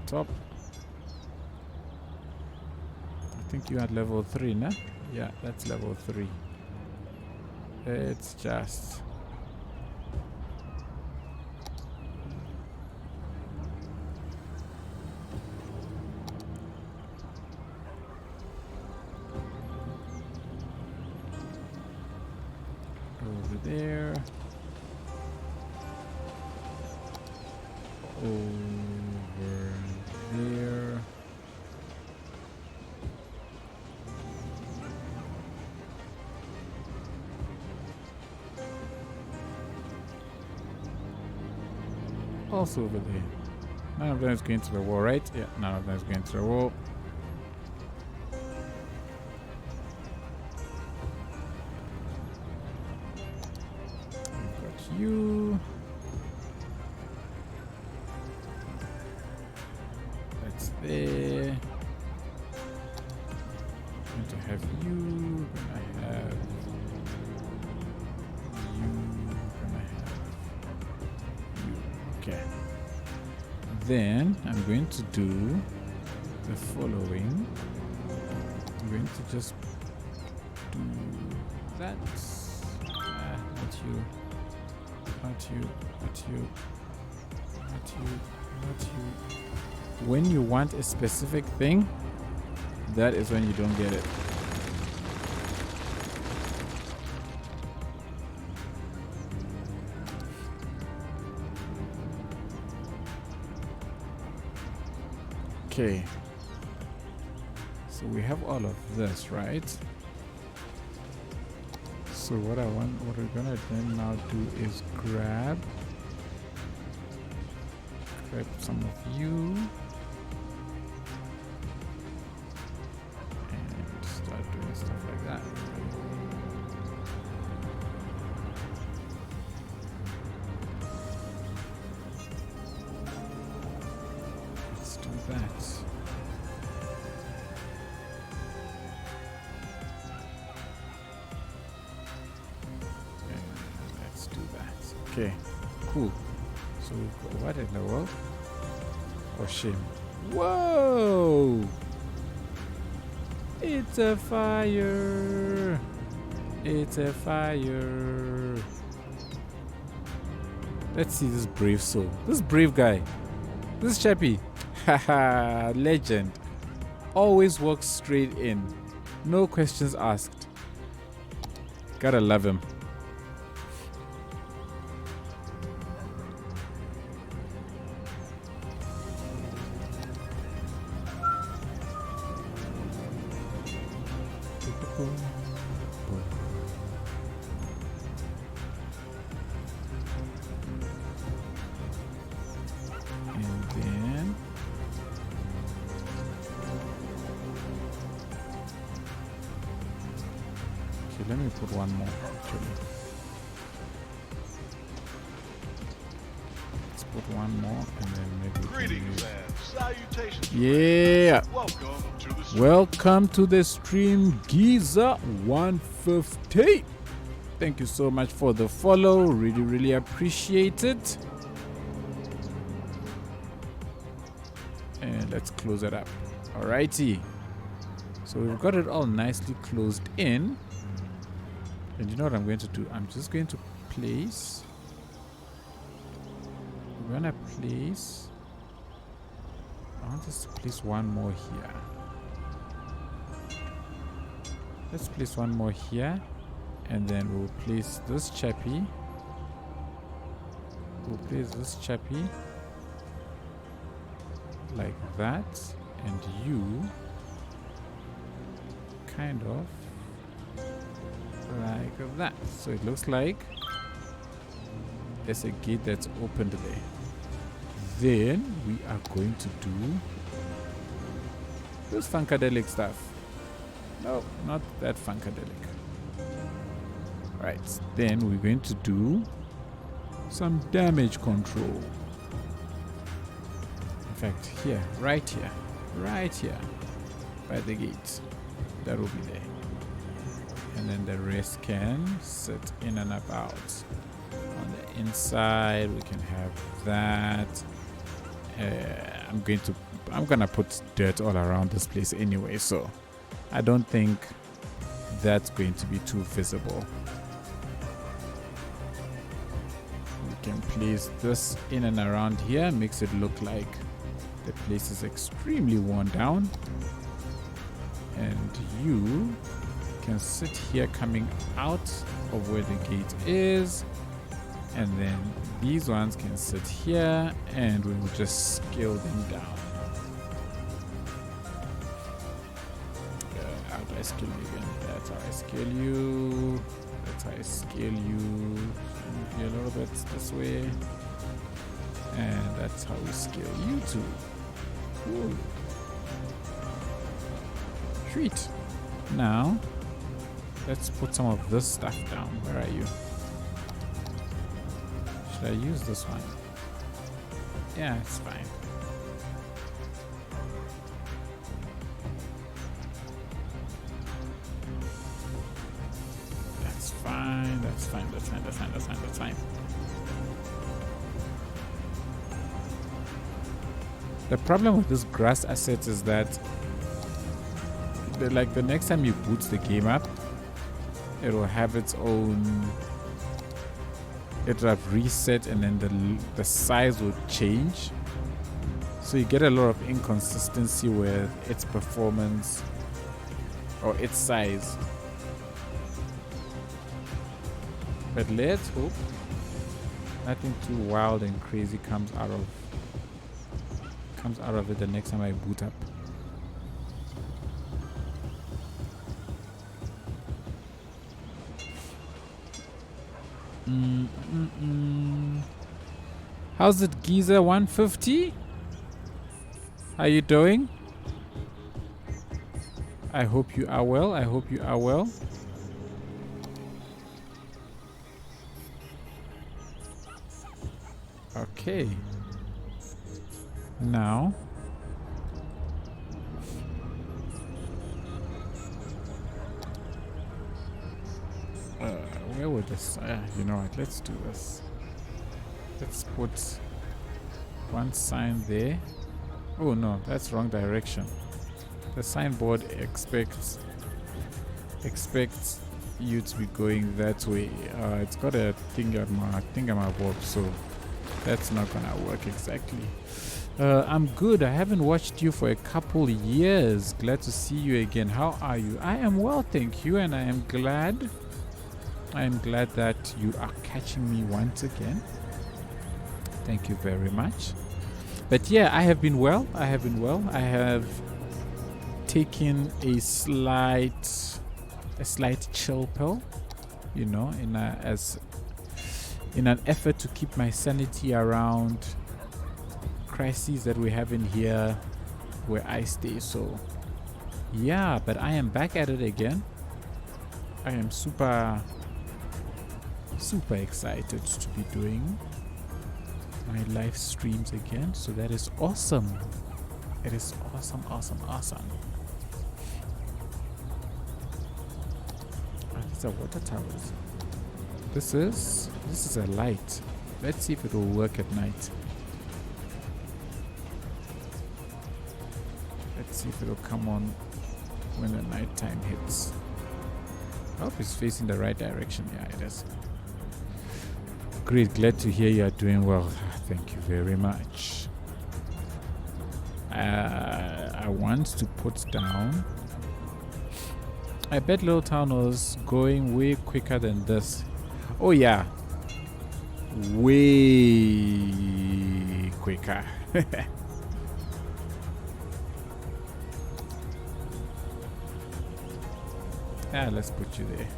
Top. I think you at level 3, nah? Yeah, that's level 3. It's just over there. Over there. Also over there. None of them is going to the wall, right? Yeah, none of them is going to the wall. We've got you. That's there. Going to have you. Gonna have you. Gonna have you. Okay. Then I'm going to do the following. I'm going to just do that. Not you. Not you. Not you. Not you. Not you. When you want a specific thing, that is when you don't get it. Okay. So we have all of this, right? So what we're gonna then now do is grab some of you and start doing stuff like that. Let's do that. And let's do that. Okay, cool. So we've got what in the world? Oh, shame. Whoa! It's a fire! It's a fire! Let's see this brave soul. This brave guy. This chappy. Haha, legend. Always walks straight in. No questions asked. Gotta love him. Boom, boom. And then okay, let me put one more actually. Let's put one more and then maybe we can Greetings use- and salutations. yeah. Welcome to the stream. Welcome to the stream, Giza 150. Thank you so much for the follow. Really appreciate it. And let's close it up. Alrighty. So we've got it all nicely closed in. And you know what I'm going to do? I'm just going to place. We're gonna place. I want us to place one more here. Let's place one more here, and then we'll place this chappy. We'll place this chappy like that, and you kind of like that. So it looks like there's a gate that's opened there. Then we are going to do this funkadelic stuff. No, not that funkadelic. Right, then we're going to do some damage control. In fact, here, right here, by the gate. That will be there. And then the rest can sit in and about. On the inside, we can have that. I'm gonna put dirt all around this place anyway, so I don't think that's going to be too visible. We can place this in and around here, makes it look like the place is extremely worn down. And you can sit here coming out of where the gate is, and then these ones can sit here, and we will just scale them down. How do I scale you again? That's how I scale you. That's how I scale you. Move you a little bit this way, and that's how we scale you too. Cool. Sweet. Now let's put some of this stuff down. Where are you? Should I use this one? Yeah, it's fine. That's fine. That's fine. That's fine. That's fine. That's fine. That's fine. The problem with this grass asset is that the next time you boot the game up, it will have its own. It will have reset, and then the size will change. So you get a lot of inconsistency with its performance or its size. But let's hope nothing too wild and crazy comes out of it the next time I boot up. How's it, Giza 150? How you doing? I hope you are well. I hope you are well. Okay. Now where would this you know what, let's do this. Let's put one sign there. Oh no, that's wrong direction. The signboard expects you to be going that way. It's got a thingamabob, so that's not gonna work exactly. I'm good. I haven't watched you for a couple years. Glad to see you again. How are you? I am well, thank you, and I am glad that you are catching me once again. Thank you very much. But yeah, I have been well. I have taken a slight a slight chill pill, you know, in an effort to keep my sanity around crises that we have in here where I stay. So yeah, but I am back at it again. I am super excited to be doing my live streams again. So that is awesome. It is awesome. These are water towers. This is a light. Let's see if it will work at night. Let's see if it will come on when the night time hits. I hope it's facing the right direction. Yeah, it is. Great, glad to hear you are doing well. Thank you very much. I want to put down. I bet Little Town was going way quicker than this. Oh yeah, way quicker. Yeah, let's put you there.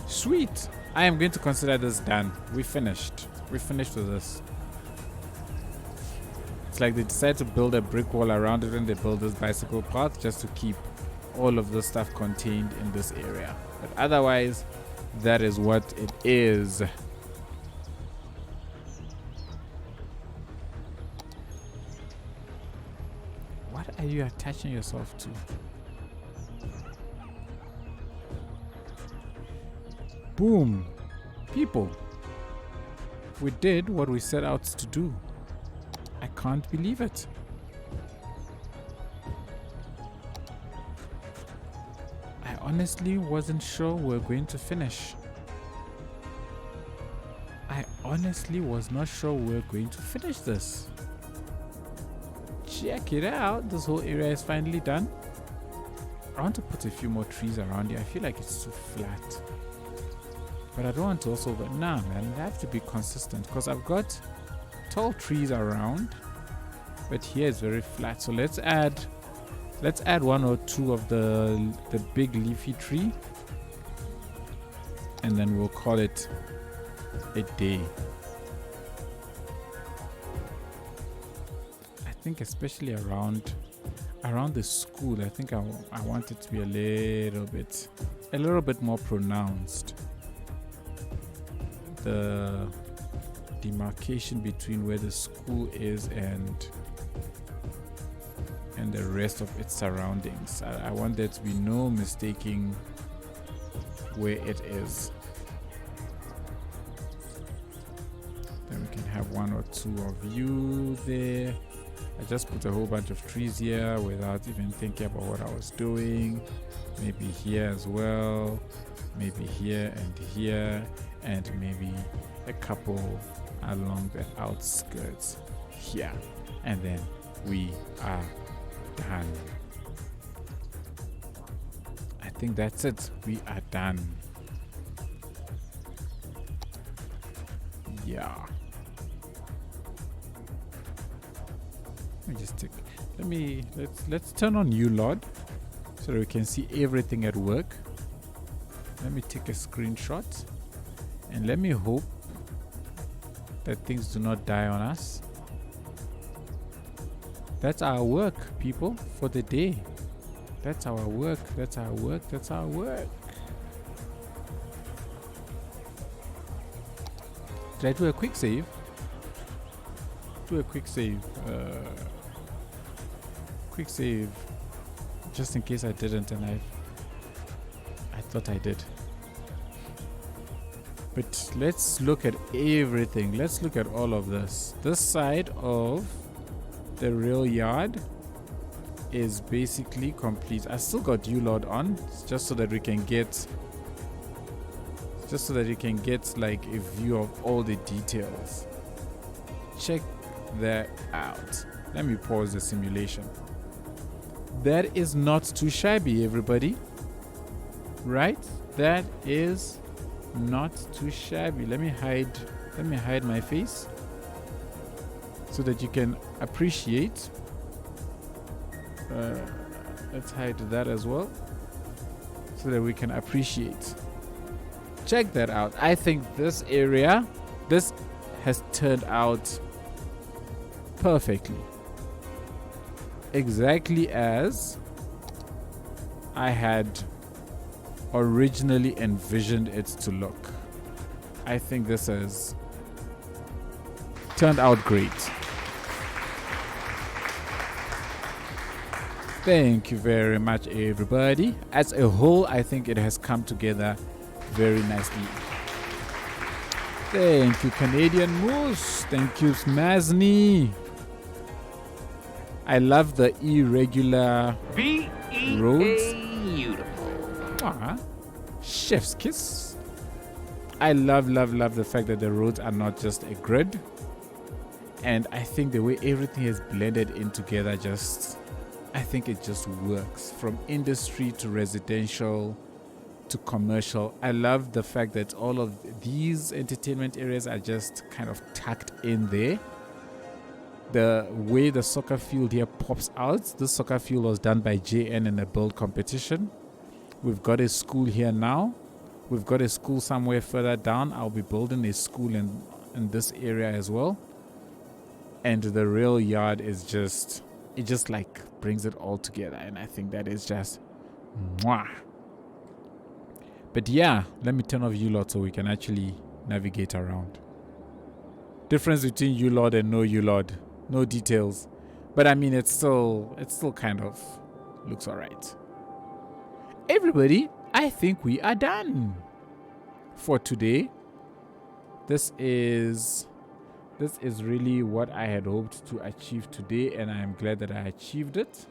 Sweet. I am going to consider this done. We finished with this. It's like they decided to build a brick wall around it and they build this bicycle path just to keep all of the stuff contained in this area. But otherwise, that is what it is. What are you attaching yourself to? Boom. People, we did what we set out to do. I can't believe it. I honestly wasn't sure we were going to finish. I honestly was not sure we were going to finish this. Check it out. This whole area is finally done. I want to put a few more trees around here. I feel like it's too flat. But I don't want to also, but nah, man, I have to be consistent because I've got tall trees around, but here it's very flat. So let's add one or two of the big leafy tree, and then we'll call it a day. I think especially around the school, I think I want it to be a little bit more pronounced. The demarcation between where the school is and the rest of its surroundings. I want there to be no mistaking where it is. Then we can have one or two of you there. I just put a whole bunch of trees here without even thinking about what I was doing. Maybe here as well, maybe here, and maybe a couple along the outskirts here, and then we are done. I think that's it. We are done. Yeah. Let's turn on ULOD so that we can see everything at work. Let me take a screenshot. And let me hope that things do not die on us. That's our work, people, for the day. That's our work. That's our work. That's our work. Did I do a quick save? Do a quick save. Quick save. Just in case I didn't and I thought I did. But let's look at everything. Let's look at all of this. This side of the real yard is basically complete. I still got ULOD on just so that we can get like a view of all the details. Check that out. Let me pause the simulation. That is not too shabby, everybody. Right? That is not too shabby. Let me hide my face so that you can appreciate. Let's hide that as well so that we can appreciate. Check that out. I think this area, this has turned out perfectly. Exactly as I had originally envisioned it to look. I think this has turned out great. Thank you very much, everybody. As a whole, I think it has come together very nicely. Thank you, Canadian Moose. Thank you, Smazni. I love the irregular roads. Beautiful. Chef's kiss. I love the fact that the roads are not just a grid. And I think the way everything is blended in together I think it just works. From industry to residential to commercial. I love the fact that all of these entertainment areas are just kind of tucked in there. The way the soccer field here pops out. This soccer field was done by JN in a build competition. We've got a school here now. We've got a school somewhere further down. I'll be building a school in this area as well. And the rail yard is just, it just like brings it all together. And I think that is just mwah. But yeah, let me turn off U-Lot so we can actually navigate around. Difference between U-Lot and no U-Lot. No details. But I mean, it's still kind of looks all right. Everybody, I think we are done for today. This is really what I had hoped to achieve today, and I am glad that I achieved it.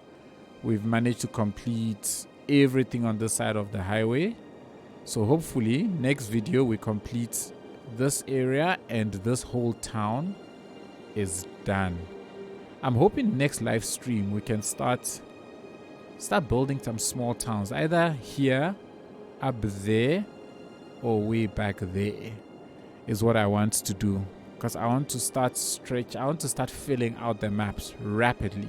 We've managed to complete everything on this side of the highway. So hopefully next video we complete this area and this whole town is done. I'm hoping next live stream we can start building some small towns, either here, up there, or way back there is what I want to do. Because I want to start filling out the maps rapidly.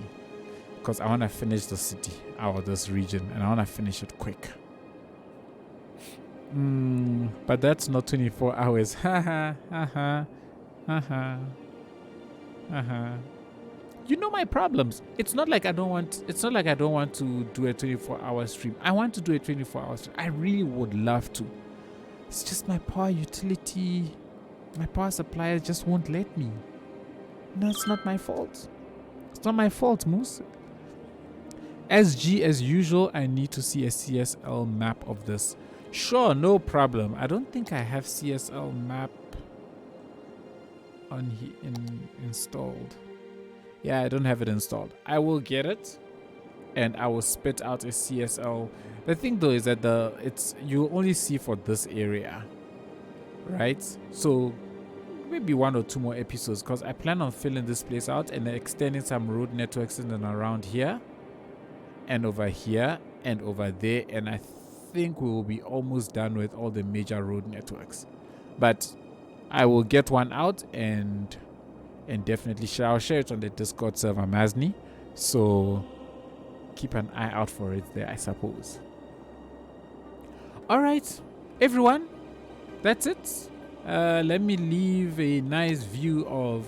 Because I want to finish the city, or this region, and I want to finish it quick. But that's not 24 hours. You know my problems. It's not like I don't want to do a 24-hour stream. I want to do a 24-hour stream. I really would love to. It's just my power utility, my power supplier just won't let me. No, it's not my fault. It's not my fault, Moose. SG, as usual, I need to see a CSL map of this. Sure, no problem. I don't think I have CSL map on installed. Yeah, I don't have it installed. I will get it, and I will spit out a CSL. The thing though is that you only see for this area, right? So maybe 1 or 2 more episodes, because I plan on filling this place out and extending some road networks in and around here, and over here, and over there, and I think we will be almost done with all the major road networks. But I will get one out and definitely I'll share it on the Discord server, Mazni. So keep an eye out for it there, I suppose. All right, everyone, that's it. Let me leave a nice view of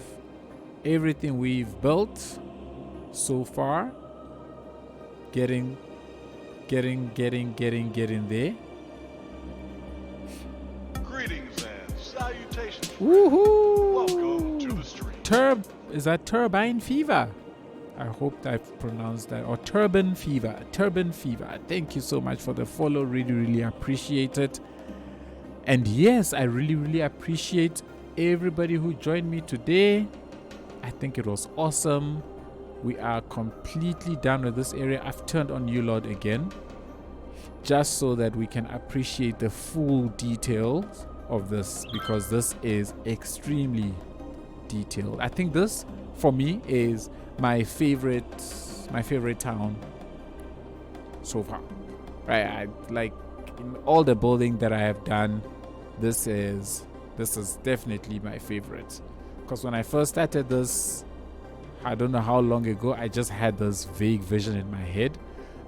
everything we've built so far. Getting there. Greetings and salutations. Woohoo! Welcome to the stream. Is that turbine fever? I hope I've pronounced that. Or turban fever. Turban fever. Thank you so much for the follow. Really, really appreciate it. And yes, I really, really appreciate everybody who joined me today. I think it was awesome. We are completely done with this area. I've turned on U-Lord again, just so that we can appreciate the full details of this, because this is extremely detailed. I think this, for me, is my favorite town so far. Right? I like in all the building that I have done. This is definitely my favorite, because when I first started this, I don't know how long ago, I just had this vague vision in my head,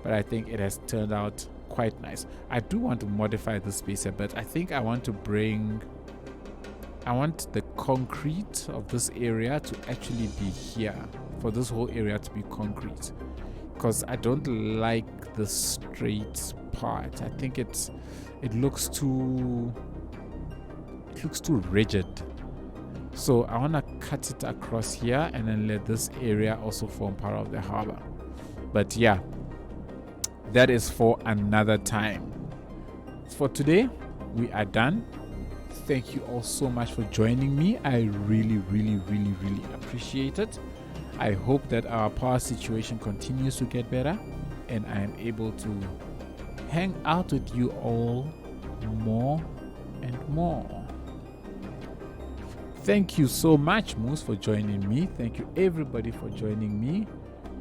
but I think it has turned out quite nice. I do want to modify the space a bit. I think I want the concrete of this area to actually be here, for this whole area to be concrete, because I don't like the straight part. I think it looks too rigid. So I want to cut it across here and then let this area also form part of the harbor. But yeah, that is for another time. For today, we are done. Thank you all so much for joining me. I really appreciate it. I hope that our power situation continues to get better and I am able to hang out with you all more and more. Thank you so much, Moose, for joining me. Thank you everybody for joining me.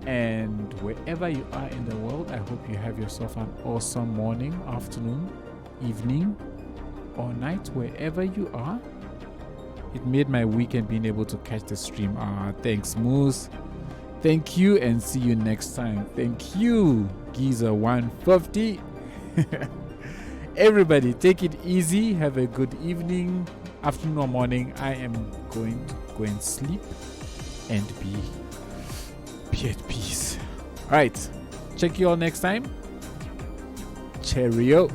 And wherever you are in the world, I hope you have yourself an awesome morning, afternoon, evening, or night, wherever you are. It made my weekend being able to catch the stream. Thanks, Moose. Thank you, and see you next time. Thank you, Geezer 150. Everybody, take it easy. Have a good evening, afternoon, or morning. I am going to go and sleep and be at peace. All right. Check you all next time. Cheerio.